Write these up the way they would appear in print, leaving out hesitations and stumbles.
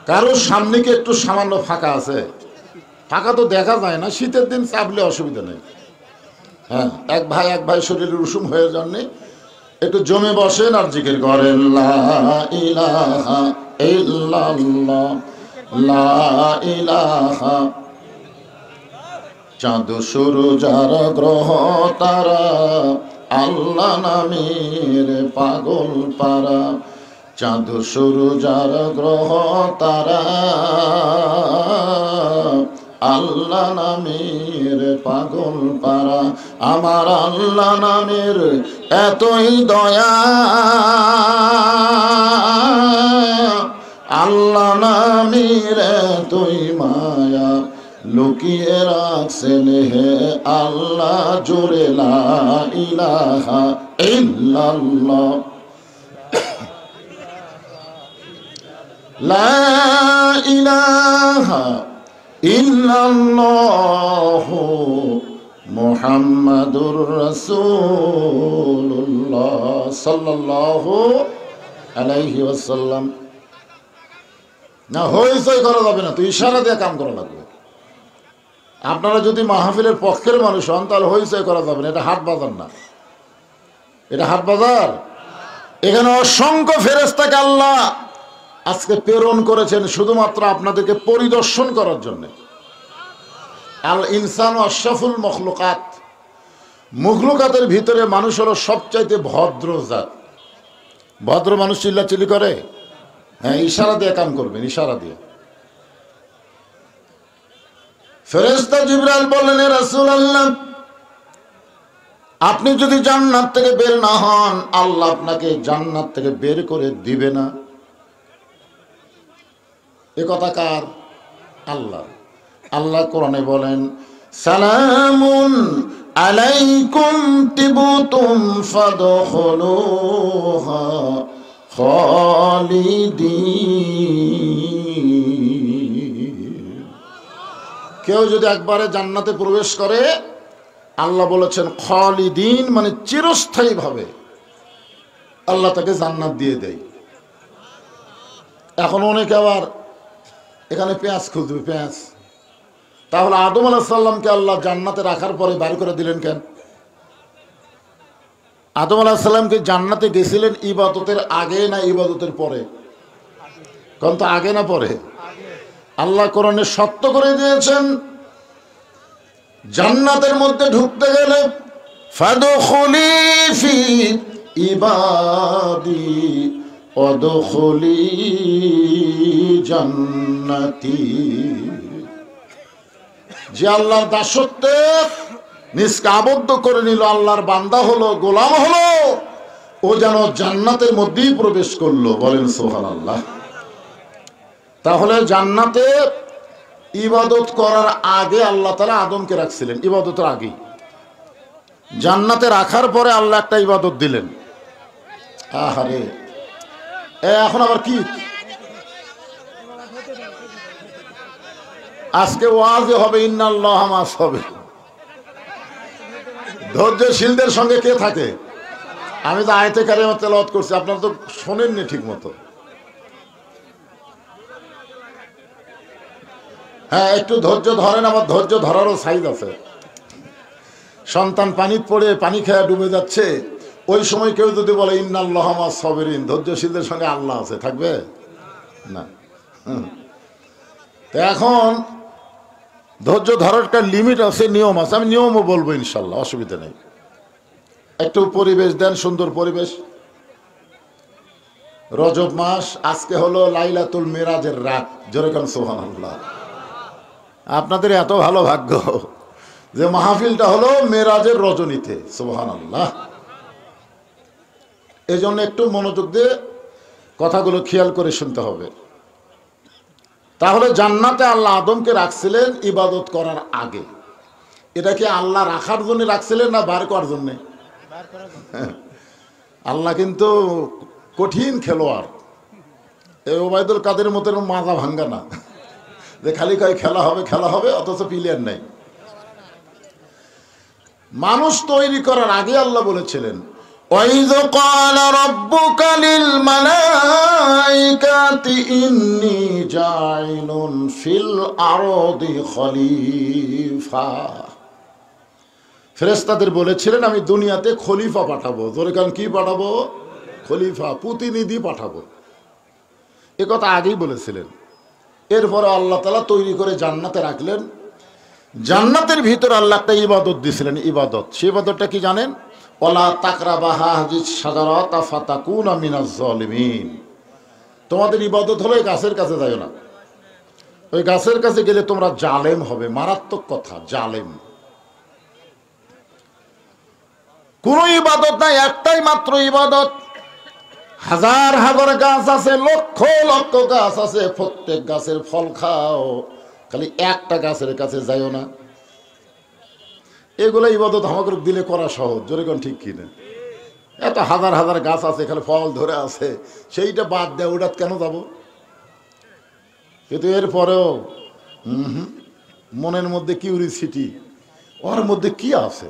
কারোর সামনে কি একটু সামান্য ফাঁকা আছে? ফাঁকা তো দেখা যায় না, শীতের দিন চাপলে অসুবিধা নেই। হ্যাঁ, এক ভাই শরীরের উষুম হয়ে যাননি, একটু জমে বসেন আর জিকির করেন লা ইলাহা ইল্লাল্লাহ লা ইলাহা। চাঁদ সূরজ আর গ্রহ তারা আল্লাহ নামের পাগল পারা। চাঁদ সূরজ আর গ্রহ তারা আল্লাহ নামের পাগল পারা। আমার আল্লাহ নামের এতই দয়া, আল্লাহ নামের এতই মায়া, লুকিয়ে রাখছেন হে আল্লাহ জোরে লা ইলাহা ইল্লাল্লাহ লা ইলাহা ইল্লাল্লাহু মুহাম্মাদুর রাসূলুল্লাহ সাল্লাল্লাহু আলাইহি ওয়াসাল্লাম। না হইচই করা যাবে না, তো ইশারা দিয়ে কাম করা লাগবে। আপনারা যদি মাহফিলের পক্ষের মানুষ হন তাহলে হইচই করা যাবে না, এটা হাট বাজার না, এটা হাট বাজার। এখানে অসংখ্য ফেরেশতাকে আল্লাহ আজকে প্রেরণ করেছেন শুধুমাত্র আপনাদেরকে পরিদর্শন করার জন্য। আল ইনসান আশরাফুল মখলুকাত, মখলুকাতের ভিতরে মানুষ হলো সবচাইতে ভদ্র জাত। ভদ্র মানুষ চিল্লাচিল্লি করে? হ্যাঁ, ইশারা দিয়ে কাম করবেন, ইশারা দিয়ে। ফেরেশতা জিবরাইল বললেন, হে রাসূলুল্লাহ, আপনি যদি জান্নাত থেকে বের না হন আল্লাহ আপনাকে জান্নাত থেকে বের করে দিবে না। এ কথা কার? আল্লাহ। আল্লাহ কোরআনে বলেন, সালামুন আলাইকুম তিবতুম ফাদখুলুহা খালিদিন। কেউ যদি একবারে জান্নাতে প্রবেশ করে, আল্লাহ বলেছেন খালিদিন মানে চিরস্থায়ী ভাবে আল্লাহ তাকে জান্নাত দিয়ে দেয়। এখন অনেকে আবার এখানে পেঁয়াজ খুঁজবে, পেঁয়াজ। তাহলে আদম আলাইহিস সালামকে আল্লাহ জান্নাতে রাখার পরে বাইর করে দিলেন কেন? আদম আলাইহিস সালামকে জান্নাতে গেছিলেন ইবাদতের আগে না ইবাদতের পরে? কোন তো আগে না পরে? আল্লাহ কোরআনে সত্য করে দিয়েছেন, জান্নাতের মধ্যে ঢুকতে গেলে ফাদখুলি ফি ইবাদি ওয়াদখুলি জান্নাতি। যে আল্লাহর দাসত্বে নিজকে আবদ্ধ করে নিল, আল্লাহর বান্দা হলো, গোলাম হলো, ও যেন জান্নাতের মধ্যেই প্রবেশ করলো। বলেন সুবহানাল্লাহ। তাহলে জান্নাতে ইবাদত করার আগে আল্লাহ তাআলা আদমকে রাখছিলেন, ইবাদতের আগেই। জান্নাতে রাখার পরে আল্লাহ একটা ইবাদত দিলেন। আহারে, এখন আবার কি? আজকে ওয়াজে হবে ইন্নাল্লাহা মা'আস সাবিরিন। ধৈর্যশীলদের সঙ্গে কে থাকে? আমি তো আয়াতে কারিমা তেলাওয়াত করছি, আপনারা তো শোনেননি ঠিক মতো। হ্যাঁ, একটু ধৈর্য ধরেন, আমার ধৈর্য ধরারও সাইজ আছে। সন্তান পানি পড়ে পানি খেয়ে ডুবে যাচ্ছে, ওই সময় কেউ যদি বলে ইন্নাল্লাহা মা'আস সাবিরিন, ধৈর্যশীলদের সঙ্গে আল্লাহ আছে, থাকবে না। এখন ধৈর্য ধরার একটা লিমিট আছে, নিয়ম আছে। আমি নিয়মও বলবো ইনশাল্লাহ, অসুবিধা নেই। একটু পরিবেশ দেন, সুন্দর পরিবেশ। রজব মাস, আজকে হলো লাইলাতুল মিরাজের রাত। জোরে কান সুবহানাল্লাহ। আপনাদের এত ভালো ভাগ্য যে মাহফিলটা হলো মেরাজের রজনীতে। সুবহানাল্লাহ। এই জন্য একটু মনোযোগ দিয়ে কথাগুলো খেয়াল করে শুনতে হবে। তাহলে জান্নাতে আল্লাহ আদমকে রাখছিলেন ইবাদত করার আগে। এটা কি আল্লাহ রাখার জন্য রাখছিলেন না বার করার জন্য? আল্লাহ কিন্তু কঠিন খেলোয়াড়। এই ওবায়দুল কাদের মতো মাজা ভাঙ্গা না যে খালি কয় খেলা হবে খেলা হবে, অথচ প্লেয়ার নাই। মানুষ তৈরি করার আগে আল্লাহ বলেছিলেন, ওয়াইয ক্বালা রাব্বুকা লিল মালাইকা বায়ানাতি ইন্নী জাইলুন ফিল আরদি খলিফা। ফেরেশতাদের বলেছিলেন আমি দুনিয়াতে খলিফা পাঠাবো। জোরে কান, কি পাঠাবো? খলিফা, প্রতিনিধি পাঠাবো। এ কথা আগেই বলেছিলেন। এরপরে আল্লাহ তাআলা তৈরি করে জান্নাতে রাখলেন। জান্নাতের ভিতর আল্লাহ একটা ইবাদত দিয়েছিলেন, ইবাদত। সেই ইবাদতটা কি জানেন? ওয়ালা তাকরাবা হাযিস শাজারাতা ফাতাকুনা মিনাজ জালিমিন। তোমাদের ইবাদত হলো এই গাছের কাছে যাও না। ওই গাছের কাছে গেলে তোমরা জালেম হবে। মারাত্মক কথা, জালেম। কোন ইবাদত নাই, একটাই মাত্র ইবাদত। হাজার হাজার গাছ আছে, লক্ষ লক্ষ গাছ আছে, প্রত্যেক গাছের ফল খাও, খালি একটা গাছের কাছে যাইও না। এগুলো ইবাদত আমাকে দিলে করা সহজ। জোরে কোন, ঠিক কিনা? এত হাজার হাজার গাছ আছে, এখানে ফল ধরে আছে, সেইটা বাদ দেয়, ওটা কেন যাব? কিন্তু এরপরেও মনের মধ্যে কিউরিসিটি, ওর মধ্যে কি আছে?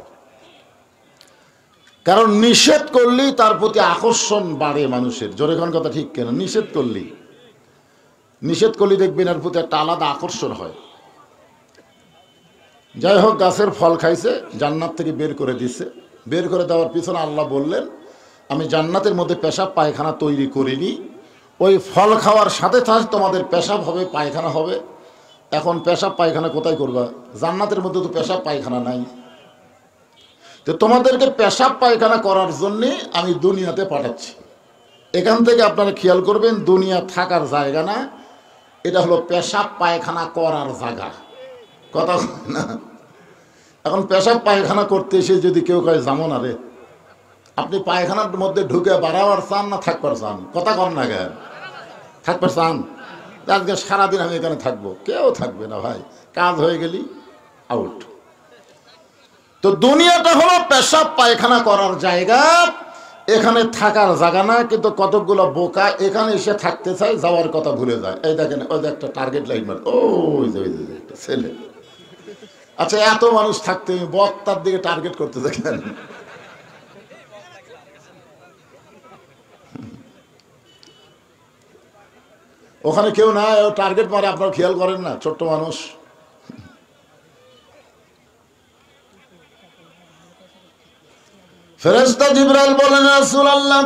কারণ নিষেধ করলেই তার প্রতি আকর্ষণ বাড়ে মানুষের। জোরে কোন কথা, ঠিক কেন? নিষেধ করলেই দেখবেন এর প্রতি একটা আলাদা আকর্ষণ হয়। যাই হোক, গাছের ফল খাইছে, জান্নাত থেকে বের করে দিছে। বের করে দেওয়ার পিছনে আল্লাহ বললেন আমি জান্নাতের মধ্যে পেশাব পায়খানা তৈরি করিনি, ওই ফল খাওয়ার সাথে সাথে তোমাদের পেশাব হবে, পায়খানা হবে। এখন পেশাব পায়খানা কোথায় করবা? জান্নাতের মধ্যে তো পেশাব পায়খানা নাই। তো তোমাদেরকে পেশাব পায়খানা করার জন্যে আমি দুনিয়াতে পাঠাচ্ছি। এখান থেকে আপনারা খেয়াল করবেন, দুনিয়া থাকার জায়গা না, এটা হলো পেশাব পায়খানা করার জায়গা। কথা না? এখন পেশাব পায়খানা করতে এসে যদি কেউ কয় যাবো না রে, আপনি পায়খানার মধ্যে ঢুকে বাড়াবার চান না থাকবার চান? কথা কর না গে, থাকবার চান? আজকে সারাদিন আমি এখানে থাকবো, কেউ থাকবে না ভাই, কাজ হয়ে গেলি আউট। তো দুনিয়াটা হলো পেশাব পায়খানা করার জায়গা, এখানে থাকার জায়গা না। কিন্তু কতকগুলো বোকা এখানে এসে থাকতে চায়, যাওয়ার কথা ভুলে যায়। এই দেখেন, ওই যে একটা টার্গেট লাইন মার, ওই যে একটা ছেলে। আচ্ছা, এত মানুষ থাকতে বক্তার দিকে টার্গেট করতে দেখেন। ওখানে কেউ না, ও টার্গেট মারে, আপনারা খেয়াল করেন না? ছোট্ট মানুষ। ফেরেশতা জিবরাইল বলেন রাসূলুল্লাহ,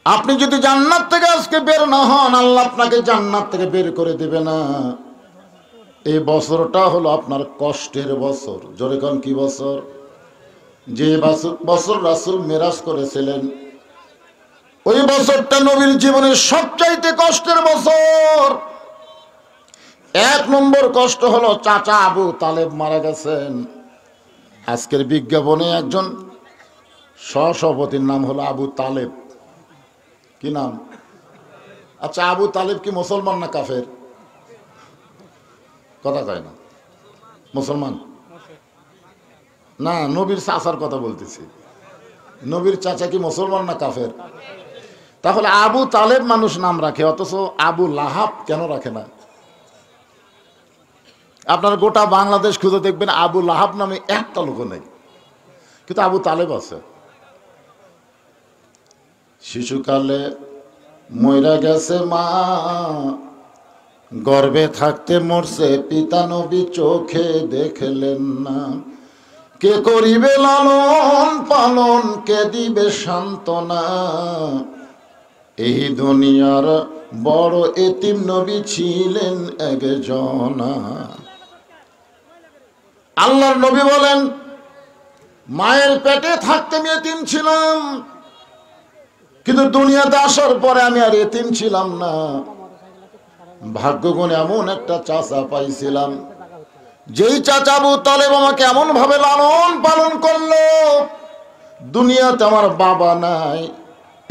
আপনি যদি জান্নাত থেকে আজকে বের না হন, আল্লাহ আপনাকে জান্নাত থেকে বের করে দেবে না। এই বছরটা হলো আপনার কষ্টের বছর। জোরে কোন, কি বছর? যে বছর রাসূল মেরাজ করেছিলেন, ওই বছরটা নবীর জীবনের সবচাইতে কষ্টের বছর। 1 নম্বর কষ্ট হলো চাচা আবু তালেব মারা গেছেন। আজকের বিজ্ঞাপনে একজন সহসভাপতির নাম হলো আবু তালেব। কি নাম? আচ্ছা, আবু তালেব কি মুসলমান না কাফের? কথা কয় না। মুসলমান না, নবীর চাচার কথা বলতেছি। নবীর চাচা কি মুসলমান না কাফের? তাহলে আবু তালেব মানুষ নাম রাখে, অথচ আবু লাহাব কেন রাখে না? আপনারা গোটা বাংলাদেশ খুঁজে দেখবেন, আবু লাহাব নামে একটা লোক নেই, কিন্তু আবু তালেব আছে। শিশুকালে মইরা গেছে মা, গর্ভে থাকতে মরছে পিতা, নবী চোখে দেখলেন না। কে করিবে লালন পালন, কে দিবে সান্ত্বনা? এই দুনিয়ার বড় এতিম নবী ছিলেন একজনা। আল্লাহর নবী বলেন, মায়ের পেটে থাকতে আমি এতিম ছিলাম, কিন্তু দুনিয়াতে আসার পরে আমি আর এতিম ছিলাম না। ভাগ্যগুণে এমন একটা চাচা পাইছিলাম, যেই চাচা আবু তালেব আমাকে এমন ভাবে লালন পালন করলো, দুনিয়াতে আমার বাবা নাই,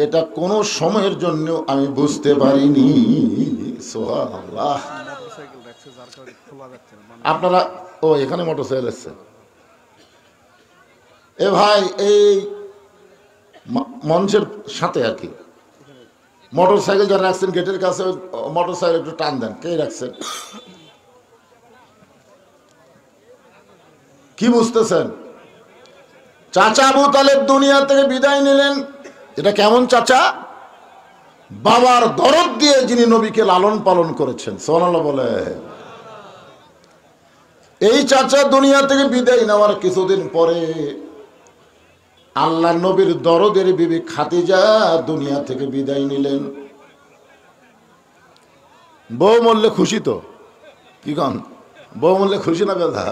এটা কোন সময়ের জন্য আমি বুঝতে পারিনি। সুবহানাল্লাহ। আপনারা ও এখানে মোটরসাইকেল এসছে। এ ভাই, এই মঞ্চের সাথে আর কি মোটরসাইকেল যারা রাখছেন গেটের কাছে, মোটরসাইকেল একটু টান দেন। কে রাখছেন? কি বুঝতেছেন? চাচা আবু তালেব দুনিয়া থেকে বিদায় নিলেন। এটা কেমন চাচা? বাবার দরদ দিয়ে যিনি নবীকে লালন পালন করেছেন, সুবহানাল্লাহ বলে। এই চাচা দুনিয়া থেকে বিদায় নেওয়ার কিছুদিন পরে আল্লাহ নবীর দরদের বিবি খাদিজা দুনিয়া থেকে বিদায় নিলেন। বউ মরলে খুশি তো, কি কন? বউ মরলে খুশি না বেদা?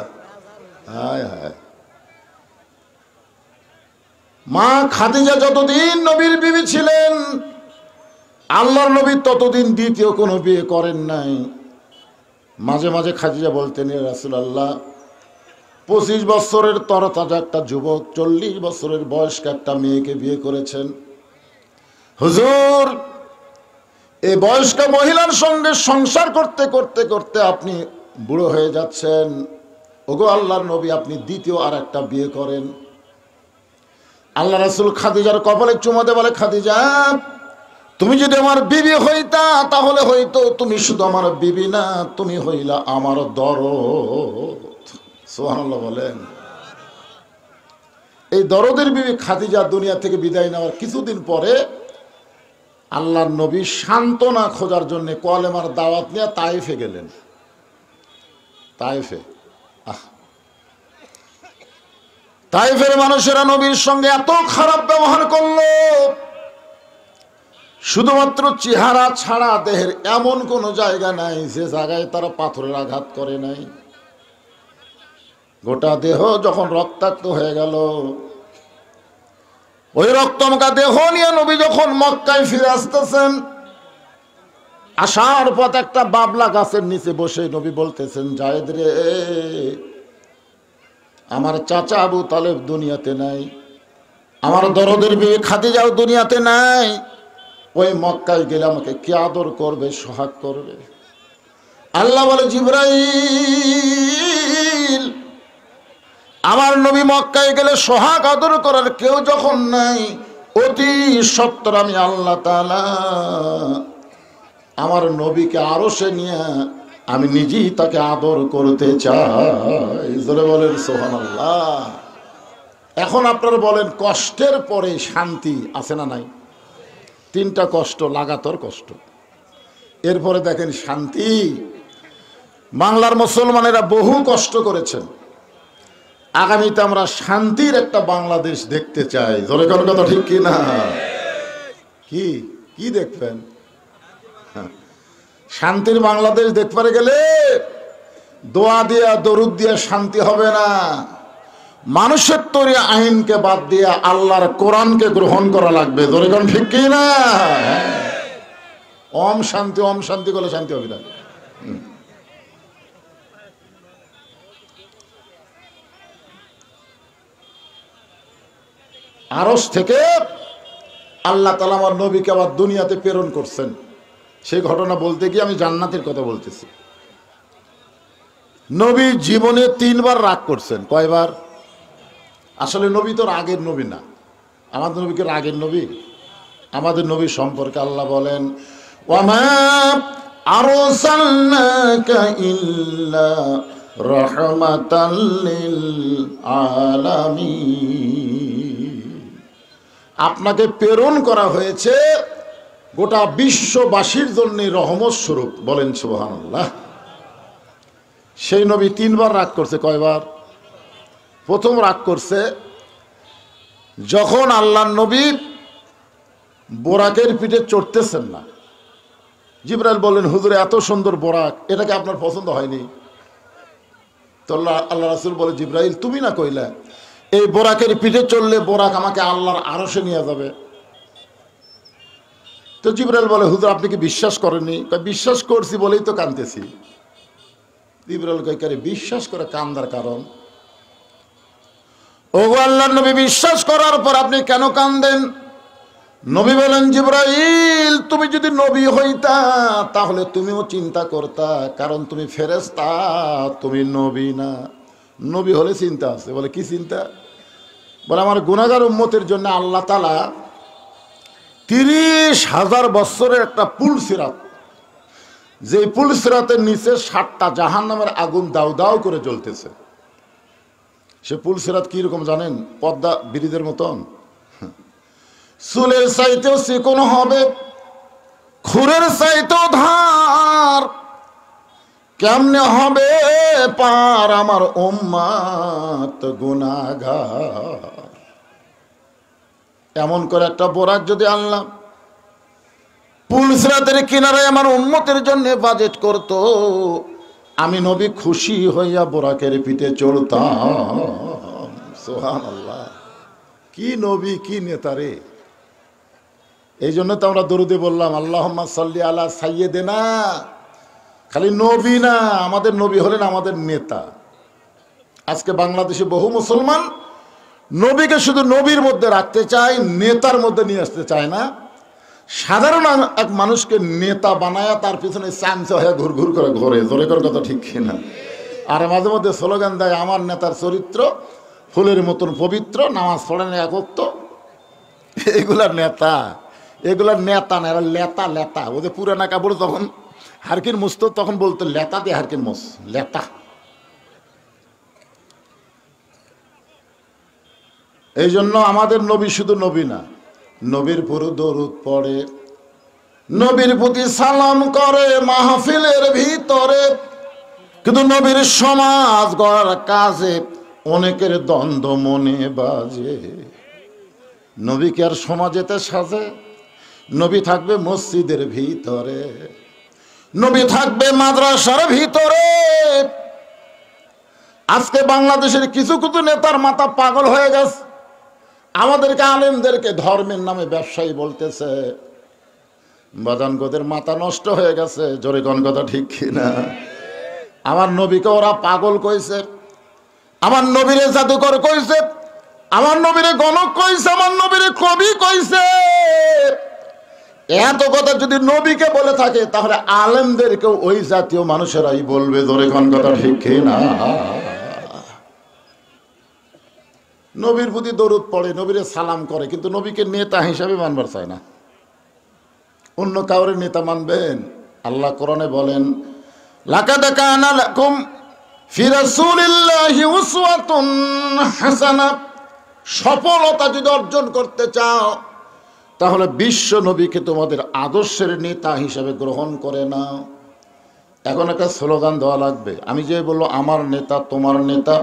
হায় হায়। মা খাদিজা যতদিন নবীর বিবি ছিলেন, আল্লাহর নবী ততদিন দ্বিতীয় কোনো বিয়ে করেন নাই। মাঝে মাঝে খাদিজা বলতেন, ইয়া রাসূলুল্লাহ, 25 বছরের তরতাজা একটা যুবক 40 বছরের বয়স্ক একটা মেয়েকে বিয়ে করেছেন। হুজুর, এই বয়স্ক মহিলার সঙ্গে সংসার করতে করতে করতে আপনি বুড়ো হয়ে যাচ্ছেন। ওগো আল্লাহর নবী, আপনি দ্বিতীয় আর একটা বিয়ে করেন। আল্লাহ রাসূল খাদিজার কপালে চুমা দিয়ে বলে, খাদিজা, তুমি যদি আমার বিবি হইতা তাহলে হয়তো তুমি শুধু আমার বিবি না, তুমি হইলা আমার দরদ। সুবহানাল্লাহ বলেন। এই দরদের বিবি খাদিজা দুনিয়া থেকে বিদায় নেওয়ার কিছুদিন পরে আল্লাহর নবী সান্ত্বনা খোঁজার জন্য কলেমার দাওয়াত নিয়ে তায়েফে গেলেন। তায়েফে, তায়েফের মানুষেরা নবীর সঙ্গে এত খারাপ ব্যবহার করলো, শুধুমাত্র চেহারা ছাড়া দেহের এমন কোন জায়গা নাই যে জায়গায় তারা পাথরের আঘাত করে নাই। গোটা দেহ যখন রক্তাক্ত হয়ে গেল, ওই রক্তমাখা দেহ নিয়ে নবী যখন মক্কায় ফিরে আসতেছেন, আসার পথ একটা বাবলা গাছের নিচে বসে নবী বলতেছেন, জায়েদ রে, আমার চাচা আবু তালেব দুনিয়াতে নাই, আমার দরদের বিবি খাদিজাও দুনিয়াতে নাই। ওই মক্কায় গেলে আমাকে কি আদর করবে, সোহাগ করবে? আল্লাহ বলে, জিবরাইল, আমার নবী মক্কায় গেলে সোহাগ আদর করার কেউ যখন নাই, অতি সত্বর আমি আল্লাহ তাআলা আমার নবীকে আরশে নিয়ে আমি নিজেই তাকে আদর করতে চাই। জোরে বলেন সুবহানাল্লাহ। এখন আপনারা বলেন, কষ্টের পরে শান্তি আছে না নাই? 3টা কষ্ট, লাগাতার কষ্ট, এরপরে দেখেন শান্তি। বাংলার মুসলমানেরা বহু কষ্ট করেছেন, আগামীতে আমরা শান্তির একটা বাংলাদেশ দেখতে চাই। জোরে কোন কথা ঠিক কি না? কি কি দেখবেন? শান্তির বাংলাদেশ দেখতে গেলে দোয়া দিয়া দরুদ দিয়া শান্তি হবে না। মানুষের তৈরি আইনকে বাদ দিয়ে আল্লাহর কোরআনকে গ্রহণ করা লাগবে। জোরে কোন ঠিক কি না? ওম শান্তি, ওম শান্তি করলে শান্তি হবে না। আরশ থেকে আল্লাহ তাআলা আমার নবীকে আবার দুনিয়াতে প্রেরণ করছেন। সেই ঘটনা বলতে গিয়ে আমি জান্নাতের কথা বলতেছি। নবী জীবনে 3 বার রাগ করছেন। কয়বার? আসলে নবী তো রাগের নবী না। আমাদের নবীকে রাগের নবী? আমাদের নবী সম্পর্কে আল্লাহ বলেন, ওয়ামা আরসালনাকা ইল্লা রাহমাতাল লিল আলামিন। আপনাকে প্রেরণ করা হয়েছে গোটা বিশ্ববাসীর জন্য রহমত স্বরূপ। বলেন সুবহানাল্লাহ। সেই নবী 3 বার রাগ করছে। কয়বার? প্রথম রাগ করছে যখন আল্লাহর নবী বোরাকের পিঠে চড়তেছেন না। জিবরাইল বললেন, হুজুর এত সুন্দর বোরাক, এটাকে আপনার পছন্দ হয়নি? তো আল্লাহ রাসূল বলে, জিবরাইল তুমি না কইলা এই বোরাকের পিঠে চললে বোরাক আমাকে আল্লাহর আরশে নিয়ে যাবে? তো জিবরাইল বলে, হুজুর আপনি কি বিশ্বাস করেননি? বিশ্বাস করছি বলেই তো কাঁদতেছি। জিবরাইল কয়, বিশ্বাস করে কান্দার কারণ? ওগো আল্লাহর নবী, বিশ্বাস করার পর আপনি কেন কাঁদেন? নবী বলেন, জিবরাইল তুমি যদি নবী হইতা তাহলে তুমিও চিন্তা করতা, কারণ তুমি ফেরেশতা, তুমি নবী না। নবী হলে চিন্তা আছে। বলে কি চিন্তা? বলে আমার গুনাহগার উম্মতের জন্য আল্লাহ তাআলা 30,000 বছরের একটা পুল সিরাত, যে পুল সিরাতের নিচে 7টা জাহান্নামের আগুন দাউ দাউ করে জ্বলতেছে। সে পুল সিরাত কিরকম জানেন? পদ্মা ব্রিজের মতন, চুলের চাইতেও চিকন হবে, খুরের চাইতো ধার কেমনে হবে পার আমার উম্মত গুনাহগার। এমন করে একটা বোরাক যদি আল্লাহ পুলসিরাতের কিনারায় আমার উম্মতের জন্য বাজেট করত, আমি নবী খুশি হইয়া বোরাকের পিঠে চড়তাম। সুবহানাল্লাহ, কি নবী কি নেতা রে। এই জন্য তো আমরা দরুদে বললাম আল্লাহুম্মা সাল্লি আলা সাইয়্যিদিনা। খালি নবী না, আমাদের নবী হলেন আমাদের নেতা। আজকে বাংলাদেশে বহু মুসলমান নবীকে শুধু নবীর মধ্যে রাখতে চায়, নেতার মধ্যে নিয়ে আসতে চায় না। সাধারণ এক মানুষকে নেতা বানায়া তার পিছনে চামচা হয়ে ঘুর ঘুর করে ঘোরে, জোরে করে কথা ঠিক কিনা। আর মাঝে মধ্যে স্লোগান দেয় আমার নেতার চরিত্র ফুলের মতন পবিত্র, নামাজ পড়েন একত্ব। এগুলার নেতা, এগুলার নেতা না, এরা লেতা লেতা। ওদের পুরানা কাপড় তখন হারকিন মুস্ত, তখন বলতো লেতা দিয়ে হারকিন মুস, লেতা। এই জন্য আমাদের নবী শুধু নবী না, নবীর পুরো দরুদ পড়ে, নবীর প্রতি সালাম করে মাহফিলের ভিতরে। কিন্তু নবীর সমাজ গড়ার কাজে অনেকের দ্বন্দ্ব মনে বাজে। নবীকে আর সমাজেতে সাজে? নবী থাকবে মসজিদের ভিতরে, নবী থাকবে মাদ্রাসার ভিতরে। আজকে বাংলাদেশের কিছু কিছু নেতার মাথা পাগল হয়ে গেছে, আমাদেরকে আলেমদেরকে ধর্মের নামে ব্যবসায়ী বলতেছে। বাজানগোদের মাথা নষ্ট হয়ে গেছে, জোরে কোন কথা ঠিক কিনা। আমার নবীকে ওরা পাগল কইছে, আমার নবীরে জাদুকর কইছে, আমার নবীরে গণক কইছে, আমার নবীরে কবি কইছে। এত কথা যদি নবীকে বলে থাকে তাহলে আলেমদেরকেও ওই জাতীয় মানুষেরাই বলবে, জোরে কোন কথা ঠিক কিনা। নবীর প্রতি দরুদ পড়ে, নবীরে সালাম করে, কিন্তু নবীকে নেতা হিসাবে মানবার চায় না। অন্য কাউরে নেতা মানবেন? আল্লাহ কোরআনে বলেন লাকাদ কানা লাকুম ফি রাসূলিল্লাহি উসওয়াতুন হাসানাহ। সফলতা যদি অর্জন করতে চাও তাহলে বিশ্ব নবীকে তোমাদের আদর্শের নেতা হিসাবে গ্রহণ করে নাও। এখন একটা স্লোগান দেওয়া লাগবে। আমি যে বলবো আমার নেতা তোমার নেতা,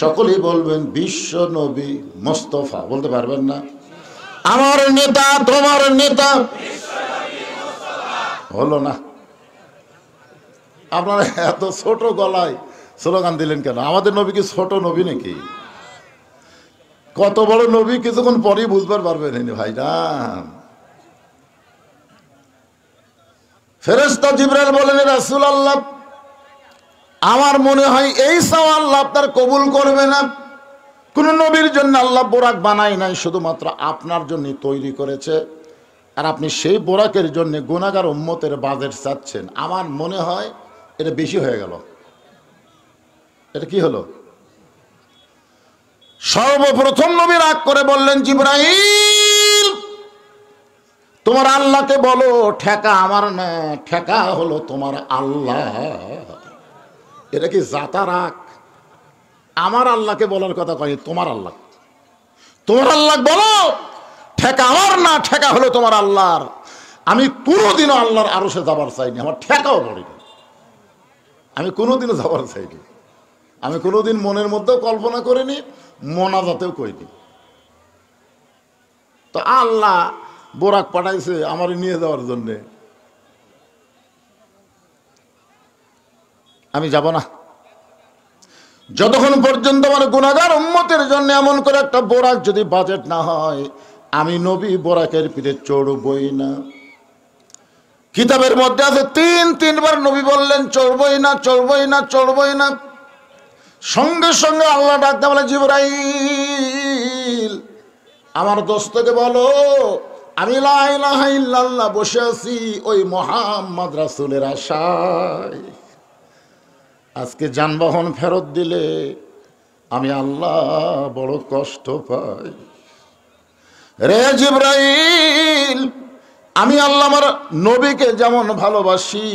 সকলেই বলবেন বিশ্ব নবী মোস্তফা, বলতে পারবেন না? আমার নেতা তোমার নেতা হলো না। আপনারা এত ছোট গলায় স্লোগান দিলেন কেন? আমাদের নবী কি ছোট নবী নাকি? কত বড় নবী কিছুক্ষণ পরেই বুঝবার পারবেন ভাইরা। ফেরেশতা জিবরাইল বলেন রাসূলুল্লাহ, আমার মনে হয় এই চাওয়া আল্লাহ আপনার কবুল করবে না। কোন নবীর জন্য আল্লাহ বোরাক বানায় নাই, শুধুমাত্র আপনার জন্য তৈরি করেছে। আর আপনি সেই বোরাকের জন্য গুনাহগার উম্মতের বাজেট চাচ্ছেন। আমার মনে হয় এটা বেশি হয়ে গেল। এটা কি হলো? সর্বপ্রথম নবী রাগ করে বললেন জিবরাইল, তোমার আল্লাহকে বলো ঠেকা আমার না, ঠেকা হলো তোমার আল্লাহ। এটা কি জাতা রাগ? আমার আল্লাহকে বলার কথা কয়, তোমার আল্লাহ, তোমার আল্লাহ বলো ঠেকা আমার না, ঠেকা হলো তোমার আল্লাহর। আমি কোনোদিনও আল্লাহর আরশে যাবার চাইনি, আমার ঠেকাও পড়েনি। আমি কোনোদিনও যাবার চাইনি, আমি কোনোদিন মনের মধ্যেও কল্পনা করিনি, মোনাজাতেও কইনি। তো আল্লাহ বোরাক পাঠাইছে আমার নিয়ে যাওয়ার জন্যে, আমি যাব না। যতক্ষণ পর্যন্ত আমার গুনাহগার উম্মতের জন্য এমন করে একটা বোরাক যদি বাজেট না হয়, আমি নবী বোরাকের পিঠে চড়বই না। কিতাবের মধ্যে আছে তিনবার নবী বললেন চড়বই না, চড়বই না, চড়বই না। সঙ্গে সঙ্গে আল্লাহ ডাকতে বলে জিবরাইল, আমার দোস্তকে বলো আমি লা ইলাহা ইল্লাল্লাহ বসে আছি ওই মুহাম্মদ রাসূলের আশায়। আজকে যানবাহন ফেরত দিলে আমি আল্লাহ বড় কষ্ট পাই। রে জিবরাইল, আমি আল্লাহ আমার নবীকে যেমন ভালোবাসি,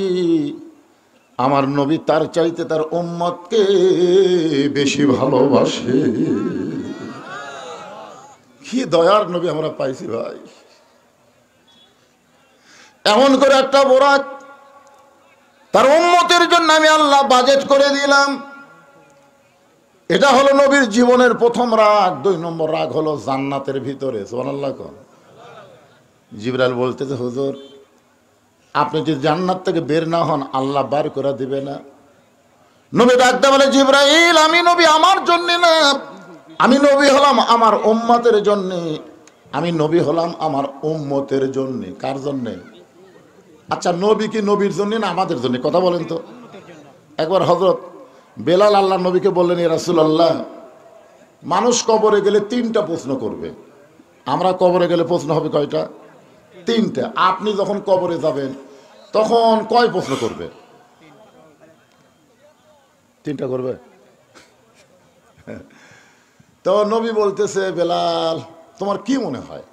আমার নবী তার চাইতে তার উম্মতকে বেশি ভালোবাসে। কি দয়ার নবী আমরা পাইছি ভাই। এমন করে একটা বোরাক তার উম্মতের জন্য আমি আল্লাহ বাজেট করে দিলাম। এটা হলো নবীর জীবনের প্রথম রাগ। 2 নম্বর রাগ হলো জান্নাতের ভিতরে। সুবহানাল্লাহ। জিবরাইল বলতেছে, হুজুর আপনি যদি জান্নাত থেকে বের না হন আল্লাহ বার করে দিবে না। নবী ডাকতে বলে, জিবরাইল আমি নবী আমার জন্য না, আমি নবী হলাম আমার উম্মতের জন্য। আমি নবী হলাম আমার উম্মতের জন্য। কার জন্যে? আচ্ছা নবী কি নবীর জন্য না আমাদের জন্য? কথা বলেন তো। একবার হযরত বেলাল আল্লাহ নবীকে বললেন, ইয়া রাসূলুল্লাহ মানুষ কবরে গেলে 3টা প্রশ্ন করবে। আমরা কবরে গেলে প্রশ্ন হবে কয়টা? 3টা। আপনি যখন কবরে যাবেন তখন কয় প্রশ্ন করবে? 3টা করবে। তো নবী বলতেছে, বেলাল তোমার কি মনে হয়?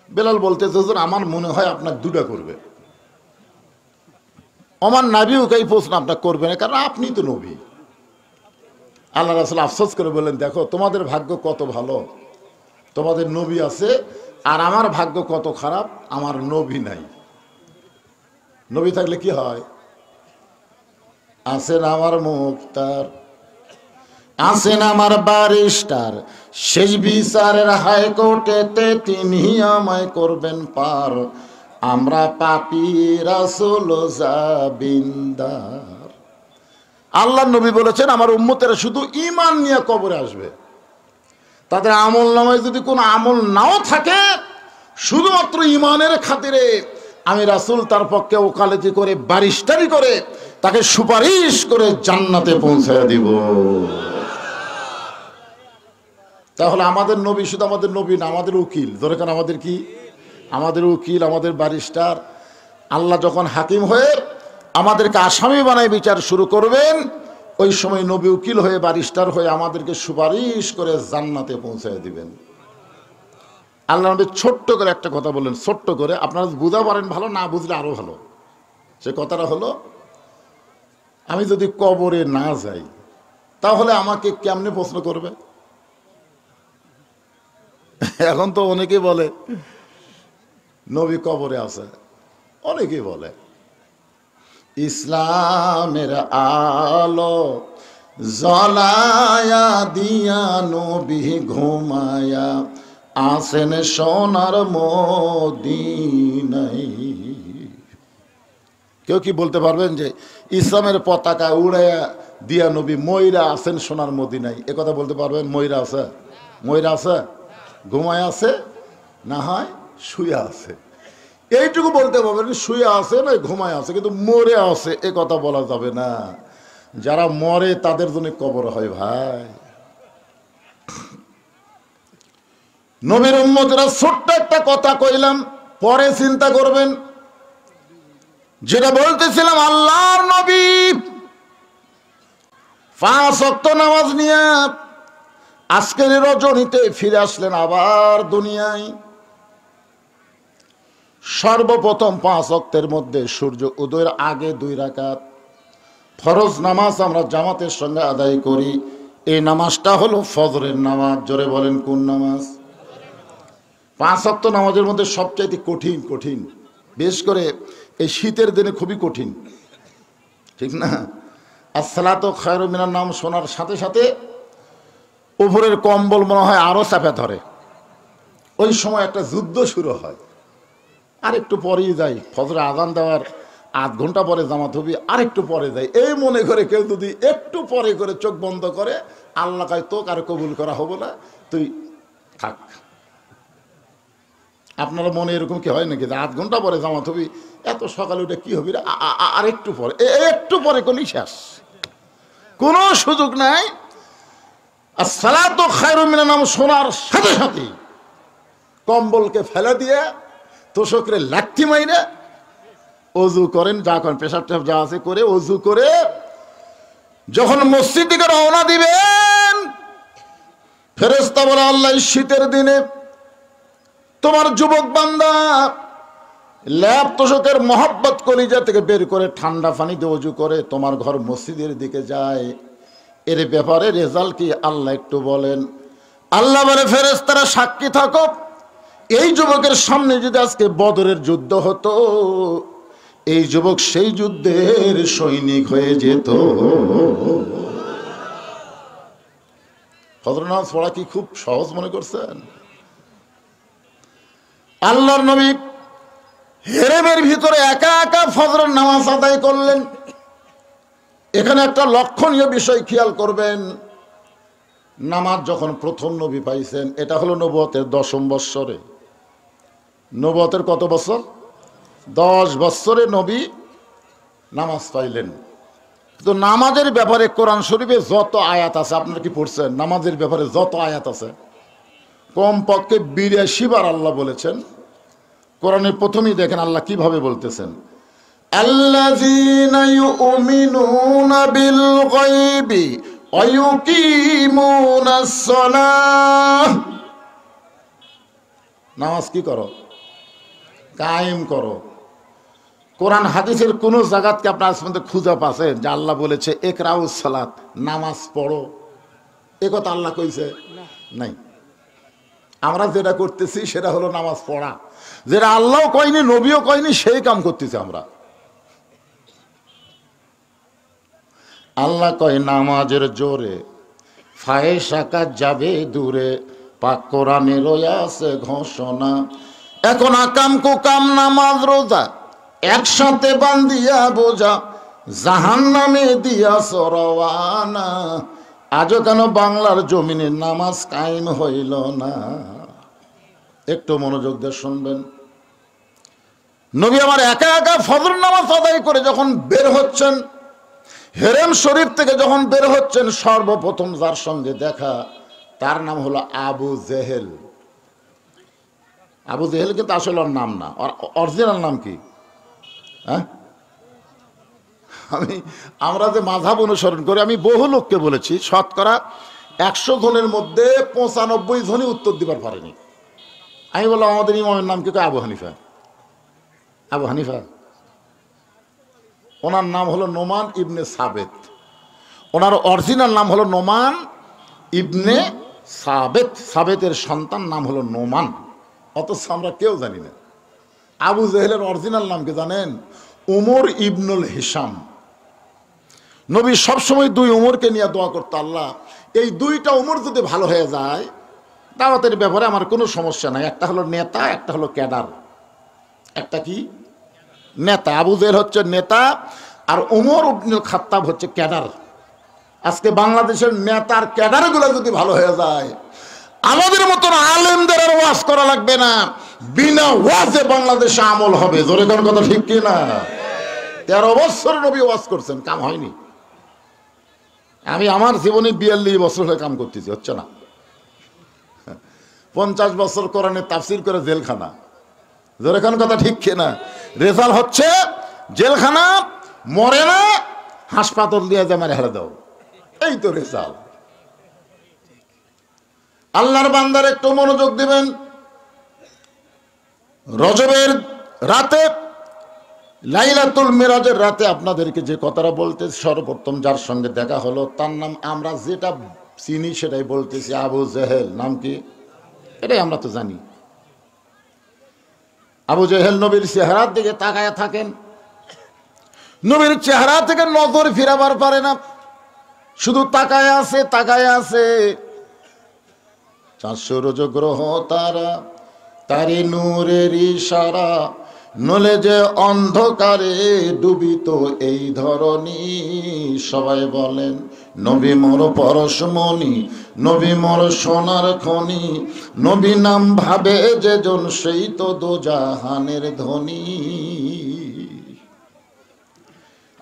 বেলাল বলতেছে, হুজুর আমার মনে হয় আপনার 2টা করবে। আমার নবীও এই প্রশ্ন আপনার করবে না, কারণ আপনি তো নবী। আল্লাহ রাসূল আফসোস করে বললেন, দেখো তোমাদের ভাগ্য কত ভালো, তোমাদের নবী আছে, আর আমার ভাগ্য কত খারাপ, আমার নবী নাই। নবী থাকলে কি হয়? আছেন আমার মুক্তার, আছেন আমার ব্যারিস্টার, শেষ বিচারের হাইকোর্টেতে তিনি আমায় করবেন পার। আমরা পাপী রাসূল জাবিন্দার। আল্লাহ নবী বলেছেন আমার উম্মতেরা শুধু ঈমান নিয়ে কবরে আসবে। তাদের আমল নামায় যদি কোনো আমল নাও থাকে, শুধুমাত্র ঈমানের খাতিরে আমি রাসূল তার পক্ষে ওকালতি করে ব্যারিস্টারি করে তাকে সুপারিশ করে জান্নাতে পৌঁছায় দিব। তাহলে আমাদের নবী শুধু আমাদের নবী না, আমাদের উকিল। দরকার আমাদের কি? আমাদের উকিল, আমাদের ব্যারিস্টার। আল্লাহ যখন হাকিম হয়ে আমাদেরকে আসামি বানায় বিচার শুরু করবেন, ওই সময় নবী উকিল হয়ে ব্যারিস্টার হয়ে আমাদেরকে সুপারিশ করে জান্নাতে পৌঁছায় দিবেন। আল্লাহ নবী ছোট্ট করে একটা কথা বললেন, ছোট্ট করে, আপনারা বুঝা পারেন ভালো, না বুঝলে আরো ভালো। সে কথাটা হলো, আমি যদি কবরে না যাই তাহলে আমাকে কেমনে প্রশ্ন করবে? এখন তো অনেকেই বলে নবী কবরে আছে, অনেকেই বলে ইসলামের আলো জ্বলায়া দিয়া নবী ঘুমায়া আসেন সোনার মদিনায়। কেউ কি বলতে পারবেন যে ইসলামের পতাকা উড়াইয়া দিয়া নবী ময়রা আছেন সোনার মদিনায়? এ কথা বলতে পারবেন? ময়রা আছে? ময়রা আছে? ঘুমায় আছে, না হয় শুয়ে আছে, এইটুকু বলতে পারবেন। শুয়ে আছে না ঘুমায় আছে, কিন্তু মরে আছে এ কথা বলা যাবে না। যারা মরে তাদের জন্য কবর হয় ভাই। নবীর উম্মতেরা ছোট্ট একটা কথা কইলাম, পরে চিন্তা করবেন। যেটা বলতেছিলাম, আল্লাহর নবী 5 ওয়াক্ত নামাজ নিয়ে আজকের রজনীতে ফিরে আসলেন আবার দুনিয়ায়। সর্বপ্রথম 5 ওয়াক্তের মধ্যে সূর্য উদয়ের আগে 2 রাকাত ফরজ নামাজ আমরা জামাতের সঙ্গে আদায় করি। এই নামাজটা হলো ফজরের নামাজ। জোরে বলেন কোন নামাজ? 5 ওয়াক্ত নামাজের মধ্যে সবচাইতে কঠিন, বিশেষ করে এই শীতের দিনে খুবই কঠিন, ঠিক না? আসসালাতু খায়রুম মিনান নাওম শোনার সাথে সাথে উপরের কম্বল মনে হয় আরো চাপে ধরে। ওই সময় একটা যুদ্ধ শুরু হয়। আর একটু পরেই যাই, ফজরে আজান দেওয়ার 8 ঘন্টা পরে জামাত হবে, আর একটু পরে যাই, এই মনে করে কেউ যদি একটু পরে করে চোখ বন্ধ করে, আল্লাহ কয় তোকে আর কবুল করা হবে না, তুই থাক। আপনারা মনে এরকম কি হয় নাকি যে 8 ঘন্টা পরে জামাত হবি, এত সকালে উঠে কি হবি, আর একটু পরে, একটু পরে করলেই শেষ, কোনো সুযোগ নাই। আর সালাতু খায়রুম মিনান নাওম শোনার সাথে সাথে কম্বলকে ফেলে দিয়ে তোষকরে লাঠি মাইরে অজু করেন, যা করেন পেশাব টেশাব যা আছে করে অজু করে যখন মসজিদ দিকে রওনা দিবেন, ফেরেশতা বলে আল্লাহ শীতের দিনে তোমার যুবক বান্দা ল্যাব তোষকের মহব্বত কলিজা থেকে বের করে ঠান্ডা পানিতে অজু করে তোমার ঘর মসজিদের দিকে যায়, এর ব্যাপারে রেজাল্ট কি আল্লাহ একটু বলেন। আল্লাহ বলে ফেরেশতারা সাক্ষী থাকো, এই যুবকের সামনে যদি আজকে বদরের যুদ্ধ হতো, এই যুবক সেই যুদ্ধের সৈনিক হয়ে যেত। ফজর নামাজ পড়া কি খুব সহজ মনে করছেন? আল্লাহর নবী হেরেমের ভিতরে একা একা ফজরের নামাজ আদায় করলেন। এখানে একটা লক্ষণীয় বিষয় খেয়াল করবেন, নামাজ যখন প্রথম নবী পাইছেন, এটা হলো নবুয়তের 10ম বৎসরে। নবুয়তের কত বছর? 10 বৎসরে নবী নামাজ পাইলেন। তো নামাজের ব্যাপারে কোরআন শরীফে যত আয়াত আছে, আপনারা কি পড়ছেন? নামাজের ব্যাপারে যত আয়াত আছে কমপক্ষে 82 বার আল্লাহ বলেছেন। কোরআনের প্রথমেই দেখেন আল্লাহ কিভাবে বলতেছেন, আল্লাযীনা ইউমিনুনা বিল গায়বি ওয়া ইউকিমুনাস সালাহ। নামাজ কি করো? কায়েম করো। কোরআন হাদিসের কোন জায়গাতে আপনার মধ্যে খুঁজে পাচ্ছেন যে আল্লাহ বলেছে ইকরাউস সালাত, নামাজ পড়ো? এ কথা আল্লাহ কইছে? নাই। আমরা যেটা করতেছি সেটা হলো নামাজ পড়া, যেটা আল্লাহও কয়নি নবীও কয়নি, সেই কাম করতেছি আমরা। আল্লাহ কয় নামাজের জোরে ফায়েশা কাজ যাবে দূরে, পাক কোরআনে রয়েছে ঘোষণা। এখন আকাম কুকাম নামাজ রোজা একসাথে বান্ধিয়া বোঝা, জাহান্নামে দিয়া সরওয়ানা। আজও কেন বাংলার জমিনে নামাজ কায়েম হইল না? একটু মনোযোগ দিয়ে শুনবেন। নবী আমার একা একা ফজর নামাজ আদায় করে যখন বের হচ্ছেন, হেরেম শরীফ থেকে যখন বের হচ্ছেন, সর্বপ্রথম যার সঙ্গে দেখা তার নাম হলো আবু জেহেল। আবু জেহেল কিন্তু আসলে ওর নাম না, অরিজিনাল নাম কি? হ্যাঁ, আমরা যে মাযহাব অনুসরণ করি, আমি বহু লোককে বলেছি, শতকরা 100 জনের মধ্যে 95 জনই উত্তর দিবার পারেনি। আমি বললাম আমাদের ইমামের নাম কি? আবু হানিফা। আবু হানিফা, ওনার নাম হলো নোমান ইবনে সাবেত। ওনার অরিজিনাল নাম হলো নোমান ইবনে সাবেত। সাবেতের সন্তান নাম হলো নোমান, অথচ আমরা কেউ জানি না। আবু জেহেলের অরিজিনাল নাম কি জানেন? উমর ইবনুল হিসাম। নবী সবসময় 2 উমরকে নিয়ে দোয়া করতো, আল্লাহ এই 2টা উমর যদি ভালো হয়ে যায়, দাওয়াতের ব্যাপারে আমার কোনো সমস্যা নাই। একটা হলো নেতা, একটা হলো ক্যাডার। একটা কি? নেতা। আবু জেহেল হচ্ছে নেতা, আর উমর ইবনুল খাত্তাব হচ্ছে ক্যাডার। আজকে বাংলাদেশের নেতার ক্যাডারগুলো যদি ভালো হয়ে যায়, আমাদের মতন আলেমদের আর ওয়াজ করা লাগবে না, বিনা ওয়াজে বাংলাদেশে আমল হবে। জোরে কোন কথা ঠিক কি না? 13 বছর নবী ওয়াজ করছেন, কাম হয়নি। আমি আমার জীবনে 42 বছর হয়ে কাম করতেছি, হচ্ছে না। 50 বছর কোরআনে তাফসির করে জেলখানা। জোরে কোন কথা ঠিক কি না? রেজাল্ট হচ্ছে জেলখানা, মরে না, হাসপাতাল দিয়ে যে মারে হেলে দাও, এই তো রেজাল্ট। আল্লাহর বান্দার একটু মনোযোগ দিবেন। রজবের রাতে, লাইলাতুল মিরাজের রাতে আপনাদেরকে যে কথাটা বলতে, সর্বপ্রথম যার সঙ্গে দেখা হলো তার নাম আমরা যেটা চিনি সেটাই বলতেছি, আবু জেহেল। নাম কি? এটাই আমরা তো জানি। আবু জেহেল নবীর চেহারার দিকে তাকায় থাকেন, নবীর চেহারা থেকে নজর ফিরাবার পারে না, শুধু তাকায় আছে, তাকায় আছে। 400 গ্রহ তারা, তারি নূরের ইশারা, নলে যে অন্ধকারে ডুবিত এই ধরনী। সবাই বলেন নবী মোর পরশমণি, নবী মোর সোনার খনি, নবী নাম ভাবে যেজন সেই তো দোজাহানের ধনী।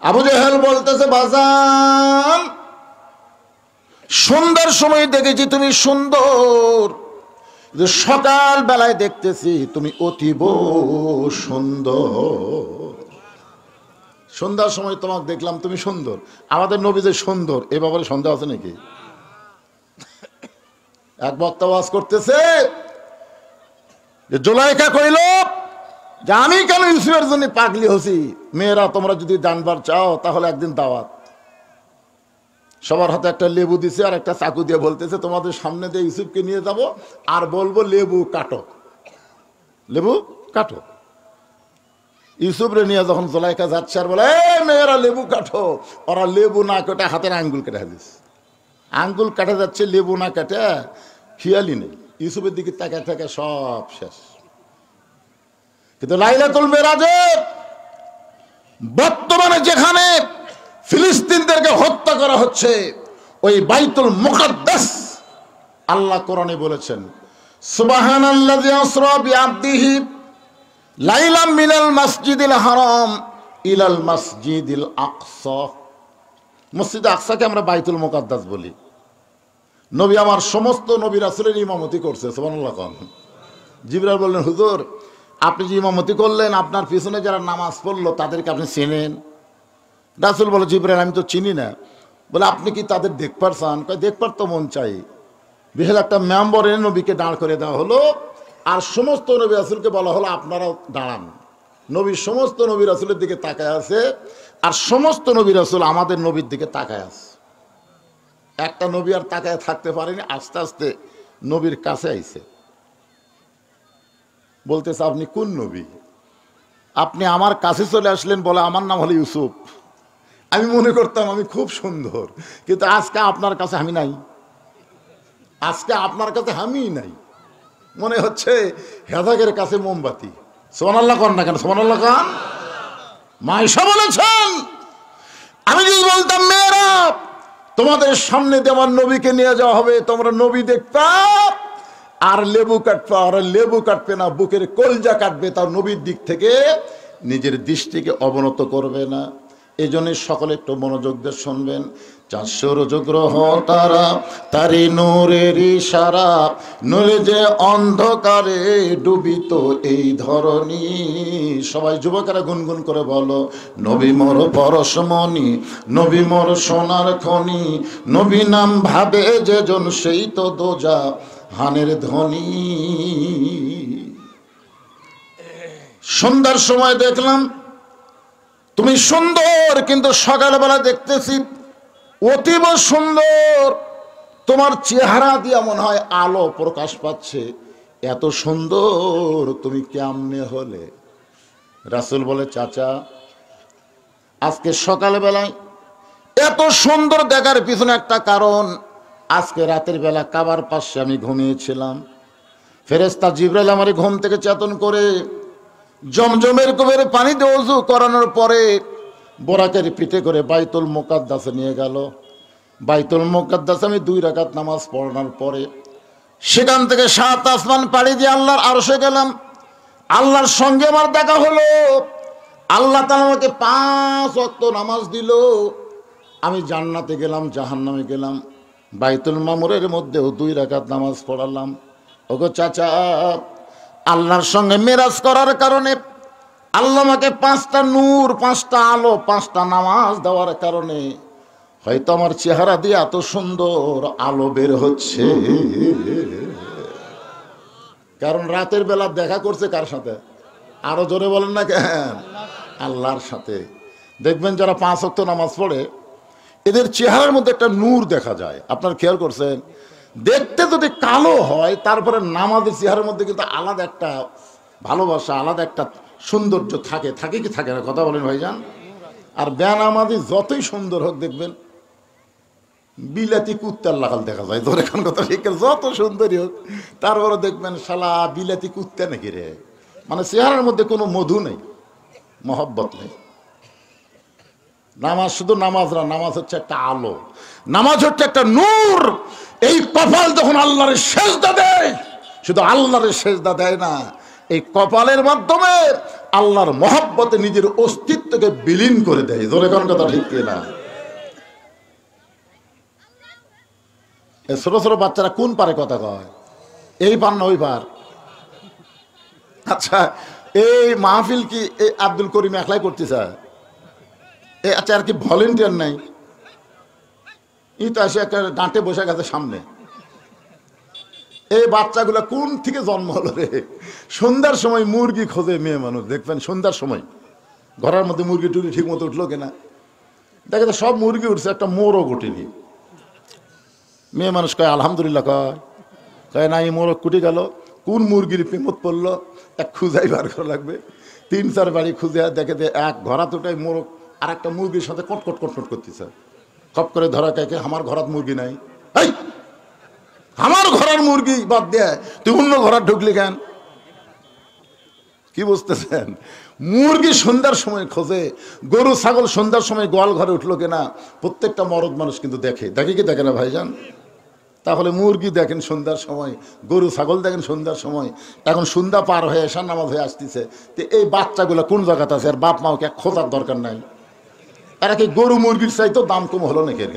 আবু জেহেল বলতেছে, বাজান সন্ধ্যার সময় দেখেছি তুমি সুন্দর, সকাল বেলায় দেখতেছি তুমি অতীব সুন্দর। সন্ধ্যার সময় তোমাকে দেখলাম তুমি সুন্দর। আমাদের নবী যে সুন্দর, এ ব্যাপারে সন্দেহ আছে নাকি? এক বক্তা ওয়াজ করতেছে যে জুলাইখা কইল যে আমি কেন ইউসুফের জন্য পাগলি হছি, মেয়েরা তোমরা যদি জানবার চাও তাহলে একদিন দাওয়াত। সবার হাতে একটা লেবু দিছে আর একটা চাকু দিয়ে বলতেছে তোমাদের সামনে দিয়ে ইউসুফকে নিয়ে যাব আর বলবো লেবু কাটো। লেবু কাটো। ইউসুফ রে নিয়ে যখন জুলাইখা যাচ্ছে আর বলে মেয়েরা লেবু কাটো, ওরা লেবু না কেটে হাতের আঙ্গুল কেটে দিচ্ছে। আঙ্গুল কাটে যাচ্ছে, লেবু না কাটে খেয়ালই নেই। ইউসুফের দিকে তাকায় থাকে, সব শেষ। কিন্তু লাইলাতুল মেরাজে বর্তমানে যেখানে ফিলিস্তিনদেরকে হত্যা করা হচ্ছে, ওই বাইতুল মুকাদ্দাস আল্লাহ কোরআনে বলেছেন সুবহানাল্লাযী আসরা বিআবদিহি লাইলাম মিনাল মাসজিদিল হারাম ইলাল মাসজিদিল আকসা। মসজিদ আকসাকে আমরা বাইতুল মুকাদ্দাস বলি। নবী আমার সমস্ত নবী রাসূলের ইমামতি করছে, সুবহানাল্লাহ। জিবরাইল বললেন, হুজুর আপনি যে ইমামতি করলেন, আপনার পিছনে যারা নামাজ পড়লো তাদেরকে আপনি চেনেন? রাসূল বলে, জিবরাইল আমি তো চিনি না। বলে, আপনি কি তাদের দেখবার চান? কয়, দেখবার তো মন চাই। বিশাল একটা মেম্বরে নবীকে দাঁড় করে দেওয়া হলো, আর সমস্ত নবী রাসূলকে বলা হলো আপনারাও দাঁড়ান। নবী সমস্ত নবী রাসূলের দিকে তাকায় আছে, আর সমস্ত নবী রাসূল আমাদের নবীর দিকে তাকায় আছে। একটা নবী আর তাকায় থাকতে পারেনি, আস্তে আস্তে নবীর কাছে আইছে। বলতেছে, আপনি কোন নবী? আপনি আমার কাছে চলে আসলেন। বলে, আমার নাম হলো ইউসুফ। আমি মনে করতাম আমি খুব সুন্দর, কিন্তু আজকে আপনার কাছে আমি নাই। আজকে আপনার কাছে আমি নাই, মনে হচ্ছে হেদাগের কাছে মোমবাতি। সুবহানাল্লাহ কন না কেন? সুবহানাল্লাহ কন। মা আয়েশা বলেছেন, আমি যদি বলতাম মেয়েরা তোমাদের সামনে দিয়ে আমার নবীকে নিয়ে যাওয়া হবে, তোমরা নবী দেখতা আর লেবু কাটবা, আর লেবু কাটবে না, বুকের কলজা কাটবে, তার নবীর দিক থেকে নিজের দৃষ্টিকে অবনত করবে না। এই জন্য সকলে একটু মনোযোগ দিয়ে শুনবেন। 400 রজগ্রহ তারা, তারি নূরের ইশারা, নূরে যে অন্ধকারে ডুবিত এই ধরনী। সবাই যুবকেরা গুনগুন করে বলো, নবী মোর পরশমণি, নবী মোর সোনার খনি, নবী নাম ভাবে যেজন সেই তো দোজা হানের ধ্বনি। সন্ধ্যার সময় দেখলাম তুমি সুন্দর, কিন্তু সকালবেলা দেখতেছি অতীব সুন্দর। তোমার চেহারা দিয়া মনে হয় আলো প্রকাশ পাচ্ছে, এত সুন্দর তুমি কেমনে হলে? রাসূল বলে, চাচা আজকে সকালবেলায় এত সুন্দর দেখার পিছনে একটা কারণ। আজকে রাতের বেলা কাবার পাশে আমি ঘুমিয়েছিলাম, ফেরেশতা জিবরাইল আমার ঘুম থেকে চেতন করে জমজমের কুবের পানি দিয়ে ওযু করানোর পরে বোরাকের পিঠে করে বাইতুল মুকাদ্দাসে নিয়ে গেল। বাইতুল মুকাদ্দাসে আমি 2 রাকাত নামাজ পড়ানোর পরে সেখান থেকে 7 আসমান পাড়ি দিয়ে আল্লাহর আরশে গেলাম। আল্লাহর সঙ্গে আমার দেখা হলো। আল্লাহ তাআলা আমাকে 5 ওয়াক্ত নামাজ দিল। আমি জান্নাতে গেলাম, জাহান্নামে গেলাম। বাইতুল মামুরের মধ্যেও 2 রাকাত নামাজ পড়ালাম। ওগো চাচা, আল্লাহর সঙ্গে মেরাজ করার কারণে আল্লাহ আমাকে 5টা নূর, 5টা আলো, 5টা নামাজ দেওয়ার কারণে হয়তো আমার চেহারা দিয়ে এত সুন্দর আলো বের হচ্ছে। কারণ রাতের বেলা দেখা করছে কার সাথে? আরো জোরে বলেন না কেন? আল্লাহর সাথে। দেখবেন যারা 5 ওয়াক্ত নামাজ পড়ে এদের চেহারার মধ্যে একটা নূর দেখা যায়। আপনার খেয়াল করছেন? দেখতে যদি কালো হয়, তারপরে নামাজের চেহারার মধ্যে কিন্তু আলাদা একটা ভালোবাসা, আলাদা একটা সৌন্দর্য থাকে। থাকে কি থাকে না? কথা বলেন ভাইজান। আর বেনামাজি যতই সুন্দর হোক, দেখবেন বিলাতি কুত্তার লাগাল দেখা যায়। তোর এখন কথা ঠিক, যত সুন্দরী হোক তারপরে দেখবেন শালা বিলাতি কুত্তা নাকি রে। মানে চেহারার মধ্যে কোনো মধু নেই, মহব্বত নেই। নামাজ শুধু নামাজ না, নামাজ হচ্ছে একটা আলো, নামাজ হচ্ছে একটা নূর। এই কপাল যখন আল্লাহর সেজদা দেয়, শুধু আল্লাহর সেজদা দেয় না, এই কপালের মাধ্যমে আল্লাহর মহব্বতে নিজের অস্তিত্বকে বিলীন করে দেয়। জোরে কোন কথা ঠিক কিনা? ছোট ছোট বাচ্চারা কোন পারে কথা কয়? এই পার না ওই পার? আচ্ছা, এই মাহফিল কি এই আব্দুল করিম একলাই করতে চায়? আচ্ছা, আর কি ভলেন্টিয়ার নাই? ই তো এসে একটা ডাঁটে বসে গেছে সামনে। এই বাচ্চাগুলা কোন থেকে জন্ম হলো রে? সন্ধ্যার সময় মুরগি খোঁজে মেয়ে মানুষ, দেখবেন সন্ধ্যার সময় ঘরের মধ্যে মুরগি টুরগি ঠিক মতো উঠলো কিনা, দেখে তো সব মুরগি উঠছে, একটা মোরগ ওঠেনি। মেয়ে মানুষ কয় আলহামদুলিল্লাহ, কয় না এই মোরগ কুটি গেল। কোন মুরগির প্রেমত পড়লো এক খুঁজাই বার করা লাগবে। 3-4 বাড়ি খুঁজে দেখে যে এক ঘরাত ওটাই মোরগ আর একটা মুরগির সাথে কটকট কটকট করতেছে। খপ করে ধরা কে আমার ঘরাত মুরগি নাই, এই আমার ঘরের মুরগি বাদ দেয় তুই অন্য ঘরাত ঢুকলি কেন? কি বুঝতেছেন? মুরগি সন্ধ্যার সময় খোঁজে, গরু ছাগল সন্ধ্যার সময় গোয়াল ঘরে উঠলো কিনা প্রত্যেকটা মরদ মানুষ কিন্তু দেখে কি দেখে না ভাইজান? তাহলে মুরগি দেখেন সন্ধ্যার সময়, গরু ছাগল দেখেন সন্ধ্যার সময়। এখন সন্ধ্যা পার হয়ে এসার নামাজ হয়ে আসতেছে, তো এই বাচ্চাগুলো কোন জায়গাতে আছে? আর বাপ মাকে খোঁজার দরকার নাই। এরা কি গরু মুরগির চাইতেও দাম কম হলো নাকি? এর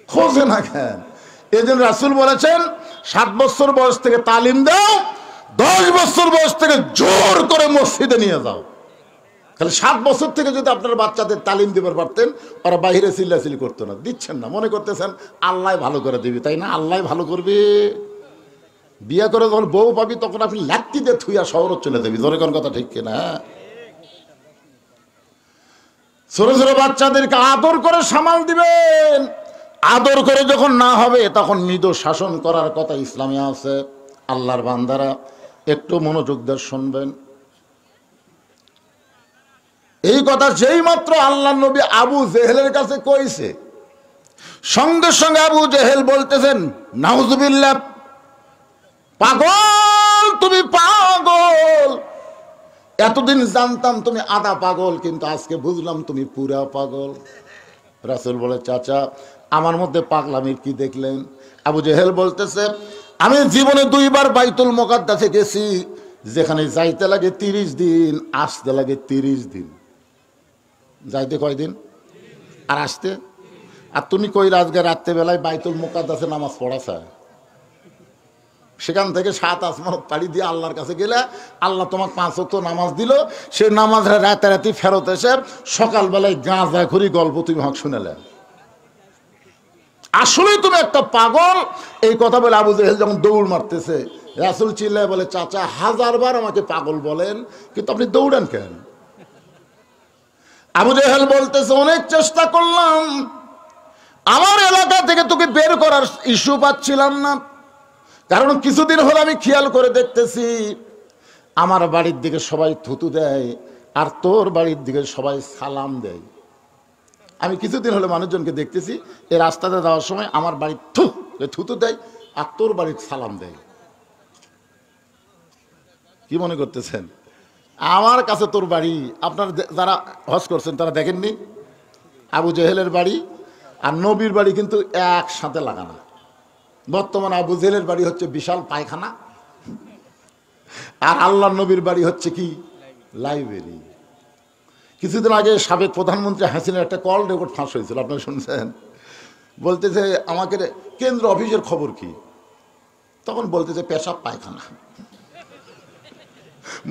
খোঁজে না কেন? এই জন্য রাসূল বলেছেন 7 বছর বয়স থেকে তালিম দাও, 10 বছর বয়স থেকে জোর করে মসজিদে নিয়ে যাও। তাহলে 7 বছর থেকে যদি আপনার বাচ্চাদের তালিম দিবার পারতেন, ওরা বাইরে চিল্লাচিল্লি করতো না। দিচ্ছেন না, মনে করতেছেন আল্লাহ ভালো করে দিবি, তাই না? আল্লাহ ভালো করবে। বিয়ে করে যখন বউ পাবি তখন আপনি লাত্তি দিয়ে থুইয়া শহর চলে যাবি। জোরে কোন কথা ঠিক কিনা? ছোট ছোট বাচ্চাদেরকে আদর করে সামাল দিবেন। আদর করে যখন না হবে তখন মৃদ শাসন করার কথা ইসলামে আছে। আল্লাহর বান্দারা একটু মনোযোগ দিয়ে শুনবেন। এই কথা যেই মাত্র আল্লাহ নবী আবু জেহেলের কাছে কইছে, সঙ্গে সঙ্গে আবু জেহেল বলতেছেন নাউজুবিল্লাহ, পাগল তুমি পাগল। এতদিন জানতাম তুমি আধা পাগল, কিন্তু আজকে বুঝলাম তুমি পুরা পাগল। রাসূল বলে চাচা আমার মধ্যে পাগলামির কি দেখলেন? আবু জেহেল বলতেছে আমি জীবনে 2 বার বাইতুল মুকাদ্দাসে গেছি, যেখানে যাইতে লাগে 30 দিন, আসতে লাগে 30 দিন। যাইতে কয়দিন আর আসতে? আর তুমি কই আজকে রাত্রেবেলায় বাইতুল মুকাদ্দাসে নামাজ পড়াছা? সেখান থেকে 7 আসমান পাড়ি দিয়ে আল্লাহর কাছে গেলে আল্লাহ তোমাকে 5 ওয়াক্ত নামাজ দিল। সে নামাজ রাতারাতি ফেরত এসে সকালবেলায় গাঁজা খড়ি গল্প তুমি হক শুনেলে। আসলেই তুমি একটা পাগল। এই কথা বলে আবু জেহেল যখন দৌড় মারতেছে, রাসূল চিল্লায় বলে চাচা 1000 বার আমাকে পাগল বলেন, কিন্তু আপনি দৌড়ান কেন? আবু জেহেল বলতেছে অনেক চেষ্টা করলাম, আমার এলাকা থেকে তোকে বের করার ইস্যু পাচ্ছিলাম না। কারণ কিছুদিন হলো আমি খেয়াল করে দেখতেছি আমার বাড়ির দিকে সবাই থুতু দেয় আর তোর বাড়ির দিকে সবাই সালাম দেয়। আমি কিছুদিন হলে মানুষজনকে দেখতেছি এই রাস্তাতে যাওয়ার সময় আমার বাড়ির থুতু দেয় আর তোর বাড়ির সালাম দেয়। কি মনে করতেছেন? আমার কাছে তোর বাড়ি, আপনার যারা হজ করছেন তারা দেখেননি আবু জেহেলের বাড়ি আর নবীর বাড়ি কিন্তু একসাথে লাগানো। বর্তমানে আবু জেহেলের বাড়ি হচ্ছে বিশাল পায়খানা, আর আল্লাহ নবীর বাড়ি হচ্ছে কি লাইব্রেরি। কিছুদিন আগে সাবেক প্রধানমন্ত্রী হাসিনার একটা কল রেকর্ড ফাঁস হয়েছিল, আপনারা শুনছেন? বলতেছে আমাকে কেন্দ্র অফিসের খবর কি? তখন বলতেছে পেশাব পায়খানা।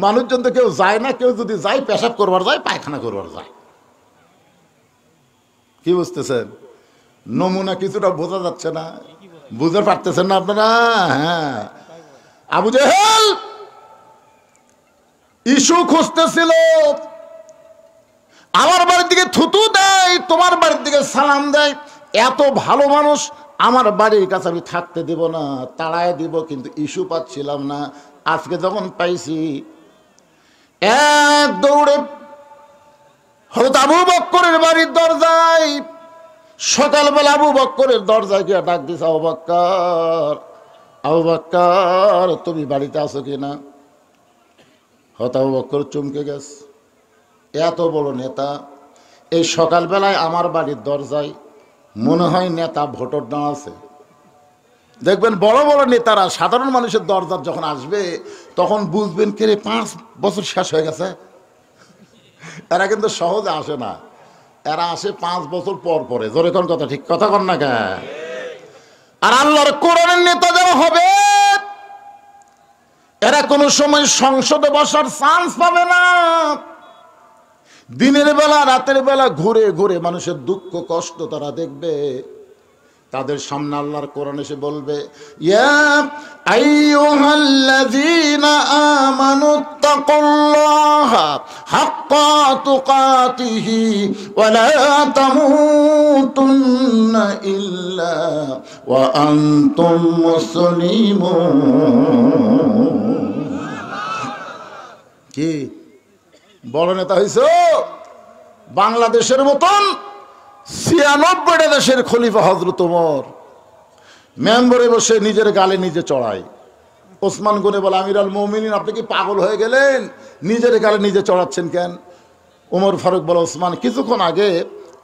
মানুষজন তো কেউ যায় না, কেউ যদি যায় পেশাব করবার যায়, পায়খানা করবার যায়। কি বুঝতেছেন? নমুনা কিছুটা বোঝা যাচ্ছে না? বুঝতে পারতেছেন না আপনারা? হ্যাঁ, আবু জেহেল ইস্যু খুঁজতেছিল, আমার বাড়ির দিকে থুতু দেয়, তোমার বাড়ির দিকে সালাম দেয়। এত ভালো মানুষ, আমার বাড়ির কাছে আমি থাকতে দেব না, তাড়ায় দিব, কিন্তু ইস্যু পাচ্ছিলাম না। আজকে যখন পাইছি এক দৌড়ে হযরত আবু বকরের বাড়ির দরজায়, সকালবেলা আবু বকরের দরজায় গিয়ে ডাক দিছে, আবু বকর, আবু বকর তুমি বাড়িতে আছো কিনা? হযরত আবু বকর চমকে গেছে। এত বড় নেতা এই সকালবেলায় আমার বাড়ির দরজায়, মনে হয় নেতা ভোটার না আছে। দেখবেন বড় বড় নেতারা সাধারণ মানুষের দরজার যখন আসবে তখন বুঝবেন কে 5 বছর শেষ হয়ে গেছে। এরা কিন্তু সহজে আসে না, এরা আসে 5 বছর পর পরে। জোরে কোন কথা ঠিক কথা কন না কে? আর আল্লাহর কোরআনের নেতা যারা হবে এরা কোনো সময় সংসদে বসার চান্স পাবে না। দিনের বেলা রাতের বেলা ঘুরে ঘুরে মানুষের দুঃখ কষ্ট তারা দেখবে। তাদের সামনে আল্লাহর কোরআন এসে বলবে, ইয়া আইয়ুহাল্লাযীনা আমানুত্তাকুল্লাহা হাক্কা তুকাতিহি ওয়া লা তামুতুন্না ইল্লা ওয়া আনতুম মুসলিমুন। কি বড় নেতা হইছো? বাংলাদেশের মতন 96টা দেশের খলিফা হযরত ওমর মেম্বরে বসে নিজের গালে নিজে চড়ায়। ওসমান গনি বলে, আমিরুল মুমিনিন, আপনি কি পাগল হয়ে গেলেন? নিজের গালে নিজে চড়াচ্ছেন কেন? ওমর ফারুক বলে, ওসমান, কিছুক্ষণ আগে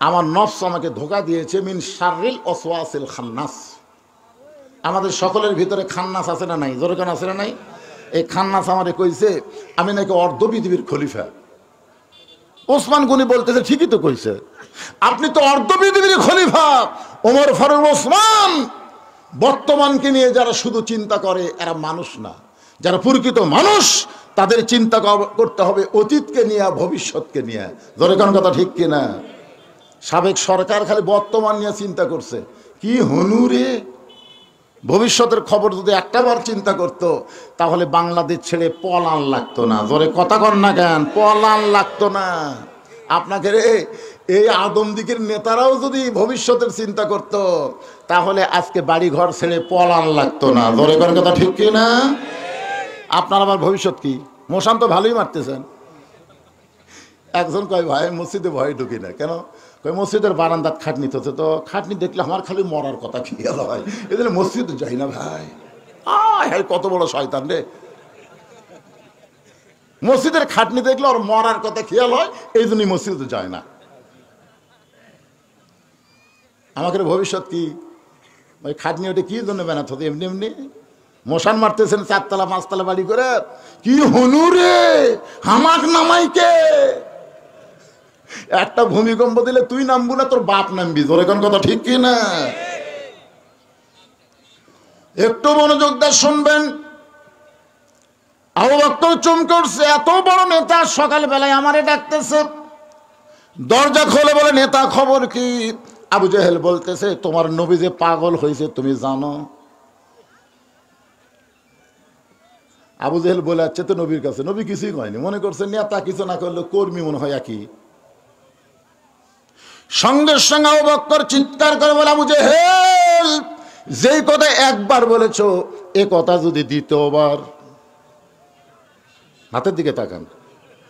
আমার নফস আমাকে ধোঁকা দিয়েছে, মিন শাররিল ওয়াসওয়াসিল খান্নাস। আমাদের সকলের ভিতরে খান্নাস আছে না নাই? জোরে কেন আছে না নাই? এই খান্নাস আমারে কইছে আমি নাকি অর্ধ পৃথিবীর খলিফা। ওসমান গনি বলতেছে, ঠিকই তো কইছে, আপনি তো অর্ধ পৃথিবীর খলিফা। ওমর ফারুক, ওসমান, বর্তমানকে নিয়ে যারা শুধু চিন্তা করে এরা মানুষ না। যারা প্রকৃত মানুষ তাদের চিন্তা করতে হবে অতীতকে নিয়ে, ভবিষ্যৎকে নিয়ে। ধরে কোন কথা ঠিক কিনা? সাবেক সরকার খালি বর্তমান নিয়ে চিন্তা করছে। কি হনুরে, ভবিষ্যতের খবর যদি একটাবার চিন্তা করতো তাহলে বাংলাদেশ ছেড়ে পলান লাগতো না। জোরে কথা কন না কেন? পলান লাগতো না। আপনাকে এই আদমদিকের নেতারাও যদি ভবিষ্যতের চিন্তা করত তাহলে আজকে বাড়ি ঘর ছেড়ে পলান লাগতো না। জোরে করেন কথা ঠিক কি না? আপনার আবার ভবিষ্যৎ কি? মশান তো ভালোই মারতেছেন। একজন কয়, ভাই মসজিদে ভয়ে ঢুকি না কেন? কয়, মসজিদের বারান্দাত খাটনি তো, তো খাটনি দেখলে আমার খালি মরার কথা খেয়াল হয়, এই জন্য মসজিদে যাই না ভাই। হ্যাঁ, কত বড় শয়তান রে! মসজিদের খাটনি দেখলে ওর মরার কথা খেয়াল হয়, এই জন্যই মসজিদে যায় না। আমাদের ভবিষ্যৎ কি? ওই খাটনি ওটা কি জন্য বানাতে হতো? এমনি এমনি মশান মারতেছেন 4 তলা 5 তলা বাড়ি করে। কি হনুরে, হামাক নামাইকে একটা ভূমিকম্প দিলে তুই নামবো না, তোর বাপ নামবি। জোরে কোন কথা ঠিক কি না? একটু মনোযোগ দিয়ে শুনবেন। আবু বকর চমকে উঠছে, এত বড় নেতা সকালবেলায় আমারে ডাকতেছে। দরজা খোলে, বলে, নেতা খবর কি? আবু জেহেল বলতেছে, তোমার নবী যে পাগল হয়েছে তুমি জানো? আবু জেহেল বলে, আচ্ছা তো নবীর কাছে। নবী কিছুই কয়নি, মনে করছে নেতা কিছু না করলে কর্মী মনে হয় একই। সঙ্গে সঙ্গে আবু বকর চিৎকার করে বলে, আবু জেহেল, যেই কথা একবার বলেছো এ কথা যদি দ্বিতীয়বার, হাতের দিকে তাকান,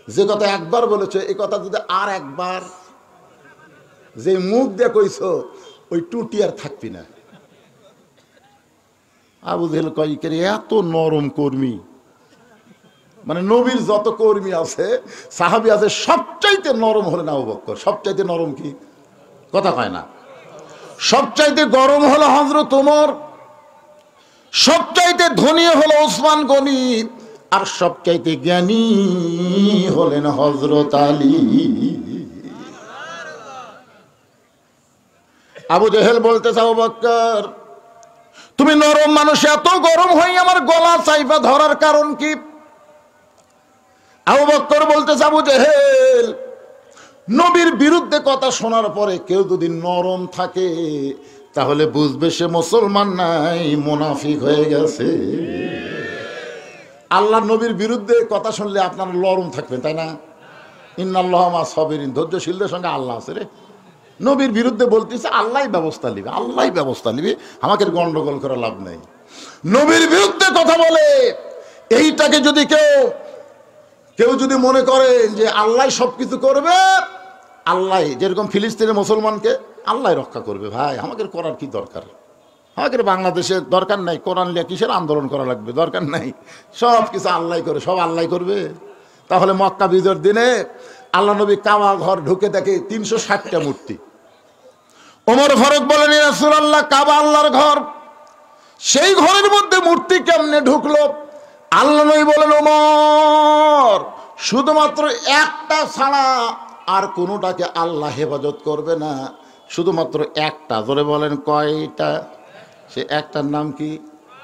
যে কথা একবার বলেছো এ কথা যদি আর একবার, যে মুখ দিয়ে কইছো ওই টুটি আর থাকবি না। আবু জেহেল কয়, এত নরম কর্মী, মানে নবীর যত কর্মী আছে, সাহাবী আছে, সবচাইতে নরম হলেন আবু বকর। সবচাইতে নরম কি? কথা কয় না। সবচাইতে গরম হলো হযরত ওমর, সবচাইতে ধনী হলো ওসমান গনি, আর সবচাইতে জ্ঞানী হলেন হযরত আলী। আবু জেহেল বলতেছে, আবু বকর, তুমি নরম মানুষ, এত গরম হয়ে আমার গলা চাইপা ধরার কারণ কি? আবু বকর বলতেছে, আবু জেহেল, নবীর বিরুদ্ধে কথা শোনার পরে কেউ যদি নরম থাকে তাহলে বুঝবে সে মুসলমান নাই, মুনাফিক হয়ে গেছে। আল্লাহ নবীর বিরুদ্ধে কথা শুনলে আপনারা নরম থাকবেন, তাই না? ইন্নাল্লাহা মা সাবিরিন, ধৈর্যশীলদের সঙ্গে আল্লাহ আছে রে। নবীর বিরুদ্ধে বলতেছে, আল্লাহই ব্যবস্থা নিবে, আল্লাহই ব্যবস্থা নিবে, আমাকে গন্ডগোল করে লাভ নেই। নবীর বিরুদ্ধে কথা বলে এইটাকে যদি কেউ যদি মনে করেন যে আল্লাহ সবকিছু করবে, আল্লাহ যেরকম ফিলিস্তিনের মুসলমানকে আল্লাহ রক্ষা করবে, ভাই আমাদের করার কি দরকার? আমাদের বাংলাদেশে দরকার নাই কোরআন নিয়ে কিসের আন্দোলন করা লাগবে, দরকার নাই। সব কিছু আল্লাহ করে, সব আল্লাহ করবে। তাহলে মক্কা বিজয়ের দিনে আল্লাহ নবী কাবা ঘর ঢুকে দেখে 360টা মূর্তি। ওমর ফারুক বলেন, ইয়া রাসূলুল্লাহ, কাবা আল্লাহর ঘর, সেই ঘরের মধ্যে মূর্তি কেমনে ঢুকলো? আল্লাহ নবী বলেন, ওমর, শুধুমাত্র একটা ছাড়া আর কোনোটাকে আল্লাহ হেফাজত করবে না, শুধুমাত্র একটা। জোরে বলেন, কয়টা? সে একটার নাম কি?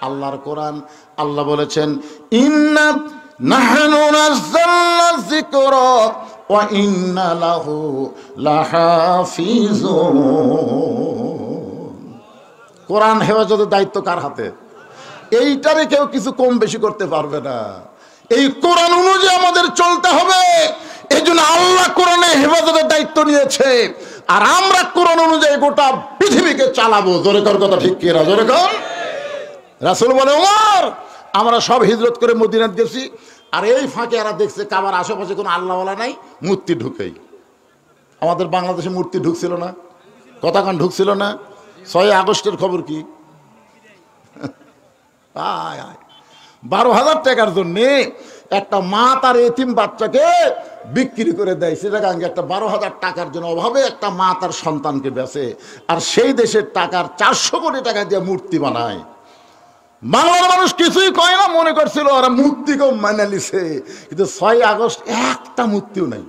আল্লাহর কোরআন। আল্লাহ বলেছেন, ইন্না নাহনু নাযালনা যিকরা ওয়া ইন্না লাহু লাহাফিজুন। কোরআন হেফাজতের দায়িত্ব কার হাতে? এইটারে কেউ কিছু কম বেশি করতে পারবে না। এই কোরআন অনুযায়ী আমাদের চলতে হবে। এই জন্য আল্লাহ কোরআনে হেফাজতের দায়িত্ব নিয়েছে, আর আমরা কোরআন অনুযায়ী গোটা পৃথিবীকে চালাবো। জোরে কর কথা ঠিক কিনা? জোরে কর। রাসূল বলে, ওমর আমরা সব হিজরত করে মদিনাত গেছি, আর এই ফাঁকে এরা দেখছে কাবার আশেপাশে কোনো আল্লাহওয়ালা নাই, মূর্তি ঢুকেই। আমাদের বাংলাদেশে মূর্তি ঢুকছিল না, কথাক্ষণ ঢুকছিল না। 6 আগস্টের খবর কি? 12,000 টাকার জন্যে একটা মা তার এতিম বাচ্চাকে বিক্রি করে দেয়। সেটা একটা 12,000 টাকার জন্য অভাবে একটা মা তার সন্তানকে বেচে, আর সেই দেশের টাকার 400 কোটি টাকা দিয়ে মূর্তি বানায়। বাংলার মানুষ কিছুই কয় না, মনে করছিল ওরা মূর্তিকেও মানে লিছে। কিন্তু 6 আগস্ট একটা মূর্তিও নাই,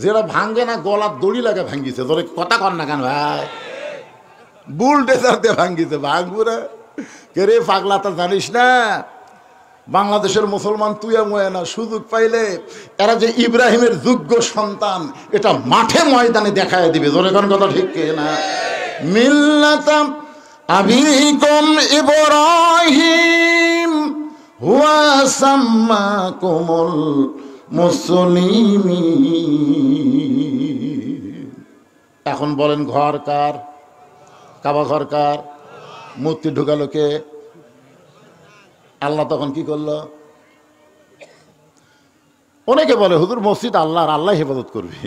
যেটা ভাঙ্গে না গলার দড়ি লাগে ভাঙ্গিছে। ধরে কথা কর না কেন ভাই? বুলডেজার দিয়ে ভাঙ্গিছে। ভাঙবুরে কে রে পাগলা, তা জানিস না বাংলাদেশের মুসলমান তুই না, সুযোগ পাইলে এরা যে ইব্রাহিমের যোগ্য সন্তান এটা মাঠে ময়দানে দেখায় দিবে। জোরে কোন কথা ঠিক না? মিল্লাতাম আবিকুম ইব্রাহিম হুয়া সাম্মাকুমুল মুসলিমিন। এখন বলেন ঘর কার? কাবা ঘর কার? মূর্তি ঢুকালো কে? আল্লাহ তখন কি করলো? অনেকে বলে হুজুর মসজিদ আল্লাহর, আল্লাহ হেফাজত করবে।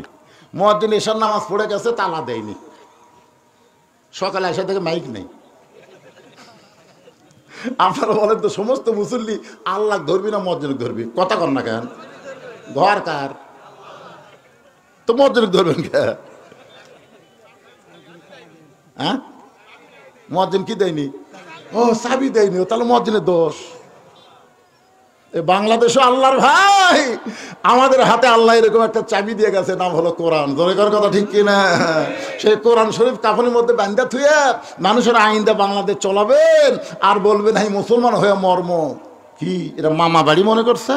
মুয়াজ্জিন এশার নামাজ পড়ে গেছে, তালা দেয়নি, সকালে এসে থেকে মাইক নেই। আপনারা বলেন তো সমস্ত মুসল্লি আল্লাহ ধরবি না মুয়াজ্জিন ধরবি? কথা কর না কেন? ঘর কার? তো মুয়াজ্জিন ধরবেন কে? হ্যাঁ, মুয়াজ্জিন কি দেয়নি? ও চাবি দেয়নি, তাহলে মুয়াজ্জিনের দোষ। বাংলাদেশও আল্লাহর ভাই, আমাদের হাতে আল্লাহ এরকম একটা চাবি দিয়ে গেছে, নাম হলো কোরআন। জোরে কর কথা ঠিক কিনা? সেই কোরআন শরীফ কাফনের মধ্যে বান্ধা থুয়ে মানুষের আইনটা বাংলাদেশ চলাবেন, আর বলবেন এই মুসলমান হয়ে মর্ম কি? এটা মামা বাড়ি মনে করছে?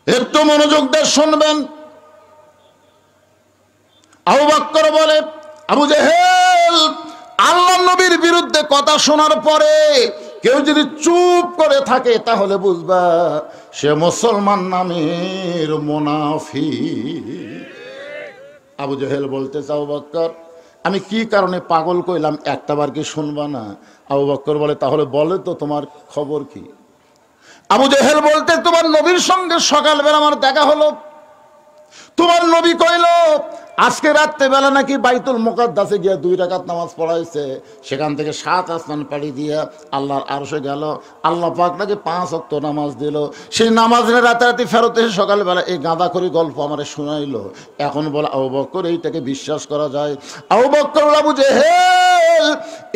একটু মনোযোগ দিয়ে শুনবেন। আবু বকর বলে, আবু জেহেল আল্লাহ নবীর বিরুদ্ধে কথা শোনার পরে কেউ যদি চুপ করে থাকে তাহলে বুঝবা সে মুসলমান নামের মুনাফিক। আবু জেহেল বলতেছে, আবু বকর আমি কি কারণে পাগল কইলাম একটাবার কি শুনবা না? আবু বকর বলে, তাহলে বলে তো তোমার খবর কি? আবু জেহেল বলতে, তোমার নবীর সঙ্গে সকালবেলা আমার দেখা হলো। তোমার নবী কইল আজকে রাত্রেবেলা নাকি বাইতুল মুকাদ্দাসে গিয়ে 2 রাকাত নামাজ পড়াইছে, সেখান থেকে 7 আসমান পাড়ি দিয়ে আল্লাহর আরশে গেল। আল্লাহ পাক নাকি 5 ওয়াক্ত নামাজ দিল। সেই নামাজ নিয়ে রাতারাতি ফেরত এসে সকালবেলা এই গাঁদাখড়ি গল্প আমারে শোনাইলো। এখন বলে আবু বকর এইটাকে বিশ্বাস করা যায়? আবু বকর আবু জেহেল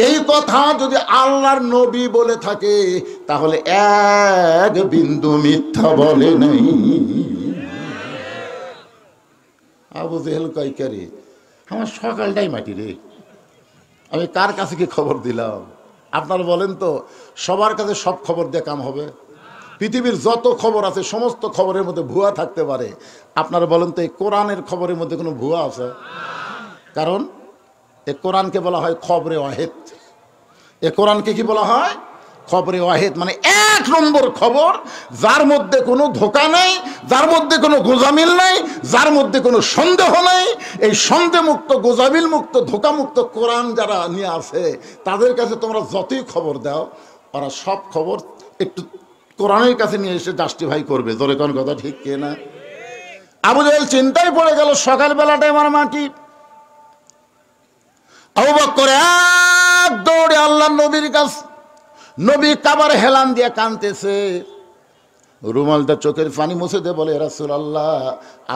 এই কথা যদি আল্লাহর নবী বলে থাকে তাহলে এক বিন্দু মিথ্যা বলে নাই। আবু জেহেল কয়কারি আমার সকালটাই মাটি রে, আমি কার কাছে কি খবর দিলাম? আপনারা বলেন তো, সবার কাছে সব খবর দিয়ে কাম হবে? পৃথিবীর যত খবর আছে সমস্ত খবরের মধ্যে ভুয়া থাকতে পারে। আপনারা বলেন তো এই কোরআনের খবরের মধ্যে কোনো ভুয়া আছে? কারণ এই কোরআনকে বলা হয় খবরে ওয়াহিদ। এ কোরআনকে কি বলা হয়? খবরে ওয়াহিদ, মানে 1 নম্বর খবর, যার মধ্যে কোনো ধোঁকা নেই, যার মধ্যে কোনো গোজামিল নেই, যার মধ্যে কোনো সন্দেহ নেই। এই সন্দেহমুক্ত, গোজামিল মুক্ত, ধোঁকামুক্ত কোরআন যারা নিয়ে আসে তাদের কাছে তোমরা যতই খবর দাও ওরা সব খবর একটু কোরআনের কাছে নিয়ে এসে জাস্টিফাই করবে। জোরে কোন কথা ঠিক কে না? আবু জেহেল চিন্তায় পড়ে গেল, সকালবেলাটাই আমার মাটি। আবু বকর এক দৌড়ে আল্লাহ নবীর কাছে, নবী কাবার হেলান দিয়ে কাঁদতেছে, রুমালটা চোখের পানি মুছে দিয়ে বলে, রাসূলুল্লাহ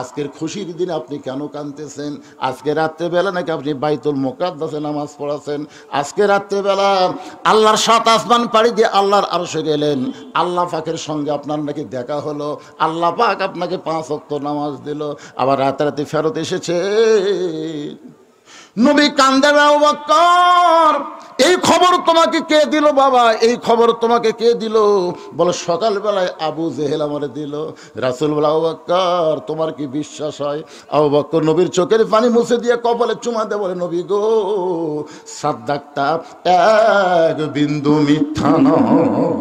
আজকের খুশির দিনে আপনি কেন কাঁদতেছেন? আজকে রাত্রেবেলা নাকি আপনি বাইতুল মুকাদ্দাসে নামাজ পড়াছেন, আজকে রাত্রেবেলা আল্লাহর 7 আসমান পাড়ি দিয়ে আল্লাহর আরশে গেলেন, আল্লাহ পাকের সঙ্গে আপনার নাকি দেখা হলো, আল্লাহ পাক আপনাকে 5 ওয়াক্ত নামাজ দিল, আবার রাতারাতি ফেরত এসেছে। নবী কান্দে, আবু বকর এই খবর তোমাকে কে দিল বাবা? এই খবর তোমাকে কে দিল? বলে সকালবেলায় আবু জেহেল আমারে দিল। রাসূল বলে, আবু বকর তোমার কি বিশ্বাস হয়? আবু বকর নবীর চোখের পানি মুছে দিয়ে কপালে চুমা দেয়, বলে নবী গো, সাদ্দাকটা এক বিন্দু মিথ্যা নয়।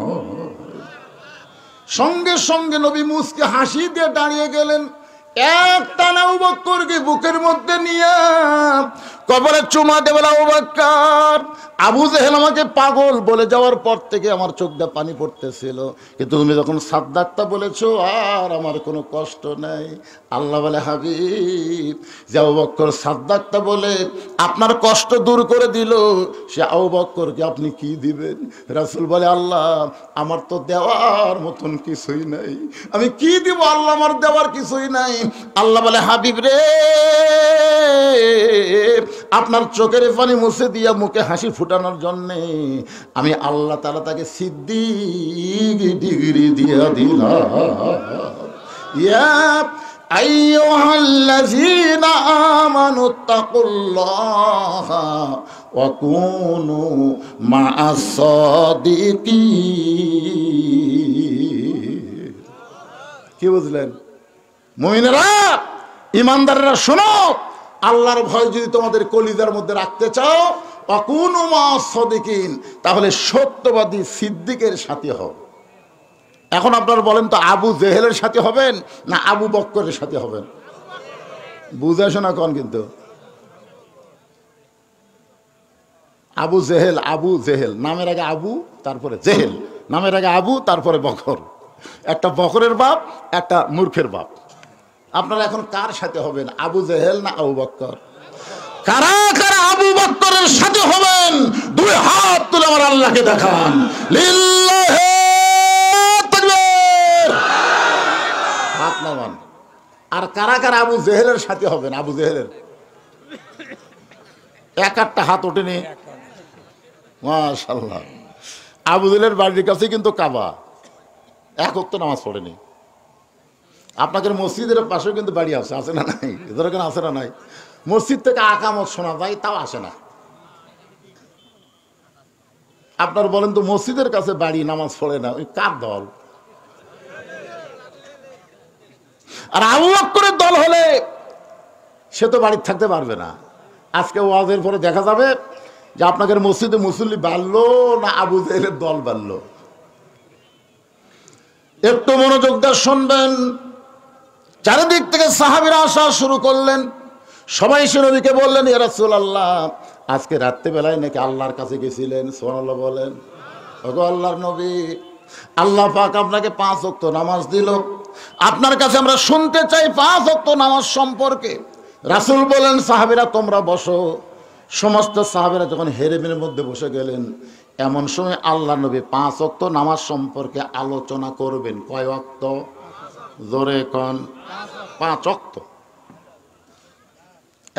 সঙ্গে সঙ্গে নবী মুসকে হাসি দিয়ে দাঁড়িয়ে গেলেন। এক টানা আবু বকরকে বুকের মধ্যে নিয়ে কবরে চুমা দেবে, আবু বকর আবু জেহেল আমাকে পাগল বলে যাওয়ার পর থেকে আমার চোখ দিয়ে পানি পড়তেছিল, কিন্তু তুমি যখন সাদ্দাকটা বলেছো আর আমার কোনো কষ্ট নাই। আল্লাহ বলে, হাবিব যে আবু বকর সাদ্দাকটা বলে আপনার কষ্ট দূর করে দিল, সে আবু বকরকে আপনি কি দিবেন? রাসূল বলে, আল্লাহ আমার তো দেওয়ার মতন কিছুই নাই, আমি কি দিব আল্লাহ, আমার দেওয়ার কিছুই নাই। আল্লাহ বলে, হাবিব রে, আপনার চোখের পানি মুছে দিয়া মুখে হাসি ফুটানোর জন্যে আমি আল্লাহ তাআলা তাকে সিদ্দিক ডিগ্রি দিয়া দিলাম। ইয়া আইয়ুহাল্লাযীনা আমানুত্তাকুল্লাহা ওয়া কুনু মা'আস সাদিকিন। কি বুঝলেন মুমিনেরা, ইমানদাররা শোনো, আল্লাহর ভয় যদি তোমাদের কলিজার মধ্যে রাখতে চাও, ওয়াকুনু মা'আস সাদিকিন, তাহলে সত্যবাদী সিদ্দিকের সাথে হও। এখন আপনারা বলেন তো, আবু জেহেলের সাথে হবেন না আবু বকরের সাথে হবেন? বুঝে শোনা কন কিন্তু। আবু জেহেল, আবু জেহেল নামের আগে আবু, তারপরে জেহেল, নামের আগে আবু, তারপরে বকর। একটা বকরের বাপ, একটা মূর্খের বাপ। আপনারা এখন কার সাথে হবেন, আবু জেহেল না আবু বকর? কারা কারা আবু বকরের সাথে হবেন? দুই হাত তুলে আমার আল্লাহকে দেখান। লিল্লাহি তাকবীর, হাত নামান। আর কারা কারা আবু জেহেলের সাথে হবেন? আবু জেহেলের এক একটা হাত ওঠেনি। মাশাআল্লাহ। আবু জেহেলের বাড়ির কাছে কিন্তু কাবা, এক ওয়াক্ত নামাজ পড়েনি। আপনাদের মসজিদের পাশেও কিন্তু বাড়ি আছে, আছে না নাই? এদের কেন আছে না নাই? মসজিদ থেকে আকামত শোনা যায়, তাও আসে না। আপনার বলেন তো, মসজিদের কাছে বাড়ি, নামাজ পড়ে না, ওই কার দল? আর আবু বকরের দল হলে সে তো বাড়িতে থাকতে পারবে না। আজকে ওয়াজের পরে দেখা যাবে যে আপনাদের মসজিদে মুসল্লি বাড়লো না আবু জেহেলের দল বাড়লো। একটু মনোযোগ দিয়ে শুনবেন। চারিদিক থেকে সাহাবীরা আসা শুরু করলেন। সবাই এসে নবীকে বললেন, ইয়া রাসূলুল্লাহ, আজকে রাত্রিবেলায় নাকি আল্লাহর কাছে গেছিলেন। সুবহানাল্লাহ বলেন। ওগো আল্লাহর নবী, আল্লাহ পাক আপনাকে 5 ওয়াক্ত নামাজ দিল, আপনার কাছে আমরা শুনতে চাই 5 ওয়াক্ত নামাজ সম্পর্কে। রাসূল বলেন, সাহাবীরা তোমরা বসো। সমস্ত সাহাবীরা যখন হেরেমের মধ্যে বসে গেলেন, এমন সময় আল্লাহ নবী 5 ওয়াক্ত নামাজ সম্পর্কে আলোচনা করবেন। কয় ওয়াক্ত? জোরে কোন? 5 ওয়াক্ত।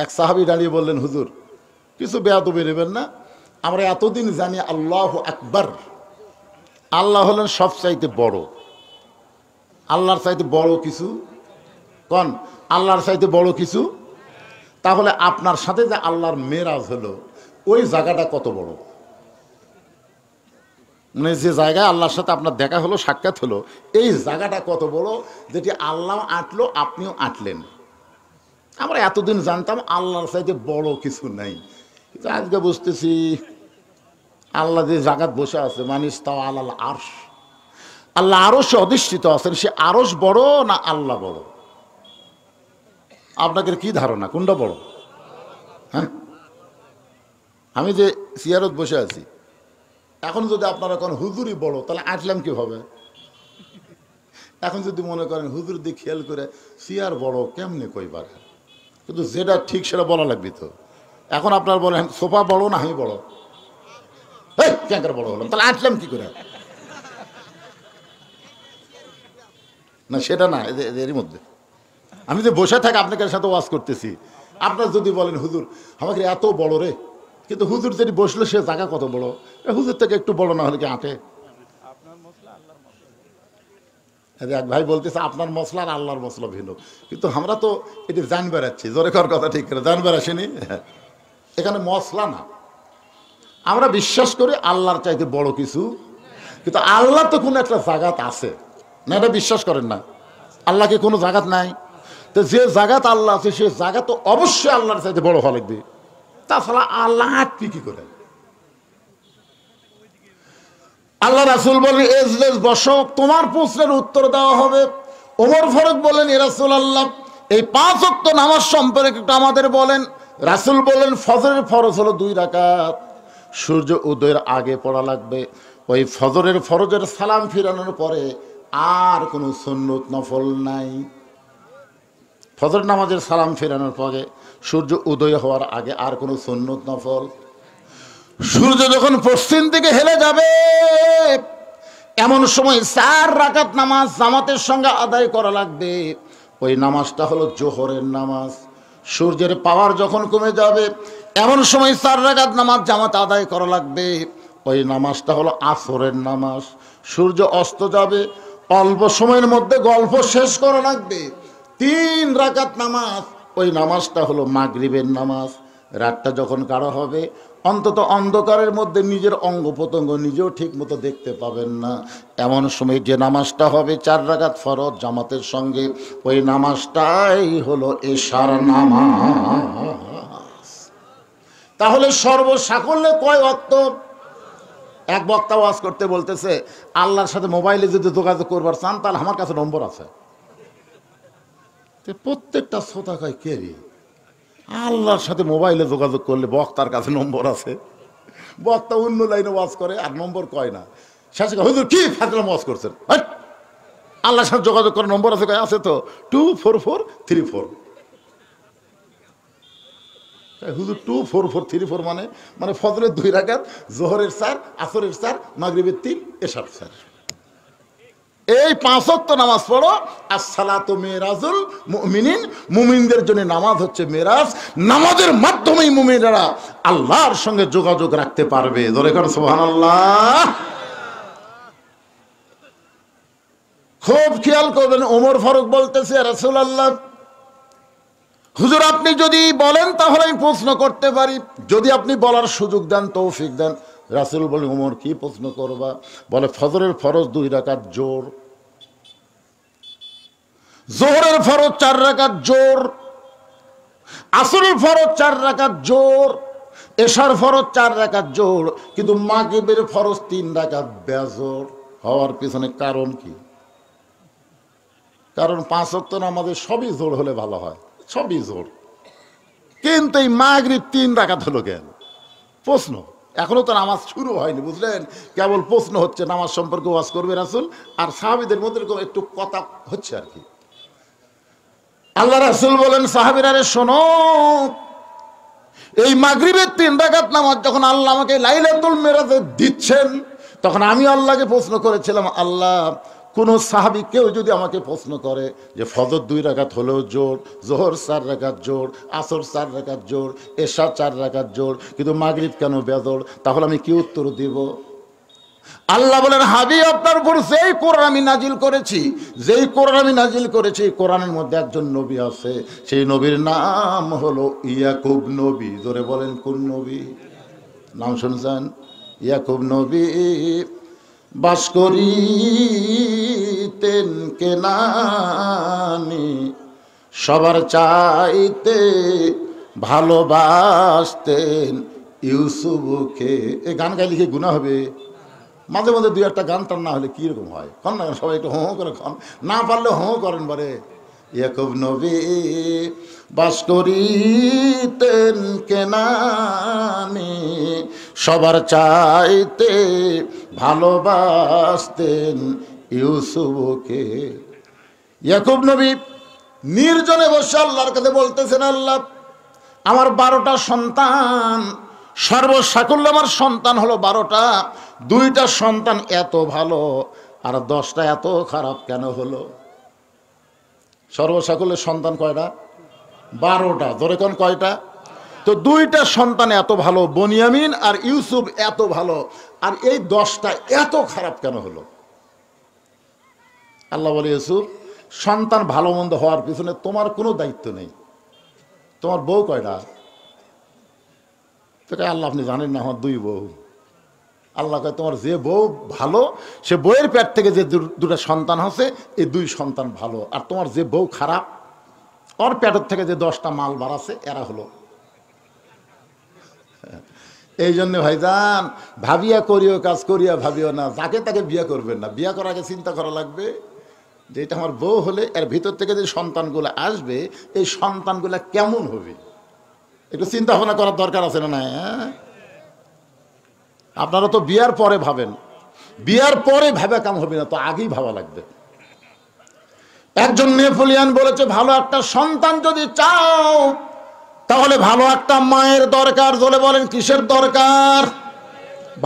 এক সাহাবী দাঁড়িয়ে বললেন, হুজুর কিছু বেয়াদবি নেবেন না, আমরা এতদিন জানি আল্লাহু আকবার, আল্লাহ হলেন সবচাইতে বড়। আল্লাহর চাইতে বড় কিছু কোন? আল্লাহর চাইতে বড় কিছু? তাহলে আপনার সাথে যে আল্লাহর মেরাজ হলো, ওই জায়গাটা কত বড়? মানে যে জায়গায় আল্লাহর সাথে আপনার দেখা হলো, সাক্ষাৎ হলো, এই জায়গাটা কত বড়, যেটি আল্লাহ আঁটলো, আপনিও আঁটলেন। আমরা এতদিন জানতাম আল্লাহর চাইতে বড় কিছু নাই, কিন্তু আজকে বুঝতেছি আল্লাহ যে জায়গায় বসে আছে, মানিস তাও আল্লাহ আরশ, আল্লাহ আরশে অধিষ্ঠিত আছেন, সে আরশ বড় না আল্লাহ বড়? আপনাদের কি ধারণা কোনটা বড়? হ্যাঁ, আমি যে সিয়ারত বসে আছি, এখন যদি আপনারা কোন হুজুরই বড়, তাহলে আঁটলাম কিভাবে? এখন যদি মনে করেন হুজুর দিয়ে খেয়াল করে সিয়ার বড়, কেমনে কইবার? কিন্তু যেটা ঠিক সেটা বলা লাগবে তো। এখন আপনার বলেন সোফা বড় না আমি বড়? এই ক্যাঙ্কার বড় হলাম, তাহলে আঁটলাম কি করে? না সেটা না, এরই মধ্যে আমি যে বসে থাকি আপনাদের সাথে ওয়াজ করতেছি, আপনার যদি বলেন হুজুর আমাকে এত বড় রে, কিন্তু হুজুর যদি বসলো সে জায়গা কত বড়, হুজুর থেকে একটু বড় না হলে কি আঁটে? এক ভাই বলতেছে আপনার মশলা আর আল্লাহর মশলা ভিন্ন, কিন্তু আমরা তো এটি জানবার আছি। জোরে কর কথা ঠিক করে জানবার আসেনি। এখানে মশলা না, আমরা বিশ্বাস করি আল্লাহর চাইতে বড় কিছু, কিন্তু আল্লাহ তো কোনো একটা জাগাত আছে না, এটা বিশ্বাস করেন না? আল্লাহকে কোনো জাগাত নাই, তো যে জাগাত আল্লাহ আছে সে জায়গা তো অবশ্যই আল্লাহর চাইতে বড় হওয়া লাগবে, তাছাড়া আল্লাহ আটকে কি করে? আল্লাহ রাসূল বলেন এজলেস বসো, তোমার প্রশ্নের উত্তর দেওয়া হবে। ওমর ফারুক বলেন এ রাসূলুল্লাহ এই 5 ওয়াক্ত নামাজ সম্পর্কে একটু আমাদের বলেন। রাসূল বলেন ফজরের ফরজ হলো 2 রাকাত, সূর্য উদয়ের আগে পড়া লাগবে। ওই ফজরের ফরজের সালাম ফিরানোর পরে আর কোনো সুন্নত নফল নাই। ফজর নামাজের সালাম ফিরানোর পরে সূর্য উদয় হওয়ার আগে আর কোনো সুন্নত নফল। সূর্য যখন পশ্চিম দিকে হেলে যাবে এমন সময় 4 রাকাত নামাজ জামাতের সঙ্গে আদায় করা লাগবে। ওই নামাজটা হলো জোহরের নামাজ। সূর্যের পাওয়ার যখন কমে যাবে এমন সময় 4 রাকাত নামাজ জামাত আদায় করা লাগবে। ওই নামাজটা হলো আসরের নামাজ। সূর্য অস্ত যাবে, অল্প সময়ের মধ্যে গল্প শেষ করা লাগবে। 3 রাকাত নামাজ, ওই নামাজটা হলো মাগরিবের নামাজ। রাতটা যখন গাঢ় হবে অন্তত অন্ধকারের মধ্যে নিজের অঙ্গ প্রত্যঙ্গ নিজেও ঠিক মতো দেখতে পাবেন না, এমন সময় যে নামাজটা হবে 4 রাকাত ফরজ জামাতের সঙ্গে, ওই নামাজটাই হলো এশার নামাজ। তাহলে সর্বসাকল্যে কয় ওয়াক্ত? এক বক্তা ওয়াজ করতে বলতেছে আল্লাহর সাথে মোবাইলে যদি যোগাযোগ করবার চান তাহলে আমার কাছে নম্বর আছে। প্রত্যেকটা শ্রোতা কয় কে রে, আল্লাহর সাথে মোবাইলে যোগাযোগ করলে বক্তার কাছে নম্বর আছে? বক্তা অন্য লাইনে ওয়াজ করে আর নম্বর কয় না। শেষে হুজুর কি ফাজলাম ওয়াজ করছেন, আল্লাহর সাথে যোগাযোগ করার নম্বর আছে? কয় আছে তো, 24434। হুজুর 24434 মানে ফজরের 2 রাকাত, জোহরের 4, আসরের 4, মাগরিবের 3, এশার 4। এই 5 ওয়াক্ত নামাজ পড়ো। আসসালাতু মিরাজুল মুমিনিন, মুমিনদের জন্য নামাজ হচ্ছে মেরাজ। নামাজের মাধ্যমেই মুমিনরা আল্লাহর সঙ্গে যোগাযোগ রাখতে পারবে। জোরে করে সুবহানাল্লাহ। খুব খেয়াল করবেন, ওমর ফারুক বলতেছে রাসূলুল্লাহ হুজুর আপনি যদি বলেন তাহলে আমি প্রশ্ন করতে পারি, যদি আপনি বলার সুযোগ দেন, তৌফিক দেন। রাসূল বলে ওমর কি প্রশ্ন করবা? বলে ফজরের ফরজ 2 রাকাত জোর, জোহরের ফরজ 4 রাকাত জোর, আসরের ফরজ 4 রাকাত জোর, এশার ফরজ 4 রাকাত জোর, কিন্তু মাগরিবের ফরজ 3 রাকাত বেজোর হওয়ার পিছনে কারণ কি? কারণ 5 ওয়াক্ত নামাজে সবই জোর হলে ভালো হয়, সবই জোর, কিন্তু এই মাগরিব 3 রাকাত হলো কেন? প্রশ্ন। এখনো তো নামাজ শুরু হয়নি, বুঝলেন? কেবল প্রশ্ন হচ্ছে। নামাজ সম্পর্কে ওয়াজ করবে রাসূল, আর সাহাবীদের মধ্যে এরকম একটু কথা হচ্ছে আর কি। আল্লাহ রাসূল বলেন সাহাবীরা রে শোনো, এই মাগরিবের 3 রাকাত নামাজ যখন আল্লাহ আমাকে লাইলাতুল মিরাজে দিচ্ছেন, তখন আমি আল্লাহকে প্রশ্ন করেছিলাম, আল্লাহ কোন সাহাবী কেউ যদি আমাকে প্রশ্ন করে যে ফজর 2 রাকাত হলেও জোর, জোহর 4 রাকাত জোর, আসর 4 রাকাত জোর, এশা 4 রাকাত জোর, কিন্তু মাগরিব কেন বেজোর, তাহলে আমি কি উত্তর দিব? আল্লাহ বলেন হাবিব আপনার উপর যেই কোরআন আমি নাজিল করেছি, যেই কোরআন আমি নাজিল করেছি, কোরআনের মধ্যে একজন নবী আছে, সেই নবীর নাম হলো ইয়াকুব নবী। জোরে বলেন কোন নবী? নাম শুনছেন? ইয়াকুব নবী বাস করিতেন কেনানি, সবার চাইতে ভালোবাসতেন ইউসুফকে। এই গান গাইলে কি গুনাহ হবে? মাঝে মাঝে 2-1টা গান টান না হলে কিরকম হয়? কন না, সবাই একটু হো করে খন, না পারলে হো করেন বারে। ইয়াকুব নবী বাস করিতেন কেনানি, সবার চাইতে ভালোবাসতেন ইউসুফকে। ইয়াকুব নবী নির্জনে বসে আল্লাহর কাছে বলতেছেন, আল্লাহ আমার 12টা সন্তান, সর্বসাকুল্য আমার সন্তান হলো 12টা, 2টা সন্তান এত ভালো আর 10টা এত খারাপ কেন হলো? সর্বসাকুল্যের সন্তান কয়টা? 12টা। ধরে কোন কয়টা? তো 2টা সন্তান এত ভালো, বনিয়ামিন আর ইউসুফ এত ভালো, আর এই 10টা এত খারাপ কেন হলো? আল্লাহ বলে ইউসুফ সন্তান ভালো মন্দ হওয়ার পিছনে তোমার কোনো দায়িত্ব নেই। তোমার বউ কয়টা? তো আল্লাহ আপনি জানেন না আমার দুই বউ। আল্লাহ কয় তোমার যে বউ ভালো সে বউয়ের পেট থেকে যে দুটো সন্তান হচ্ছে এই দুই সন্তান ভালো, আর তোমার যে বউ খারাপ ওর পেটের থেকে যে 10টা মাল বাড়াচ্ছে এরা হলো। এই জন্য ভাইজান ভাবিয়া করিও কাজ করিয়া ভাবিও না, যাকে তাকে বিয়ে করবেন না। বিয়ে করার আগে চিন্তা করা লাগবে যে এটা আমার বউ হলে এর ভিতর থেকে যে সন্তানগুলো আসবে এই সন্তানগুলো কেমন হবে, একটু চিন্তা ভাবনা করার দরকার আছে না? হ্যাঁ, আপনারা তো বিয়ার পরে ভাবেন, বিয়ার পরে ভাবা কাম হবে না, তো আগেই ভাবা লাগবে। একজন নেপোলিয়ান বলেছে ভালো একটা সন্তান যদি চাও তাহলে ভালো একটা মায়ের দরকার। বলে বলেন কিসের দরকার?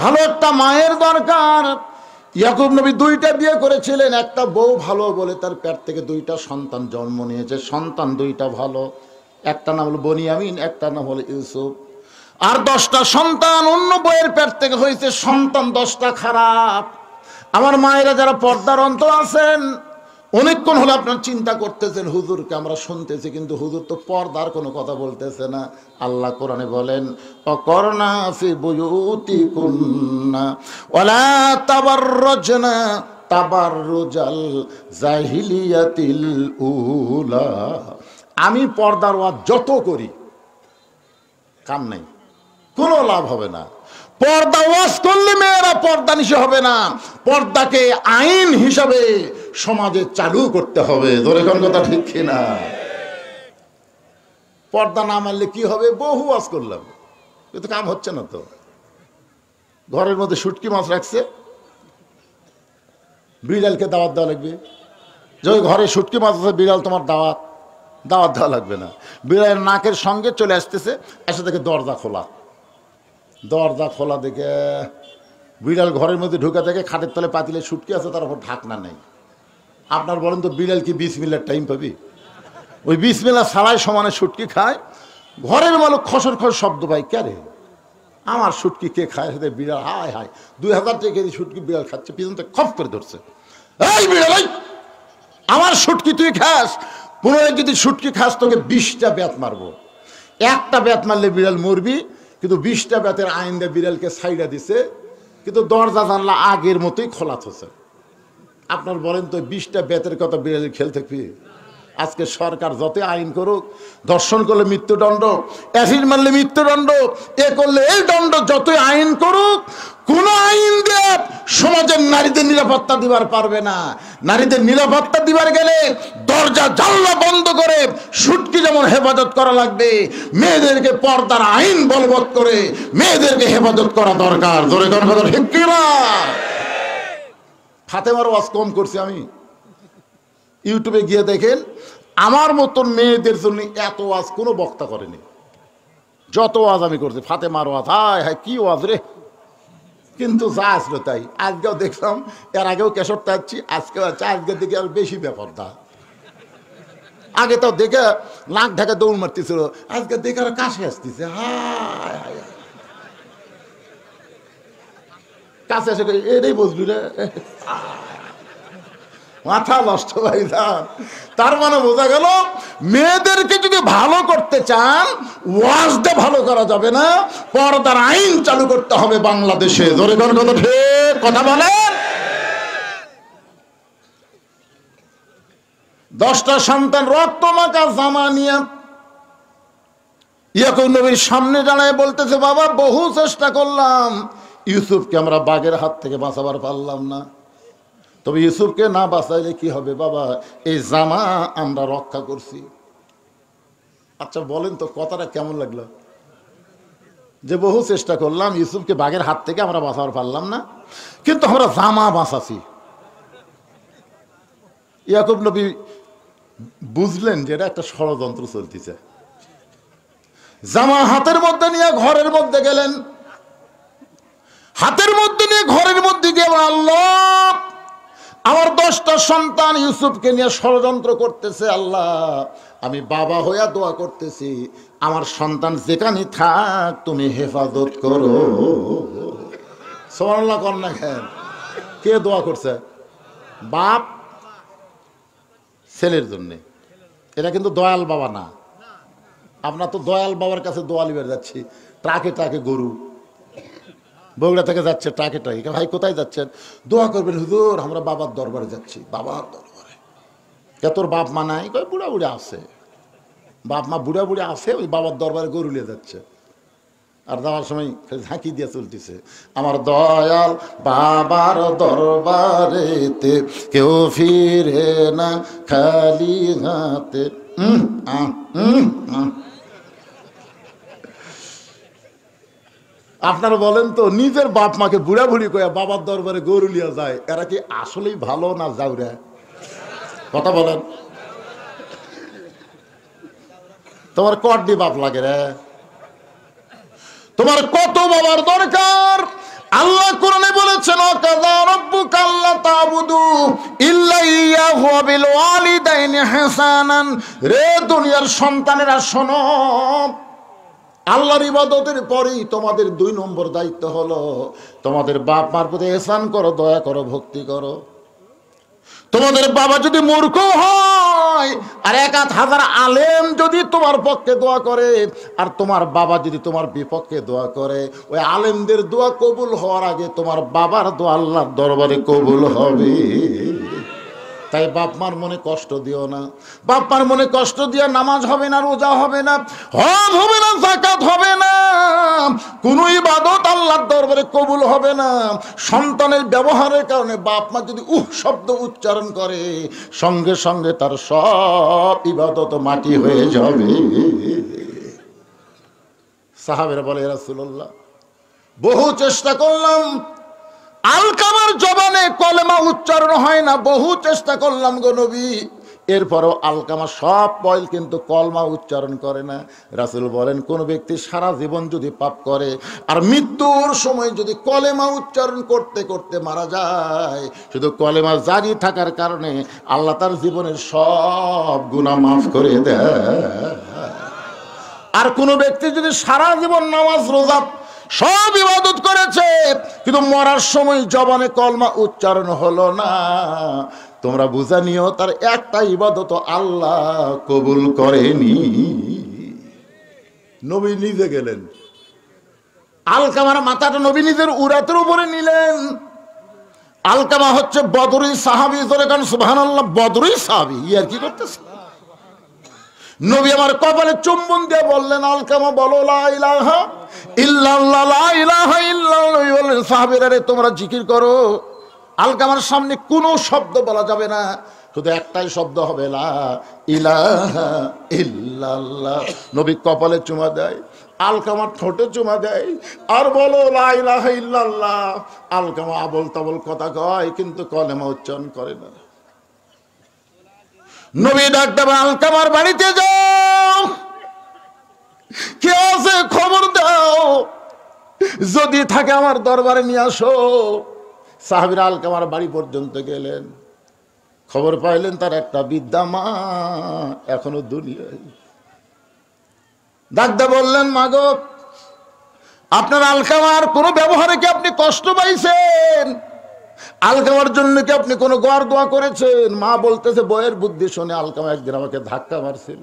ভালো একটা মায়ের দরকার। ইয়াকুব নবী 2টা বিয়ে করেছিলেন, একটা বউ ভালো বলে তার পেট থেকে 2টা সন্তান জন্ম নিয়েছে। সন্তান 2টা ভালো, একটা নাম হলো বনিয়ামিন, একটা নাম হলো ইউসুফ। আর 10টা সন্তান অন্য বইয়ের পেট থেকে হয়েছে, সন্তান 10টা খারাপ। আমার মায়েরা যারা পর্দার অন্তর আছেন, অনেকক্ষণ হলে আপনার চিন্তা করতেছেন হুজুরকে আমরা শুনতেছি, কিন্তু হুজুর তো পর্দার কোনো কথা বলতেছে না। আল্লাহ কোরআনে বলেন অকরনা ফি বুয়ুতিকুন্না ওয়ালা তাবাররাজনা তাবাররুজাল জাহিলিয়াতিল উলা। আমি পর্দার ওয়াজ যত করি কাম নাই, কোনো লাভ হবে না। পর্দা ওয়াজ করলে মেয়েরা পর্দা নিশে হবে না, পর্দাকে আইন হিসাবে সমাজে চালু করতে হবে। ধরে কোন কথা ঠিক কিনা? পর্দা না মানলে কি হবে? বহু ওয়াজ করলাম কিন্তু কাম হচ্ছে না। তো ঘরের মধ্যে শুটকি মাছ রাখছে, বিড়ালকে দাওয়াত দেওয়া লাগবে। যে ঘরে শুটকি মাছ আছে, বিড়াল তোমার দাওয়াত দেওয়া লাগবে না। বিড়ালের নাকের সঙ্গে চলে আসতেছে, এসে দেখে দরজা খোলা। দরজা খোলা দেখে বিড়াল ঘরের মধ্যে ঢুকে দেখে খাটের তলে পাতিলে শুটকি আছে, তার উপর ঢাকনা নেই। আপনার বলেন তো বিড়াল কি 20 মিনিটের টাইম পাবি? ওই 20 মিনিট সারাই সমানে শুটকি খায়। ঘরের মালিক খসর খস শব্দ পাই, কে রে আমার শুটকি কে খায়? সাথে বিড়াল হায় হায় 2000 টাকা কেজি শুটকি বিড়াল খাচ্ছে, পিছন থেকে খপ করে ধরছে। এই বিড়াল, আমার শুটকি তুই খাস, পুনরায় যদি শুটকি খাস তোকে 20টা বেত মারবো। একটা বেত মারলে বিড়াল মরবি, কিন্তু 20টা বেতের আইন দিয়ে বিড়ালকে সাইডা দিছে, কিন্তু দরজা জানলা আগের মতোই খোলা থছে। আপনার বলেন তো 20টা বেতের কথা বিড়ালের খেল থাকবি? আজকে সরকার যত আইন করুক, ধর্ষণ করলে মৃত্যুদণ্ড, অ্যাসিড মারলে মৃত্যুদণ্ড, এ করলে এই দণ্ড, যতই আইন করুক, কোন আইন দিয়ে সমাজের নারীদের নিরাপত্তা দিবার পারবে না। নারীদের নিরাপত্তা দিবার গেলে দরজা জানলা বন্ধ করে শুটকি যেমন হেফাজত করা লাগবে, মেয়েদেরকে পর্দার আইন বলবৎ করে মেয়েদেরকে হেফাজত করা দরকার। ধরে কোন কথা ঠিক কিনা? ফাতেমার ওয়াজ কম করছি আমি, ইউটিউবে গিয়ে দেখেন আমার মতন মেয়েদের জন্য এত ওয়াজ কোনো বক্তা করেনি। যত ওয়াজ আমি করছি ফাতেমার ওয়াজ, হায় হায় কি ওয়াজ রে! কিন্তু যা আসলো তাই। আজকেও দেখলাম, এর আগেও কেশর চাচ্ছি, আজকেও আছে। আজকের দিকে আর বেশি বেপরদা। আগে তো দেখে নাক ঢাকা দৌড় মারতেছিল, আজকে দেখে আর কাছে আসতেছে। হায় হায় কাছে এসে এটাই বুঝলি রে, মাথা নষ্ট হয়ে যান। তার মানে বোঝা গেল মেয়েদেরকে যদি ভালো করতে চান ওয়াজটা ভালো করা যাবে না, পর্দার আইন চালু করতে হবে বাংলাদেশে। ধরে কোন কথা ঠিক কথা বলেন। 10টা সন্তান রক্ত মাখা জামা নিয়ে ইয়াকুব নবীর সামনে দাঁড়ায় বলতেছে, বাবা বহু চেষ্টা করলাম, ইউসুফকে আমরা বাঘের হাত থেকে বাঁচাবার পারলাম না। তবে ইউসুফকে না বাঁচাইলে কি হবে বাবা, এই জামা আমরা রক্ষা করছি। আচ্ছা বলেন তো কথাটা কেমন লাগলো? যে বহু চেষ্টা করলাম, ইউসুফকে বাঘের হাত থেকে আমরা বাঁচাবার পারলাম না, কিন্তু আমরা জামা বাঁচাছি। ইয়াকুব নবী বুঝলেন যে এটা একটা ষড়যন্ত্র চলতেছে। জামা হাতের মধ্যে নিয়ে ঘরের মধ্যে গেলেন, হাতের মধ্যে নিয়ে ঘরের মধ্যে গিয়ে আল্লাহ আমার 10টা সন্তান ইউসুফকে নিয়ে ষড়যন্ত্র করতেছে, আল্লাহ আমি বাবা হইয়া দোয়া করতেছি, আমার সন্তান যেখানে থাক তুমি হেফাজত করো। সুবহানাল্লাহ কর না কেন? কে দোয়া করছে? বাপ ছেলের জন্যে। এটা কিন্তু দয়াল বাবা না। আপনার তো দয়াল বাবার কাছে দোয়া লিবার যাচ্ছি, ট্রাকে ট্রাকে গরু, বগুড়া থেকে যাচ্ছে ট্রাকে ট্রাকে। ভাই কোথায় যাচ্ছেন? দোয়া করবেন হুজুর, আমরা বাবার দরবারে যাচ্ছি। বাবার দরবারে? কে তোর বাপ মা নাই? কয় বুড়া বুড়া আছে। বাপ মা বুড়া বুড়া আছে, ওই বাবার দরবারে গরু নিয়ে যাচ্ছে। আর যাওয়ার সময় ঝাঁকি দিয়ে চলতেছে, আমার দয়াল বাবার দরবারেতে কেউ ফিরে না খালি হাতে। আপনারা বলেন তো, নিজের বাপ মাকে বুড়া বুড়ি কয়ে বাবার দরবারে গরু লিয়া যায়, এরা কি আসলেই ভালো না যাওরা? কথা বলেন। তোমার কড্ডি বাপ লাগে রে? তোমার কত বাবার দরকার? আল্লাহ কোরআনে বলেছেন, ওয়াকাযা রাব্বুকা আল্লা তা'বুদু ইল্লা ইয়াহু ওয়া বিল ওয়ালিদাইনি ইহসানান। রে দুনিয়ার সন্তানেরা শোনো, আল্লাহর ইবাদতের পরেই তোমাদের 2 নম্বর দায়িত্ব হলো তোমাদের বাপ মার প্রতি ইহসান করো, দয়া করো, ভক্তি করো। তোমাদের বাবা যদি মূর্খ হয় আর 1000 আলেম যদি তোমার পক্ষে দোয়া করে, আর তোমার বাবা যদি তোমার বিপক্ষে দোয়া করে, ওই আলেমদের দোয়া কবুল হওয়ার আগে তোমার বাবার দোয়া আল্লাহর দরবারে কবুল হবে। তাই বাপ মার মনে কষ্ট দিও না। বাপ মার মনে কষ্ট দিয়ে নামাজ হবে না, রোজা হবে না, হজ হবে না, যাকাত হবে না, কোন ইবাদত আল্লাহর দরবারে কবুল হবে না। সন্তানের ব্যবহারের কারণে বাপ মা যদি শব্দ উচ্চারণ করে, সঙ্গে সঙ্গে তার সব ইবাদত মাটি হয়ে যাবে। সাহাবেরা বলে, ইয়া রাসূলুল্লাহ, বহু চেষ্টা করলাম, আলকামার জবানে কলেমা উচ্চারণ হয় না, বহু চেষ্টা করলাম গো নবী, এরপরও আলকামা সব পয়ল কিন্তু কলমা উচ্চারণ করে না। রাসূল বলেন, কোন ব্যক্তি সারা জীবন যদি পাপ করে আর মৃত্যুর সময় যদি কলেমা উচ্চারণ করতে করতে মারা যায়, শুধু কলেমা জারি থাকার কারণে আল্লাহ তার জীবনের সব গুনাহ মাফ করে দেয়। আর কোন ব্যক্তি যদি সারা জীবন নামাজ রোজা সব ইবাদত করেছে কিন্তু মরার সময় জবানে কলমা উচ্চারণ হলো না, তোমরা বুঝা নিও তার একটা ইবাদত আল্লাহ কবুল করেনি। নবী নিজে গেলেন, আলকামার মাথাটা নবী নিজের উরাতের উপরে নিলেন। আলকামা হচ্ছে বদরি সাহাবী, ধরে কারণ সুবহানাল্লাহ, বদরি সাহাবী। ইয়ার কি করতেছে? নবী আমার কপালে চুম্বন দিয়ে বললেন, আলকামা বলো লা ইলাহা ইল্লাল্লাহ, লা ইলাহা ইল্লাল্লাহ। বললেন, সাহাবীরা রে তোমরা জিকির করো। আলকামার সামনে কোনো শব্দ বলা যাবে না, শুধু একটাই শব্দ হবে, লা ইলাহা ইল্লাল্লাহ। নবী কপালে চুমা দেয়, আলকামার ঠোঁটে চুমা দেয়, আর বলো লা ইলাহা ইল্লাল্লাহ। আলকামা আবল তাবল কথা কয় কিন্তু কলেমা উচ্চারণ করে না। নবী ডাকতে বলেন, আলকামার বাড়িতে যাও, কে আছে খবর দাও, যদি থাকে আমার দরবারে নিয়ে আসো। সাহাবীরা আলকামার বাড়ি পর্যন্ত গেলেন, খবর পাইলেন তার একটা বৃদ্ধা মা এখনো দুনিয়ায়। ডাকতে বললেন, মাগো, আপনার আলকামার কোনো ব্যবহারে কি আপনি কষ্ট পাইছেন? আলকামার জন্য কি আপনি কোনো গোয়ার দোয়া করেছেন? মা বলতেছে, বইয়ের বুদ্ধি শুনে আলকামা একদিন আমাকে ধাক্কা মারছিল।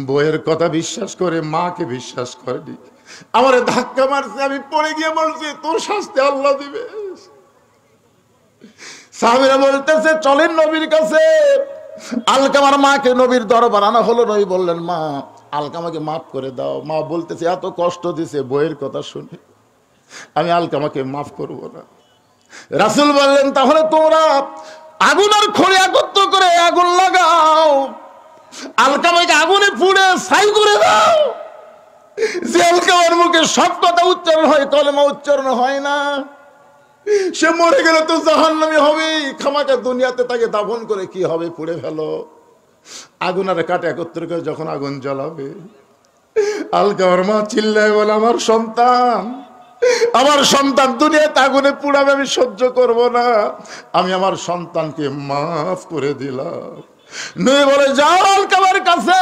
বইয়ের কথা বিশ্বাস করে মাকে বিশ্বাস করেনি, আমারে ধাক্কা মারছে, আমি পড়ে গিয়ে বলছি তোর শাস্তি আল্লাহ দিবে। সাহাবীরা বলতেছে, চলেন নবীর কাছে। আলকামার মাকে নবীর দরবার আনা হলো। নবী বললেন, মা, আলকামাকে মাফ করে দাও। মা বলতেছে, এত কষ্ট দিছে বইয়ের কথা শুনে, আমি আলকামাকে মাফ করব না। রাসূল বললেন, তাহলে তোমরা আগুন আর খড়ি একত্র করে আগুন লাগাও, আলকামাকে আগুনে পুড়ে ছাই করে দাও। যে আলকামার মুখে সব কথা উচ্চারণ হয়, কলেমা উচ্চারণ হয় না, সে মরে গেলে তো জাহান্নামী হবে। খামাকা দুনিয়াতে তাকে দাফন করে কি হবে? পুড়ে ফেলো। আগুন আর কাঠ একত্র করে যখন আগুন জ্বালাবে, আলকামার মা চিল্লায় বলে, আমার সন্তান, আমার সন্তান দুনিয়াতে আগুনে পুড়াবে, আমি সহ্য করব না, আমি আমার সন্তানকে মাফ করে দিলাম। নবী বলে, যাও আলকামার কাছে,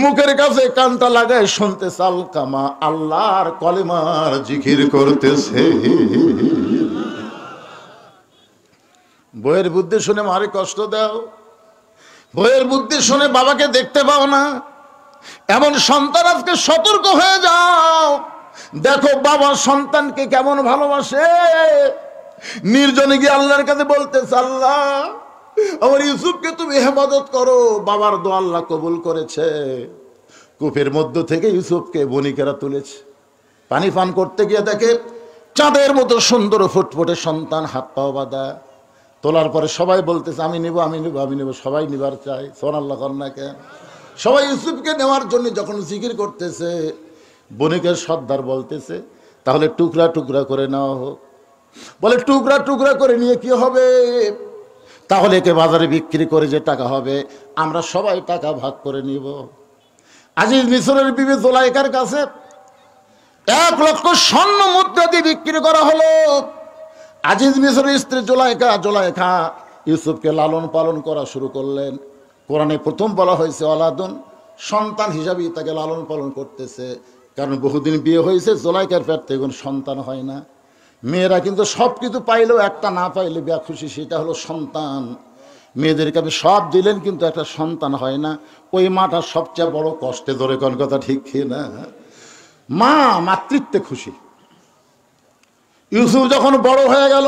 মুখের কাছে কানটা লাগায় শুনতেছে আলকামা আল্লাহর কলেমার জিকির করতেছে। বইয়ের বুদ্ধি শুনে মারে কষ্ট দাও, বইয়ের বুদ্ধি শুনে বাবাকে দেখতে পাও না, এমন সন্তান আজকে সতর্ক হয়ে যাও। দেখো বাবা সন্তানকে কেমন ভালোবাসে। নির্জনে গিয়ে আল্লাহর কাছে বলতেছে, আল্লাহ আমার ইউসুফকে তুমি হেফাজত করো। বাবার দোয়া আল্লাহ কবুল করেছে। কূপের মধ্য থেকে ইউসুফকে বণিকেরা তুলেছে। পানি পান করতে গিয়ে দেখে চাঁদের মতো সুন্দর ফুটফুটে সন্তান, হাত পাও বাঁধা। তোলার পরে সবাই বলতেছে আমি নিব, আমি নিব, আমি নিব। সবাই নিবার চাই, সুবহানাল্লাহ কন্যাকে। সবাই ইউসুফকে নেওয়ার জন্য যখন জিকির করতেছে, বণিকের সর্দার বলতেছে তাহলে টুকরা টুকরা করে নেওয়া হোক। বলে টুকরা টুকরা করে নিয়ে কি হবে? তাহলে একে বাজারে বিক্রি করে যে টাকা হবে আমরা সবাই টাকা ভাগ করে নিব। আজিজ মিশরের বিবি জুলাইখার কাছে 1 লক্ষ স্বর্ণ মুদ্রা দিয়ে বিক্রি করা হলো। আজিজ মিশরের স্ত্রী জুলাইখা ইউসুফকে লালন পালন করা শুরু করলেন। কোরআনে প্রথম বলা হয়েছে অলাদুন, সন্তান হিসাবেই তাকে লালন পালন করতেছে। কারণ বহুদিন বিয়ে হয়েছে, জুলাইখার পেট থেকে কোনো সন্তান হয় না। মেয়েরা কিন্তু সব কিছু পাইলেও একটা না পাইলে বিয়া খুশি, সেটা হলো সন্তান। মেয়েদেরকে আপনি সব দিলেন কিন্তু একটা সন্তান হয় না। ওই মাটা সবচেয়ে বড় কষ্টে, ধরে কোন কথা ঠিক না? মা মাতৃত্বে খুশি। ইউসুফ যখন বড় হয়ে গেল,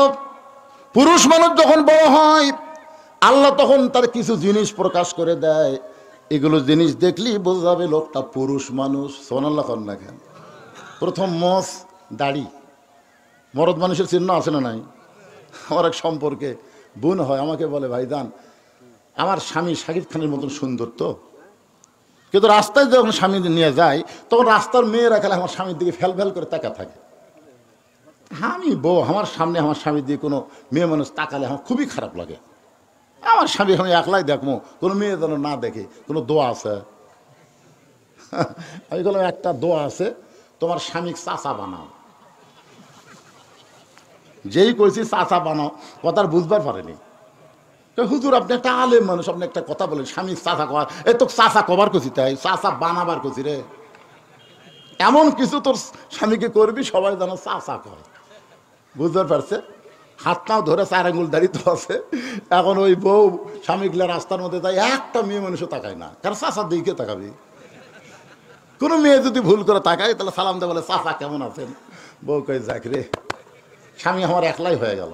পুরুষ মানুষ যখন বড় হয়, আল্লাহ তখন তার কিছু জিনিস প্রকাশ করে দেয়। এগুলো জিনিস দেখলেই বোঝা যাবে লোকটা পুরুষ মানুষ। সুবহানাল্লাহ কন্যা কেন? প্রথম মোষ, দাড়ি। মরদ মানুষের চিহ্ন আছে না নাই? আমার এক সম্পর্কে বোন হয়, আমাকে বলে ভাইজান আমার স্বামী শাকিব খানের মতন সুন্দর তো, কিন্তু রাস্তায় যখন স্বামী নিয়ে যায় তখন রাস্তার মেয়েরা খেলে আমার স্বামীর দিকে ফেল ফেল করে তাকা থাকে। আমি বউ, আমার সামনে আমার স্বামীর দিকে কোনো মেয়ে মানুষ তাকালে আমার খুবই খারাপ লাগে। আমার স্বামী আমি একলাই দেখবো, কোনো মেয়ে যেন না দেখে। কোনো দোয়া আছে? আমি বললাম একটা দোয়া আছে, তোমার স্বামীকে চাচা বানাও। যেই কইছি চাচা বানাও, কথার বুঝবার পারেনি। হুজুর আপনি একটা আলেম মানুষ, আপনি একটা কথা বলেন স্বামী চাচা কর, এই তো চাচা কবার করছি, তাই চাচা বানাবার করছি রে। এমন কিছু তোর স্বামীকে করবি সবাই যেন চাচা কয়। বুঝতে পারছে? হাত নাও ধরে 4 আঙ্গুল দাড়ি তো আছে। এখন ওই বউ স্বামীগুলা রাস্তার মধ্যে তাই একটা মেয়ে মানুষও তাকায় না, কারণ চাচার দিকে তাকাবি। কোনো মেয়ে যদি ভুল করে তাকায় তাহলে সালাম দেয়, বলে চাচা কেমন আছেন? বউ কই যাক রে, স্বামী আমার একলাই হয়ে গেল।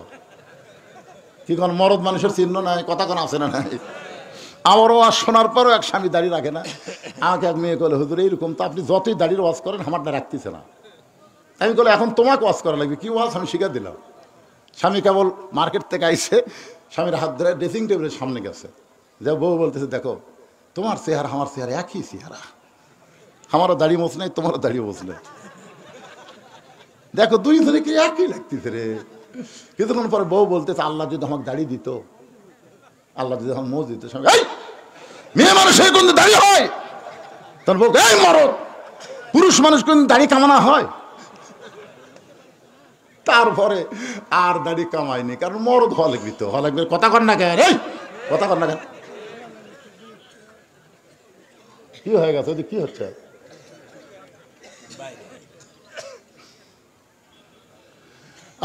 কি কোন মরদ মানুষের চিহ্ন নাই? কথা কোন আছে না নাই? আমারও ওয়াজ শোনার পরও এক স্বামী দাঁড়িয়ে রাখে না। আমাকে এক মেয়ে বলে হুজুর এইরকম তো আপনি যতই দাঁড়িয়ে ওয়াজ করেন আমারটা রাখতেছে না। আমি বলে এখন তোমাকে ওয়াজ করা লাগবে। কি ওয়াজ? আমি শিখে দিলাম। স্বামী কেবল মার্কেট থেকে আইসে, স্বামীর হাত ধরে ড্রেসিং টেবিলের সামনে গেছে, যে বউ বলতেছে দেখো তোমার চেহারা আমার চেহারা একই চেহারা, আমারও দাড়ি মোছ নেই তোমারও দাড়ি মোছ নেই, দেখো দুইজনে কি একই লাগতেছে রে। কিছুক্ষণ পরে বউ বলতেছে আল্লাহ যদি আমাকে দাড়ি দিত, আল্লাহ যদি আমার মোজ দিত। স্বামী মেয়ে মানুষ কোন দাড়ি হয়? তখন বউ এই মরদ, পুরুষ মানুষ কোন দাড়ি কামানো হয়? তারপরে আর দাড়ি কামায়নি, কারণ মরদ হওয়া লাগবি তো, হওয়া লাগবে। কথা কর না কেন? এই কথা কর না কেন? কি হয়ে গেছে? কি হচ্ছে?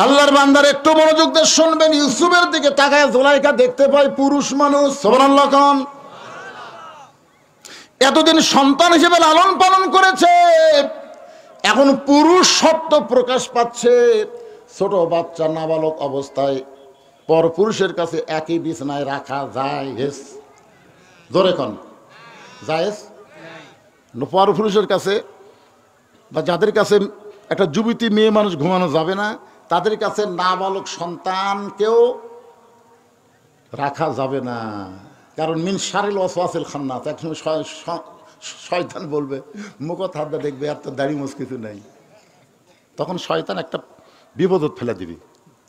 আল্লাহর বান্দার একটু মনোযোগ দিয়ে শুনবেন। ইউসুফের দিকে তাকায় জুলাইখা দেখতে পায় পুরুষ মানুষ। সুবহানাল্লাহ কোন? এতদিন সন্তান হিসেবে লালন পালন করেছে, এখন পুরুষ সত্য প্রকাশ পাচ্ছে। ছোট বাচ্চা নাবালক অবস্থায় পর পুরুষের কাছে একই বিছানায় রাখা যায়? জোরে কোন জায়েজ? পর পুরুষের কাছে বা যাদের কাছে একটা যুবতী মেয়ে মানুষ ঘুমানো যাবে না, তাদের কাছে নাবালক সন্তানকেও রাখা যাবে না। কারণ মিন শারিল ওয়াসওয়াসিল খান্নাস, একসময় শয়তান বলবে, মুখ হাতটা দেখবে আর তো দাড়ি মোছ কিছু নেই, তখন শয়তান একটা বিপদত ফেলে দিবি।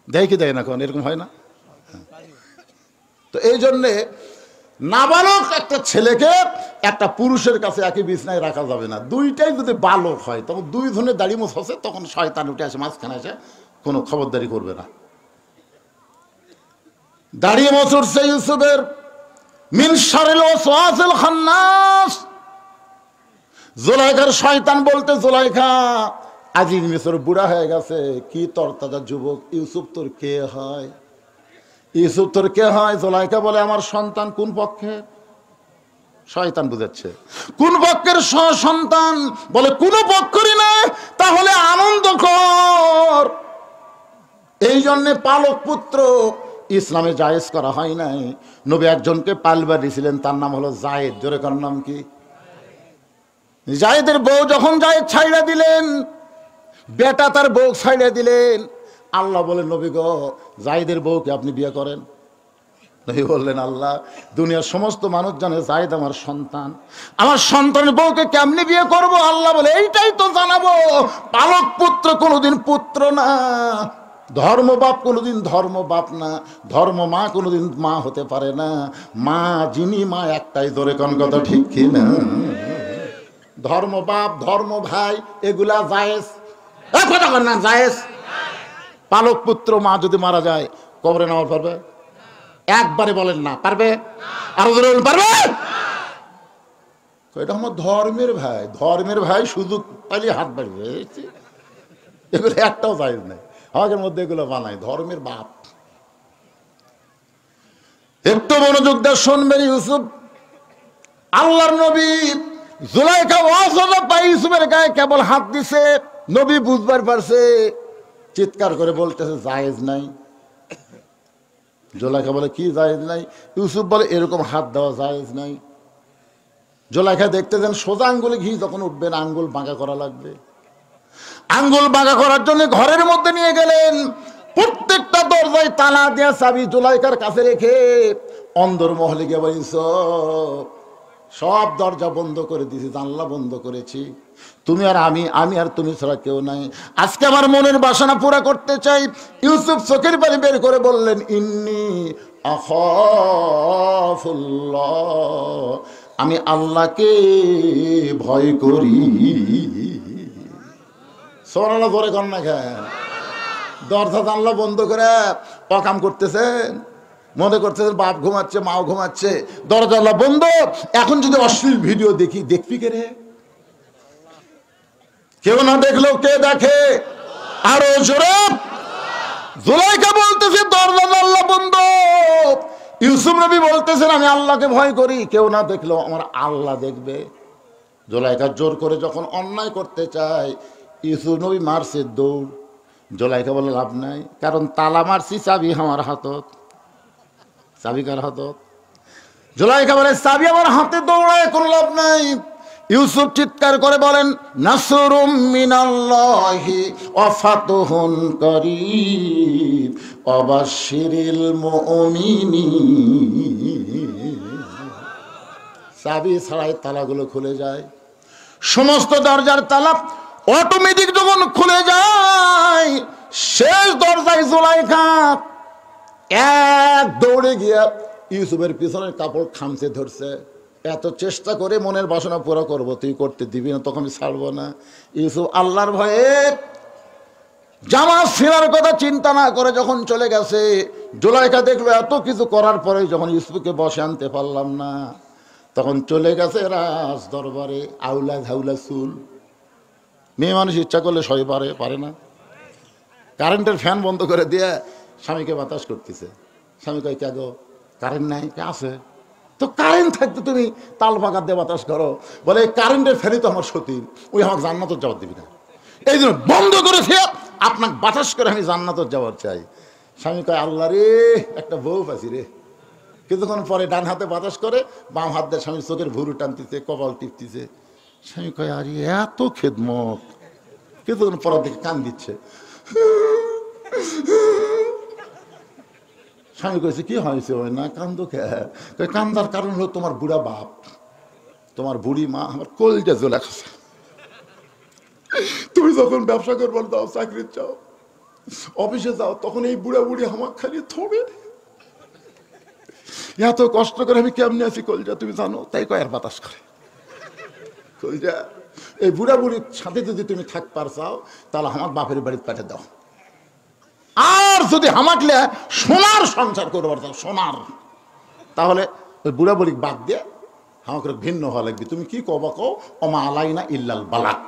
দেয় কি দেয় না? কোন এরকম হয় না? তো এই জন্যে নাবালক একটা ছেলেকে একটা পুরুষের কাছে একই বিছনায় রাখা যাবে না। দুইটাই যদি বালক হয় তখন দুই ধরনের দাড়ি মোছ হচ্ছে, তখন শয়তান উঠে আসে মাঝখানে এসে কোনো খবরদারি করবে না। দাঁড়িয়ে মোছ উঠছে ইউসুফের। মিন শারিল ওয়াসওয়াসিল খান্নাস। জুলাইখার শয়তান বলতে, জুলাইখা আজিজ মিশর বুড়া হয়ে গেছে, কি তরতাজা যুবক, ইউসুফ তোর কে হয়? ইউসুফ তোর কে হয়? জুলাইখা বলে আমার সন্তান কোন পক্ষে? শয়তান বুঝাচ্ছে। কোন পক্ষের সন্তান? বলে কোন পক্ষেরই না। তাহলে আনন্দ কর। এই জন্যে পালক পুত্র ইসলামে জায়েজ করা হয় নাই। নবী একজনকে পালবার দিয়েছিলেন, তার নাম হলো জায়েদ। জোরে কার নাম কি? জায়েদের বউ যখন জায়েদ ছাইড়া দিলেন, বেটা তার বউ ছাইড়া দিলেন, আল্লাহ বলেন নবী গো, জায়েদের বউকে আপনি বিয়ে করেন। নবী বললেন আল্লাহ, দুনিয়ার সমস্ত মানুষ জানে জায়েদ আমার সন্তান, আমার সন্তানের বউকে কেমনি বিয়ে করব? আল্লাহ বলে এইটাই তো জানাবো, পালক পুত্র কোনোদিন পুত্র না, ধর্ম বাপ কোনোদিন ধর্ম বাপ না, ধর্ম মা কোনোদিন মা হতে পারে না। মা যিনি মা একটাই। ধরে কোন কথা ঠিক কি না? ধর্ম বাপ ধর্ম ভাই এগুলা জায়েজ, কথা বল না জায়েজ। পালক পুত্র মা যদি মারা যায় কবরে নেওয়া পারবে? একবারে বলেন না পারবে? আরো জোরে বলেন পারবে? এটা আমার ধর্মের ভাই, ধর্মের ভাই সুযোগ পাইলে হাত বাড়বে। এগুলো একটাও জায়েজ নাই আমাদের মধ্যে, এগুলো বানাই ধর্মের বাপ। একটু মনোযোগ দিয়ে শুনবেন। ইউসুফ, আল্লাহর নবী, জুলাইখা ওয়াসনা পাই ইউসুফের গায়ে কেবল হাত দিছে, নবী বুঝবার পারছে, চিৎকার করে বলতেছে জায়েজ নাই। জুলাইখা বলে কি জায়েজ নাই? ইউসুফ বলে এরকম হাত দেওয়া জায়েজ নাই। জুলাইখা দেখতেছেন সোজা আঙ্গুলে ঘি যখন উঠবেন আঙ্গুল বাঁকা করা লাগবে। আঙ্গুল বাঁকা করার জন্য ঘরের মধ্যে নিয়ে গেলেন, প্রত্যেকটা দরজায় তালা দেয়া চাবি জুলাইখার কাছে রেখে অন্দর মহলে গিয়ে বলিস সব দরজা বন্ধ করে দিয়েছি, জানলা বন্ধ করেছি, তুমি আর আমি, আমি আর তুমি ছাড়া কেউ নাই। আজকে আমার মনের বাসনা পুরা করতে চাই। ইউসুফ চোখের পানি বের করে বললেন ইন্নী আখাফুল্লাহ, আমি আল্লাহকে ভয় করি। সুবহানাল্লাহ ধরে কর না খায়। দরজা জানলা বন্ধ করে অকাম করতেছেন, মনে করতেছেন বাপ ঘুমাচ্ছে মাও ঘুমাচ্ছে, দরজা বন্ধ। এখন যদি অশ্লীল ভিডিও দেখি, দেখবি কে রে? কেউ না দেখলেও কে দেখে? আরো জোরে। জুলাইখা বলতেছে দরজা জানলা বন্ধ। ইউসুফ নবী বলতেছেন আমি আল্লাহকে ভয় করি, কেউ না দেখলেও আমার আল্লাহ দেখবে। জুলাইখা জোর করে যখন অন্যায় করতে চায়, ইউসুফ নবী মারছে দৌড়। জুলাইখা বলে লাভ নাই, কারণ তালা মারছি, চাবি আমার হাতত। চাবি কার হাতত? জুলাইখা বলে চাবি আমার হাতে, দৌড়ায় কোনো লাভ নাই। ইউসুফ চিৎকার করে বলেন নাসরুম মিনাল্লাহি ওয়া ফাতহুন করিব ওয়া বাশশিরিল মুমিনিন। চাবি ছাড়াই তালাগুলো খুলে যায়, সমস্ত দরজার তালা অটোমেটিক যখন খুলে যায়, শেষ দরজায় জুলাইখা এক দৌড়ে গিয়া ইউসুফের পিছনের কাপড় খামচে ধরছে। এত চেষ্টা করে মনের বাসনা পুরো করবো, তুই করতে দিবি না, তখন আমি ছাড়বো না। ইউসুফ আল্লাহর ভয়ে জামা ছিঁড়ার কথা চিন্তা না করে যখন চলে গেছে, জুলাইখা দেখলো এত কিছু করার পরে যখন ইউসুফকে বসে আনতে পারলাম না, তখন চলে গেছে রাজ দরবারে। আউলা ঝাউলা চুল, মেয়ে মানুষ ইচ্ছা করলে সই পারে না। কারেন্টের ফ্যান বন্ধ করে দিয়ে স্বামীকে বাতাস করতেছে। স্বামী কয় কে গো, কারেন্ট নাই? আছে তো, কারেন্ট থাকতে তুমি তাল ফাঁকা দিয়ে বাতাস করো। বলে কারেন্টের ফ্যানই তো আমার সতী, ওই আমাকে জান্নাতের যাওয়ার দিবি না, এই জন্য বন্ধ করেছে, আপনাকে বাতাস করে আমি জান্নাতের যাওয়ার চাই। স্বামী কয় আল্লাহ রে, একটা বউ পাচ্ছি রে। কিছুক্ষণ পরে ডান হাতে বাতাস করে, বাম হাত দিয়ে স্বামী চোখের ভুরু টানতেছে, কপাল টিপতেছে। স্বামী কয় আরে এত খেদমত। কিছুক্ষণ পর দিকে কান দিচ্ছে। স্বামী কয়েছে কি হয়েছে? ওই না কান্দো কে? কান্দার কারণ হলো তোমার বুড়া বাপ, তোমার বুড়ি মা আমার কলজা জ্বলে গেছে। তুমি যখন ব্যবসা করবার যাও, চাকরি চাও, অফিসে যাও, তখন এই বুড়া বুড়ি আমার খালি থবে। এত কষ্ট করে আমি কেমনি আছি কলজা তুমি জানো? তাই কয় আর বাতাস করে। কলজা এই বুড়া বুড়ির সাথে যদি তুমি থাকবার চাও, তাহলে আমার বাপের বাড়িতে পাঠিয়ে দাও। আর যদি হামাকলে সোনার সংসার করবার চাও, সোনার, তাহলে ওই বুড়া বুড়ি বাদ দিয়ে আমাকে ভিন্ন হওয়া লাগবে। তুমি কি কবা কও, অমা আলাইনা ইল্লাল বালাক,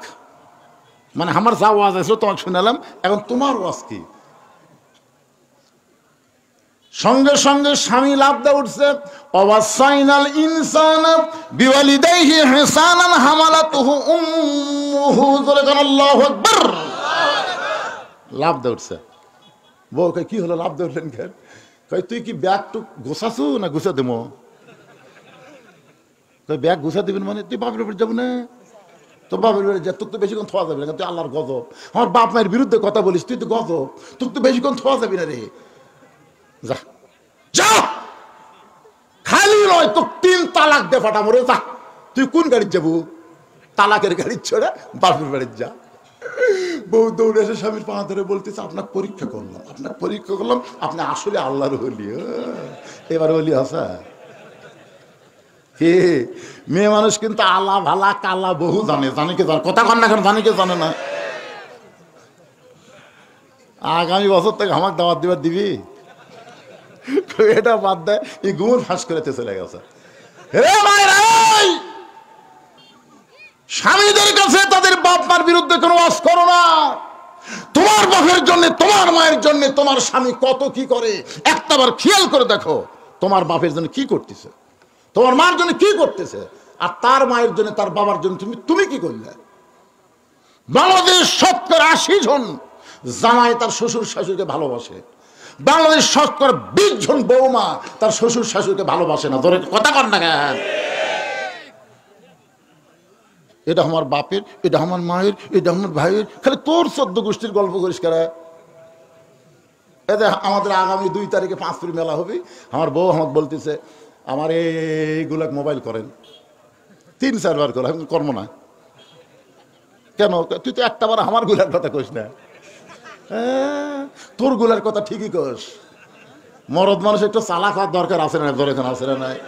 মানে আমার যা ওয়াজ আছে তোমাকে শুনালাম, এখন তোমার ওয়াজ কি? সঙ্গে সঙ্গে স্বামী লাফ দিয়ে উঠছে, অবাসাইনাল ইনসান বিওয়ালিদাইহি ইহসানান হামালাতুহু উম্মুহু, আল্লাহু আকবার। লাফ দিয়ে উঠছে। বউ কই কি হলো, লাফ দিয়ে উঠলেন কেন? কই তুই কি ব্যাগ টুক গোছাছু না গুছা দেবো? কই ব্যাগ গুছা দিবেন মানে তুই বাপের বাড়ি যাবো না? তোর বাপের বাড়ি যা, তোর তো বেশিক্ষণ থোয়া যাবে না, তুই আল্লাহর গজব। আমার বাপ মায়ের বিরুদ্ধে কথা বলিস, তুই তো গজব, তোর তো বেশিক্ষণ থোয়া যাবি না রে। যা যা, খালি নয় তো 3 তালাক দে ফাটা মরে যা। তুই কোন গাড়ি যাবো? তালাকের গাড়ি ছোড়া বাপের বাড়ি যা। বউ দৌড়ে এসে স্বামীর পা ধরে বলতেছে, আপনার পরীক্ষা করলাম, আপনার পরীক্ষা করলাম, আপনি আসলে আল্লাহর ওলি। এবার ওলি হাসা কে? মেয়ে মানুষ কিন্তু আলা ভালা কালা বহু জানে, জানে কে জানে, কথা কন না কেন, জানে কে জানে না। আগামী বছর থেকে আমাকে দাওয়াত দিবার দিবি? এটা বাদ দেয়, এই গুমর ফাঁস করেতে চলে গেছে। হে মায়েরা, স্বামীদের কাছে তাদের বাপ মার বিরুদ্ধে কোনো ওয়াজ করো না। তোমার বাপের জন্য, তোমার মায়ের জন্য তোমার স্বামী কত কি করে একটাবার খেয়াল করে দেখো। তোমার বাপের জন্য কি করতেছে, তোমার মার জন্য কি করতেছে, আর তার মায়ের জন্য, তার বাবার জন্য তুমি কি করলে? বাংলাদেশ 70-80 জামাই তার শ্বশুর শাশুড়িকে ভালোবাসে, বাংলাদেশ 20 বৌমা তার শ্বশুর শাশুড়িকে ভালোবাসে না। ধরে কথা কর না কেন? এটা আমার বাপের, এটা আমার মায়ের, এটা আমার ভাইয়ের, খালি তোর 14 গোষ্ঠীর গল্প করিস কারা। এতে আমাদের আগামী 2 তারিখে 5 মেলা হবে। আমার বউ আমাকে বলতেছে, আমার এইগুলা মোবাইল করেন, 3-4 বার করে। আমি করবো না কেন? তুই তো একটা বার আমার গুলার কথা কইস না। তোর গুলার কথা ঠিকই কস। মরদ মানুষ একটু চালাক হওয়ার দরকার আছে না? দরকার আছে না? নাই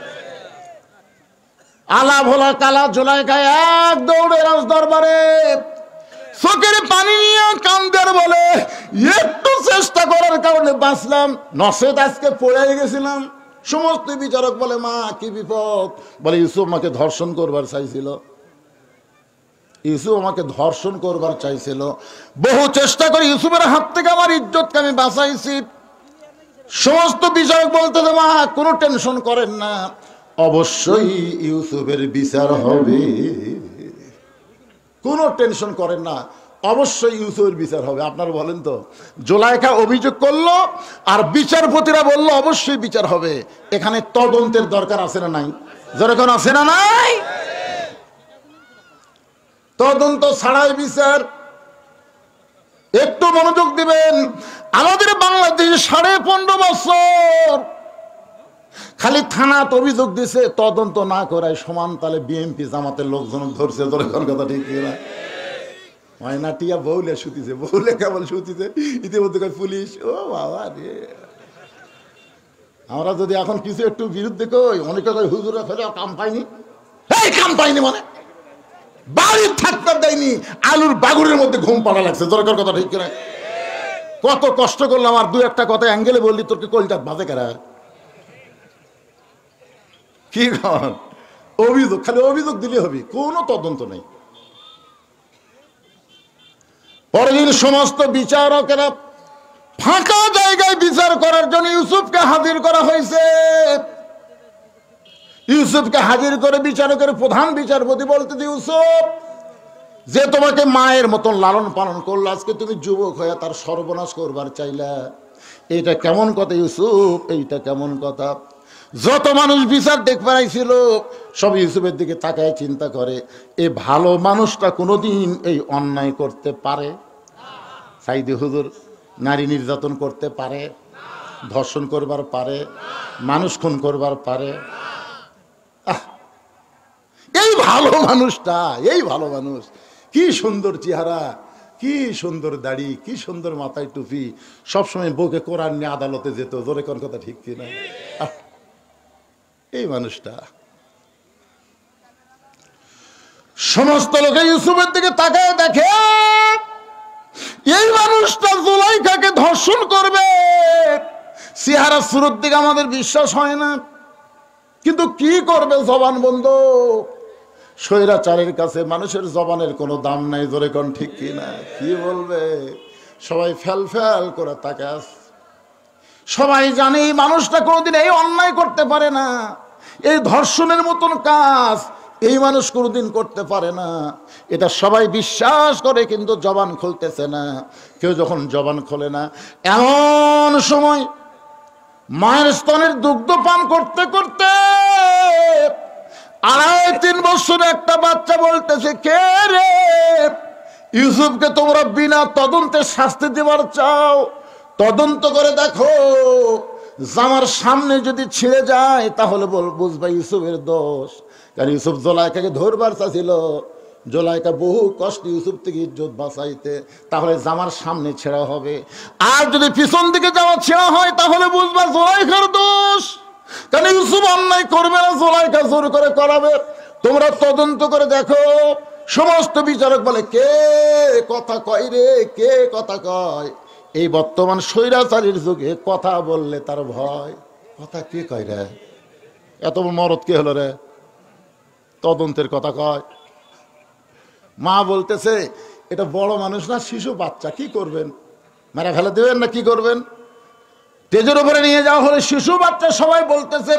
আলা ভোলা কালা জোলাই খায় এক দৌড়ে রাজ দরবারে, চোখের পানি নিয়ে কান্দের বলে, একটু চেষ্টা করার কারণে বাঁচলাম, নসেদ আজকে পড়ে গেছিলাম। সমস্ত বিচারক বলে, মা কি বিপদ? বলে, ইউসুফ আমাকে ধর্ষণ করবার চাইছিল, ইউসুফ আমাকে ধর্ষণ করবার চাইছিল। বহু চেষ্টা করে ইউসুফের হাত থেকে আমার ইজ্জতকে আমি বাঁচাইছি। সমস্ত বিচারক বলতে, মা কোনো টেনশন করেন না, অবশ্যই ইউসুফের বিচার হবে, কোনো টেনশন করেন না, অবশ্যই ইউসুফের বিচার হবে। আপনারা বলেন তো, জোলাইখা অভিযোগ করলো আর বিচারপতিরা বললো অবশ্যই বিচার হবে। এখানে তদন্তের দরকার আছে না নাই? যেরকম আছে না নাই? তদন্ত ছাড়াই বিচার। একটু মনোযোগ দিবেন। আমাদের বাংলাদেশে 15.5 বছর খালি থানাত অভিযোগ দিছে, তদন্ত না করায় সমান তালে বিএনপি জামাতের লোকজন ধরছে। তোর কথা ঠিক না? ময়নাটিয়া বউলে শুতিছে, বউলে কেবল শুতিছে, ইতিমধ্যে পুলিশ। ও বাবা রে, আমরা যদি এখন কিছু একটু বিরুদ্ধে কই, অনেকে কই হুজুরা ফেলে কাম পাইনি। এই কাম পাইনি মানে বাড়ির থাকতে দেয়নি, আলুর বাগুরের মধ্যে ঘুম পাড়া লাগছে। দরকার কথা ঠিক কিনা? কত কষ্ট করলাম, আর 2-1 কথা অ্যাঙ্গেলে বললি তোরকে কলটা বাজে কারা? কি কর? অভিযোগ, খালি অভিযোগ দিলে হবে, কোনো তদন্ত নেই। পরের দিন সমস্ত বিচারকেরা ফাঁকা জায়গায় বিচার করার জন্য ইউসুফকে হাজির করা হয়েছে। ইউসুফকে হাজির করে বিচারকের প্রধান বিচারপতি বলতে, ইউসুফ যে তোমাকে মায়ের মতন লালন পালন করলো, আজকে তুমি যুবক হয়ে তার সর্বনাশ করবার চাইলা, এটা কেমন কথা ইউসুফ? এইটা কেমন কথা? যত মানুষ বিচার দেখবার আইছিল সব ইউসুফের দিকে তাকায় চিন্তা করে, এ ভালো মানুষটা কোনোদিন এই অন্যায় করতে পারে? সাইদি হুজুর নারী নির্যাতন করতে পারে, ধর্ষণ করবার পারে, মানুষ খুন করবার পারে? এই ভালো মানুষটা, এই ভালো মানুষ, কি সুন্দর চেহারা, কি সুন্দর দাড়ি, কি সুন্দর মাথায় টুপি, সবসময় বউকে কোরআন নিয়ে আদালতে যেত। জোরে কোন কথা ঠিক কিনা? এই মানুষটা। সমস্ত লোকে ইউসুফের দিকে তাকায় দেখে, এই মানুষটা জুলাইখাকে ধর্ষণ করবে। চেহারা সুরত দিকে আমাদের বিশ্বাস হয় না, কিন্তু কি করবে, জবান বন্ধ। স্বৈরাচারের কাছে মানুষের জবানের কোনো দাম নাই। জোরে কোন ঠিক কিনা? কি বলবে? সবাই ফেল ফেল করে তাকায়। সবাই জানে এই মানুষটা কোনোদিন এই অন্যায় করতে পারে না, এই ধর্ষণের মতন কাজ এই মানুষ কোনোদিন করতে পারে না, এটা সবাই বিশ্বাস করে, কিন্তু জবান খুলতেছে না। কেউ যখন জবান খোলে না, এমন সময় মায়ের স্তনের দুগ্ধ পান করতে করতে 2.5-3 বছরের একটা বাচ্চা বলতেছে, কে রে? ইউসুফকে তোমরা বিনা তদন্তে শাস্তি দেবার চাও? তদন্ত করে দেখো, জামার সামনে যদি ছিঁড়ে যায় তাহলে বুঝবা ইউসুফের দোষ। কারণ ইউসুফ জোলাইকাকে ধরবার চাচ্ছিল, জোলাইকা বহু কষ্ট ইউসুফ থেকে ইজ্জত বাঁচাইতে, তাহলে জামার সামনে ছেঁড়া হবে। আর যদি পিছন দিকে জামা ছেঁড়া হয় তাহলে বুঝবা জোলাইকার দোষ। কারণ ইউসুফ অন্যায় করবে না, জোলাইকা জোর করে করাবে। তোমরা তদন্ত করে দেখো। সমস্ত বিচারক বলে, কে কথা কয় রে, কে কথা কয়? এই বর্তমান স্বৈরাচারীর যুগে কথা বললে তার ভয়। কথা কে কয় রে? এত মরদ কে হলো রে? তদন্তের কথা কয়। মা বলতেছে, এটা বড় মানুষ না, শিশু বাচ্চা, কি করবেন? মেরে ফেলে দেবেন না কি করবেন? তেজের উপরে নিয়ে যাওয়া হলে শিশু বাচ্চা। সবাই বলতেছে,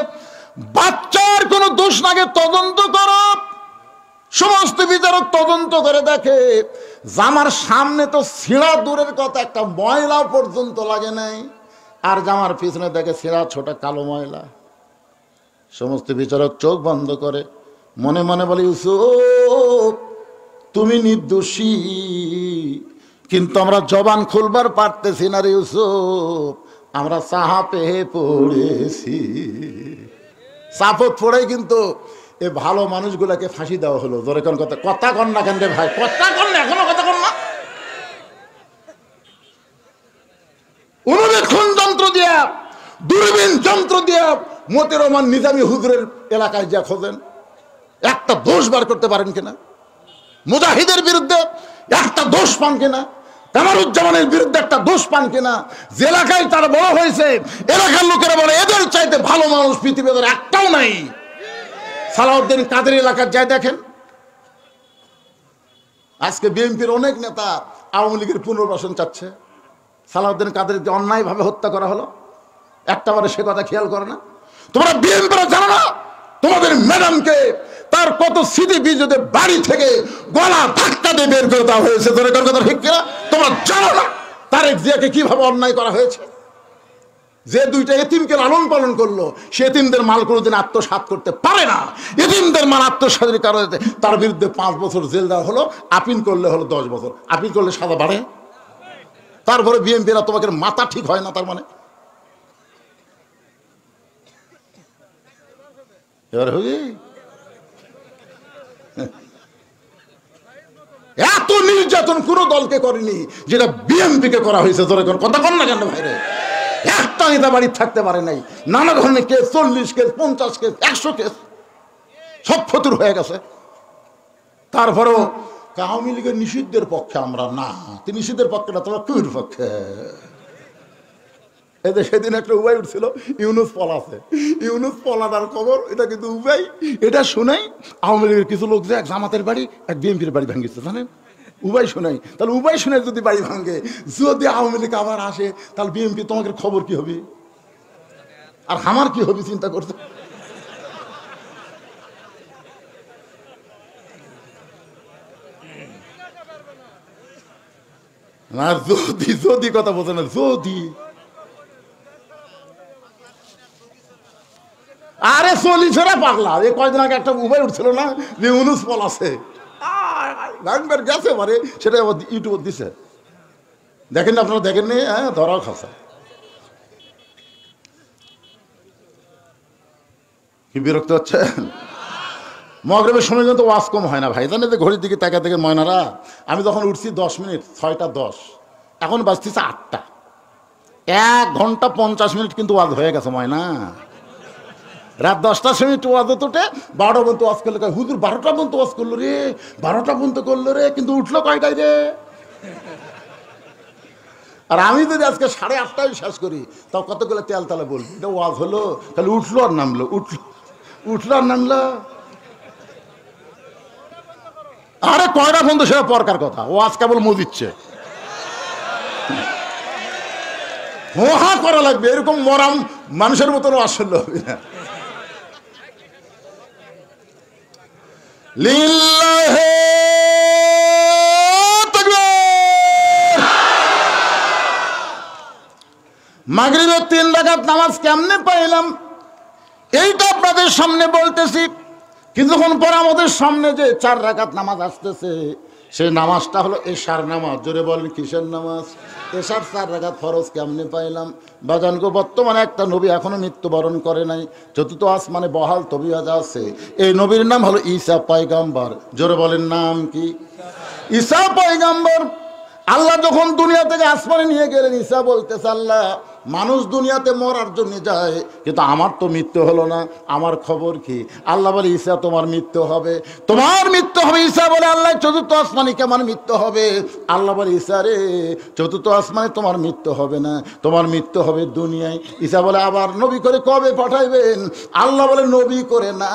বাচ্চার কোনো দোষ নাগে, তদন্ত করো। সমস্ত বিচারক তদন্ত করে দেখে, জামার সামনে তো ছিঁড়া দূরের কথা, একটা ময়লা পর্যন্ত লাগে নাই। আর জামার পিছনে দেখে ছিঁড়া ছোট কালো ময়লা। সমস্ত বিচারক চোখ বন্ধ করে মনে মনে বলে, ইউসুফ তুমি নির্দোষী, কিন্তু আমরা জবান খুলবার পারতেছি না রে ইউসুফ, আমরা চাপে পড়েছি। চাপত পড়ে কিন্তু এ ভালো মানুষগুলাকে ফাঁসি দেওয়া হলো। ধরে কোন কথা, কথা কন না কেন রে ভাই? কথা কন না, এখনো কথা কন না। অনুবীক্ষণ যন্ত্র দিয়া, দূরবীন যন্ত্র দিয়া মতিউর রহমান নিজামী হুজুরের এলাকায় যা খোঁজেন, একটা দোষ বার করতে পারেন কিনা? মুজাহিদের বিরুদ্ধে একটা দোষ পান কিনা? কামারুজ্জামানের বিরুদ্ধে একটা দোষ পান কিনা? যে এলাকায় তারা বড় হয়েছে, এলাকার লোকেরা বলে এদের চাইতে ভালো মানুষ পৃথিবীতে একটাও নাই। সালাউদ্দিন কাদের এলাকার যায় দেখেন। আজকে বিএনপির অনেক নেতা আওয়ামী লীগের পুনর্বাসন চাচ্ছে। সালাউদ্দিন কাদেরকে অন্যায়ভাবে হত্যা করা হলো, একটাবারে সে কথা খেয়াল করে না। তোমরা বিএনপিরা জানো না তোমাদের ম্যাডামকে তার কত স্মৃতি বিজেদের বাড়ি থেকে গলা ধাক্কা দিয়ে বের করে দেওয়া হয়েছে? তোর কথা ঠিক কিনা? তোমরা জানো না তারেক জিয়াকে কিভাবে অন্যায় করা হয়েছে? যে দুইটা এতিমকে লালন পালন করলো, সে এতিমদের মাল কোনোদিন আত্মসাৎ করতে পারে না। এতিমদের মাল আত্মসাতের কারণে তার বিরুদ্ধে 5 বছর জেল দেওয়া হলো, আপিল করলে হলো 10 বছর। আপিল করলে সাজা বাড়ে। তারপরে বিএনপিরা তোমাকে মাথা ঠিক হয় না, তার মানে এবার হবি। এত নির্যাতন কোন দলকে করেনি যেটা বিএনপিকে করা হয়েছে। তোর কথা কর না কেন ভাইরে? একটা নেতা বাড়ি থাকতে পারে নাই, নানা ধরনের কেস, 40 কেস, 50 কেস, 100 কেস, সব ফতুর হয়ে গেছে। তারপরেও আওয়ামী লীগের নিষিদ্ধের পক্ষে আমরা না, তিনি নিষিদ্ধের পক্ষে না, তোমরা কুমির পক্ষে। এদের সেদিন একটা উপায় উঠছিল, ইউনুস পলাছে। ইউনুস পলাটার খবর এটা কিন্তু উপায়, এটা শোনাই আওয়ামী লীগের কিছু লোক যে এক জামাতের বাড়ি এক বিএনপির বাড়ি ভাঙিচ্ছে, জানেন? উপায় শোনাই। তাহলে উপায় শুনে যদি বাড়ি ভাঙে, যদি আওয়ামী লীগ আবার আসে, তাহলে বিএনপি তোমাকে খবর কি হবে আর আমার কি হবে চিন্তা করছে। না যদি যদি কথা বোঝে না, যদি আরে চলি ফেরা পাগলা। এই কয়দিন আগে একটা উপায় উঠছিল না যে ইউনুস পলাছে, ভাঙবার গেছে পারে, সেটা আবার ইউটিউবে দিছে। দেখেন না আপনারা, দেখেননি? হ্যাঁ, ধরাও খাসা। কি বিরক্ত হচ্ছে? মগরিবের সময় কিন্তু ওয়াজ কম হয় না ভাই, জানেন? যে ঘড়ির দিকে তাকা থেকে ময়নারা, আমি যখন উঠছি 10 মিনিট, 6টা 10, এখন বাজতেছে 8টা। 1 ঘন্টা 50 মিনিট কিন্তু ওয়াজ হয়ে গেছে ময়না। রাত 10টার সময় ওয়াজ উঠে 12টা পর্যন্ত ওয়াজ করলো। হুজুর 12টা পর্যন্ত ওয়াজ করলো রে, 12টা পর্যন্ত করলো রে, কিন্তু উঠলো কয়টায় রে? আর আমি যদি আজকে 8:30টায় শেষ করি, তাও কতগুলো তেল তালে বলবি এটা ওয়াজ হলো, তাহলে উঠলো আর নামলো, উঠলো আর নামলো। আরে কয়টা পর্যন্ত সেটা পরকার কথা, ওয়াজ কেবল মজিচ্ছে। হোহা করা লাগবে, এরকম মরাম মানুষের মতন আসলে হবে না। লিল্লাহে তাকবীর। মাগরিবের 3 রাকাত নামাজ কেমনে পাইলাম এইটা আপনাদের সামনে বলতেছি। কিছুক্ষণ পর আমাদের সামনে যে 4 রাকাত নামাজ আসতেছে, সেই নামাজটা হলো এশার নামাজ। জোরে বলেন কিসের নামাজ? এশার 4 রাকাত ফরজ কেমনে পাইলাম? বাজানগো, বর্তমানে একটা নবী এখনো মৃত্যুবরণ করে নাই, চতুর্থ আসমানে বহাল তবিয়ত আছে। এই নবীর নাম হলো ঈসা পয়গম্বর। জোরে বলেন নাম কি? ঈসা পয়গম্বর। আল্লাহ যখন দুনিয়া থেকে আসমানে নিয়ে গেলেন, ঈসা বলতেছে, আল্লাহ মানুষ দুনিয়াতে মরার জন্য যায়, কিন্তু আমার তো মৃত্যু হলো না, আমার খবর কি? আল্লাহ বলে, ঈসা তোমার মৃত্যু হবে, তোমার মৃত্যু হবে। ঈসা বলে, আল্লাহ চতুর্থ আসমানে কেমন মৃত্যু হবে? আল্লাহ বলে, ঈসা রে, চতুর্থ আসমানে তোমার মৃত্যু হবে না, তোমার মৃত্যু হবে দুনিয়ায়। ঈসা বলে, আবার নবী করে কবে পাঠাইবেন? আল্লাহ বলে, নবী করে না,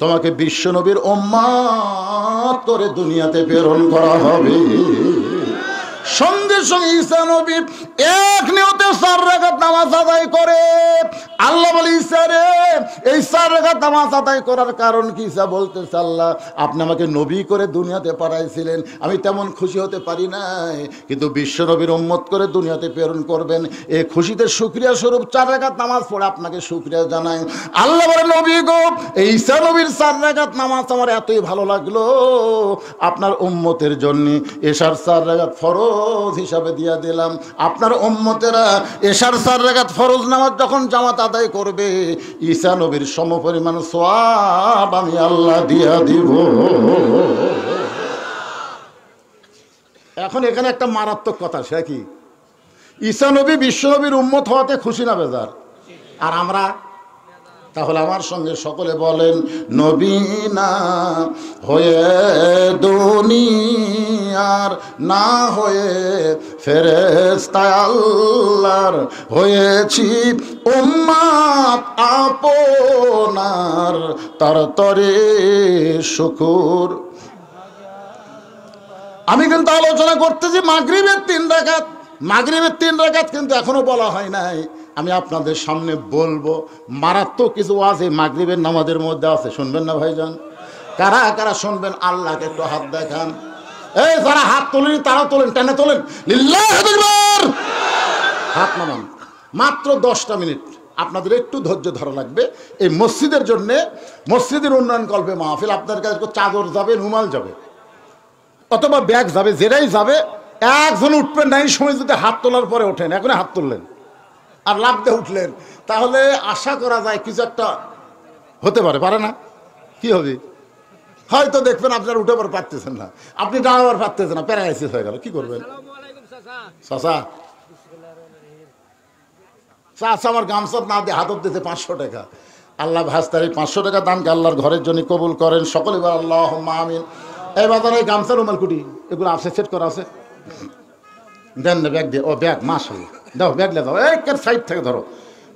তোমাকে বিশ্ব নবীর উম্মত করে দুনিয়াতে প্রেরণ করা হবে। সঙ্গে সঙ্গে ঈসা নবী এক নিয়তে 4 রাকাত নামাজ আদায় করে। আল্লাহ বলে, ঈসা রে, এই 4 রাকাত নামাজ আদায় করার কারণ কি? ঈসা বলতেছে, আল্লাহ আপনি আমাকে নবী করে দুনিয়াতে পাঠাইছিলেন, আমি তেমন খুশি হতে পারি নাই, কিন্তু বিশ্ব নবীর উম্মত করে দুনিয়াতে প্রেরণ করবেন, এই খুশিতে শুকরিয়া স্বরূপ 4 রাকাত নামাজ পড়ে আপনাকে শুকরিয়া জানাই। আল্লাহ বলে, নবী গো, এই ঈসা নবীর 4 রাকাত নামাজ আমার এতই ভালো লাগলো, আপনার উম্মতের জন্য এশার 4 রাকাত ফরজ হিসাবে দিয়া দিলাম। আপনার উম্মতেরা এশার 4 রাকাত ফরজ নামাজ যখন জামাত আদায় করবে, ঈসা নবীর সমপরিমাণ সওয়াব আমি আল্লাহ দিয়া দিব। এখন এখানে একটা মারাত্মক কথা, সে কি? ঈসা নবী বিশ্ব নবীর উম্মত হওয়াতে খুশি না বেজার? আর আমরা? তাহলে আমার সঙ্গে সকলে বলেন, নবী না হয়ে দুনিয়ার, না হয়ে ফেরেশতা আল্লাহর, হয়েছি উম্মত আপনার, তার তরে শুকুর। আমি কিন্তু আলোচনা করতেছি মাগরিবের 3 রাকাত। মাগরিবের 3 রাকাত কিন্তু এখনো বলা হয় নাই। আমি আপনাদের সামনে বলবো, মারাত্মক কিছু ওয়াজ এই মাগরিবের নামাজের মধ্যে আছে। শুনবেন না ভাইজান? কারা কারা শুনবেন? আল্লাহকে একটু হাত দেখান। এই যারা হাত তোলেন তারা তোলেন, টেনে তোলেন। লিল্লাহি আকবার। হাত নামান। মাত্র 10টা মিনিট আপনাদের একটু ধৈর্য ধরা লাগবে। এই মসজিদের জন্য, মসজিদের উন্নয়ন কল্পে মাহফিল। আপনার কাছে চাদর যাবে, রুমাল যাবে, অথবা ব্যাগ যাবে, যেটাই যাবে, একজন উঠবেন না। এই সময় যদি হাত তোলার পরে ওঠেন, এখন হাত তুললেন আর লাফ দিয়ে উঠলেন, তাহলে আশা করা যায় কিছু একটা হতে পারে। পারে না? কি হবে? হয়তো দেখবেন আপনার উঠে পর পারতেছেন না, আপনি দাঁড়াবার পারতেছেন না, প্যারালাইসিস হয়ে গেল। কি করবেন? চাচা, চাচা আমার গামছা না দিয়ে হাতত দিতে 500 টাকা। আল্লাহ ভাস্তার এই 500 টাকা দানকে আল্লাহর ঘরের জন্য কবুল করেন। সকলে বলেন আল্লাহুম্মা আমিন। এই বাজারে এই গামছা, রুমাল, কুটি এগুলো আছে, সেট করা আছে, দেন না ব্যাগ দিয়ে। ও ব্যাগ, মাশাআল্লাহ, দাও ব্যাগ লে দাও, এক সাইড থেকে ধরো,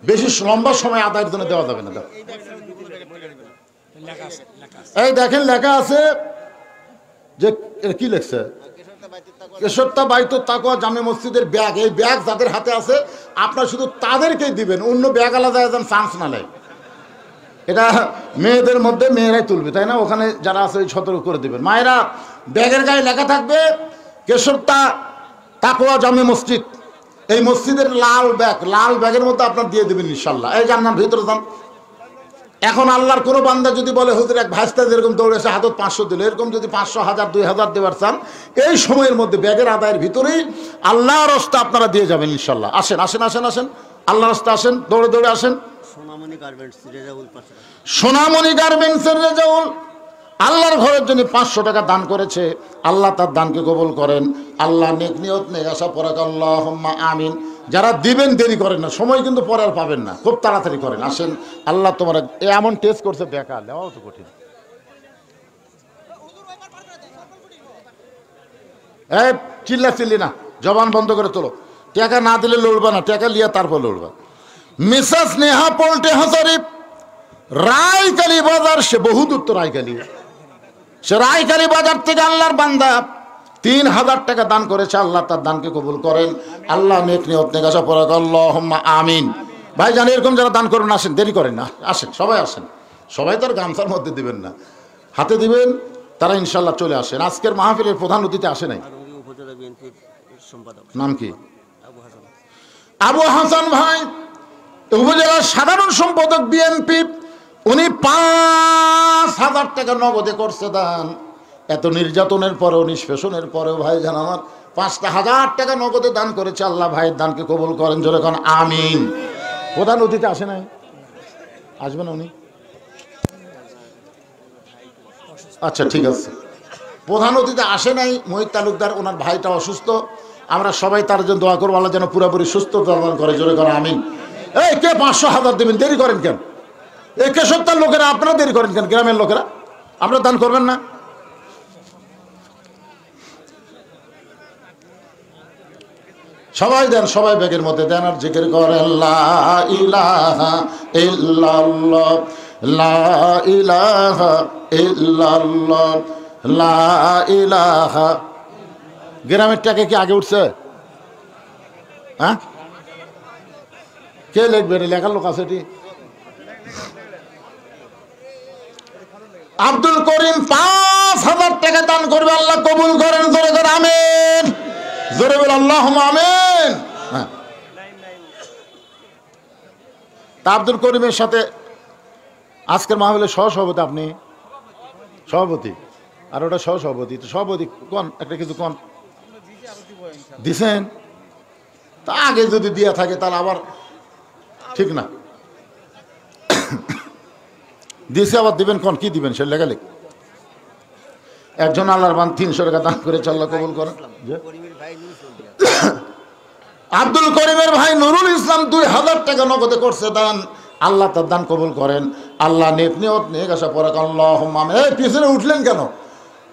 বেশি লম্বা সময় আদায়ের জন্য দেওয়া যাবে না। দাও। এই দেখেন লেখা আছে যে, কি লেখছে? কেশরতা বাইতুত তাকওয়া জামে মসজিদের ব্যাগ। এই ব্যাগ যাদের হাতে আছে আপনার শুধু তাদেরকেই দিবেন, অন্য ব্যাগ আলাদা যেন চান্স না নেয়। এটা মেয়েদের মধ্যে মেয়েরাই তুলবে, তাই না? ওখানে যারা আছে সতর্ক করে দিবেন। মায়েরা, ব্যাগের গায়ে লেখা থাকবে কেশরতা তাকওয়া জামে মসজিদ। এই মসজিদের লাল ব্যাগ, লাল ব্যাগের মধ্যে আপনার দিয়ে দেবেন ইনশাল্লাহ। এই যান না, ভিতরে যান। এখন আল্লাহর কোনো বান্দা যদি বলে, হুজুর এক ভাইস্তা যেরকম দৌড়েছে হাতত 500 দিল, এরকম যদি 500, 1000, 2000 দেওয়ার চান, এই সময়ের মধ্যে ব্যাগের আদায়ের ভিতরেই আল্লাহর রাস্তা আপনারা দিয়ে যাবেন ইনশাল্লাহ। আসেন আসেন আসেন আসেন, আল্লাহর রাস্তা আসেন, দৌড়ে দৌড়ে আসেন। সোনামণি গার্মেন্টসের রেজাউল আল্লাহর ঘরের জন্য 500 টাকা দান করেছে। আল্লাহ তার দানকে কবুল করেন। আল্লাহ নেক নিয়ত নেই আশা পরাক আল্লাহুম্মা আমিন। যারা দিবেন দেরি করেন না, সময় কিন্তু পরে আর পাবেন না, খুব তাড়াতাড়ি করেন। আসেন, আল্লাহ তোমার এমন টেস্ট করছে, বেকার দেওয়াও তো কঠিন। এই চিল্লা চিল্লি না, জবান বন্ধ করে তোলো। টাকা না দিলে লড়বা না, টাকা লিয়া তারপর লড়বা। মিসেস নেহা পোল্টে হাজারি, রায়কালী বাজার, সে বহু দূর তো রায়কালী। সে রায়কালী বাজার থেকে আল্লাহর বান্দা 3,000 টাকা দান করেছে, আল্লাহ তার দানকে কবুল করেন। আল্লাহ নেক নিয়ত নেক আশা পড়া আল্লাহুম্মা আমিন। ভাই জানি এরকম যারা দান করুন, আসেন, দেরি করেন না, আসেন, সবাই আসেন। সবাই তো আর গামছার মধ্যে দিবেন না, হাতে দিবেন, তারা ইনশাল্লাহ চলে আসেন। আজকের মাহফিলের প্রধান অতিথি আসে নাই, নাম কি? আবু হাসান ভাই, উপজেলার সাধারণ সম্পাদক বিএনপি। উনি 5,000 টাকা নগদে করছে দান। এত নির্যাতনের পরেও, নিষ্পেষণের পরেও ভাই জান আমার 5,000 টাকা নগদে দান করেছে। আল্লাহ ভাইয়ের দানকে কবুল করেন, জোরে কোন আমিন। প্রধান অতিথি আসে নাই, আসবেন উনি? আচ্ছা ঠিক আছে, প্রধান অতিথি আসে নাই মোহিত তালুকদার, ওনার ভাইটা অসুস্থ। আমরা সবাই তার জন্য দোয়া করবো, আল্লাহ যেন পুরোপুরি সুস্থ দান করে, জোরে করে আমিন। এই কে 500,000 দেবেন? দেরি করেন কেন? এই কেশবতার লোকেরা আপনারা দেরি করেন কেন? গ্রামের লোকেরা আমরা দান করবেন না? সবাই দেন, সবাই ব্যাগের মধ্যে দেন আর জিকির করেন লা ইলাহা ইল্লাল্লাহ, লা ইলাহা ইল্লাল্লাহ, লা ইলাহা। গ্রামের টাকা কি আগে উঠছে? হ্যাঁ, কে লিখবে? লেখার লোক আছে এটি? আব্দুল করিম 5,000 টাকা দান করবে, আল্লাহ কবুল করেন, জোরে করে আমিন। জোরে বলে আল্লাহুম্মা আমিন। হ্যাঁ, তা আব্দুল করিমের সাথে আজকের মাহফিলের সহসভাপতি আপনি, সভাপতি, আর ওটা সহসভাপতি। তো সভাপতি কোন একটা কিছু কোন দিছেন? তা আগে যদি দিয়া থাকে তাহলে আবার ঠিক না, দিয়েছে আবার দিবেন কোন, কি দিবেন সে লেখালেখ। একজন আল্লাহর বান 300 টাকা দান করেছে, আল্লাহ কবুল করেন। আব্দুল করিমের ভাই নুরুল ইসলাম 2,000 টাকা নগদে করছে দান, আল্লাহ তার দান কবুল করেন। আল্লাহ নেক নিয়ত নেক আশা পড়া আল্লাহুম্মা আমিন। এই পিছনে উঠলেন কেন?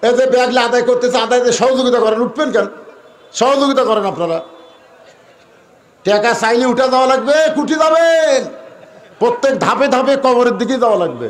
এই যে ব্যাগলে আদায় করতেছে, আদায়তে সহযোগিতা করেন, উঠবেন কেন? সহযোগিতা করেন আপনারা। টাকা চাইলে উঠে যাওয়া লাগবে, কুটি যাবেন, প্রত্যেক ধাপে ধাপে কবরের দিকে যাওয়া লাগবে।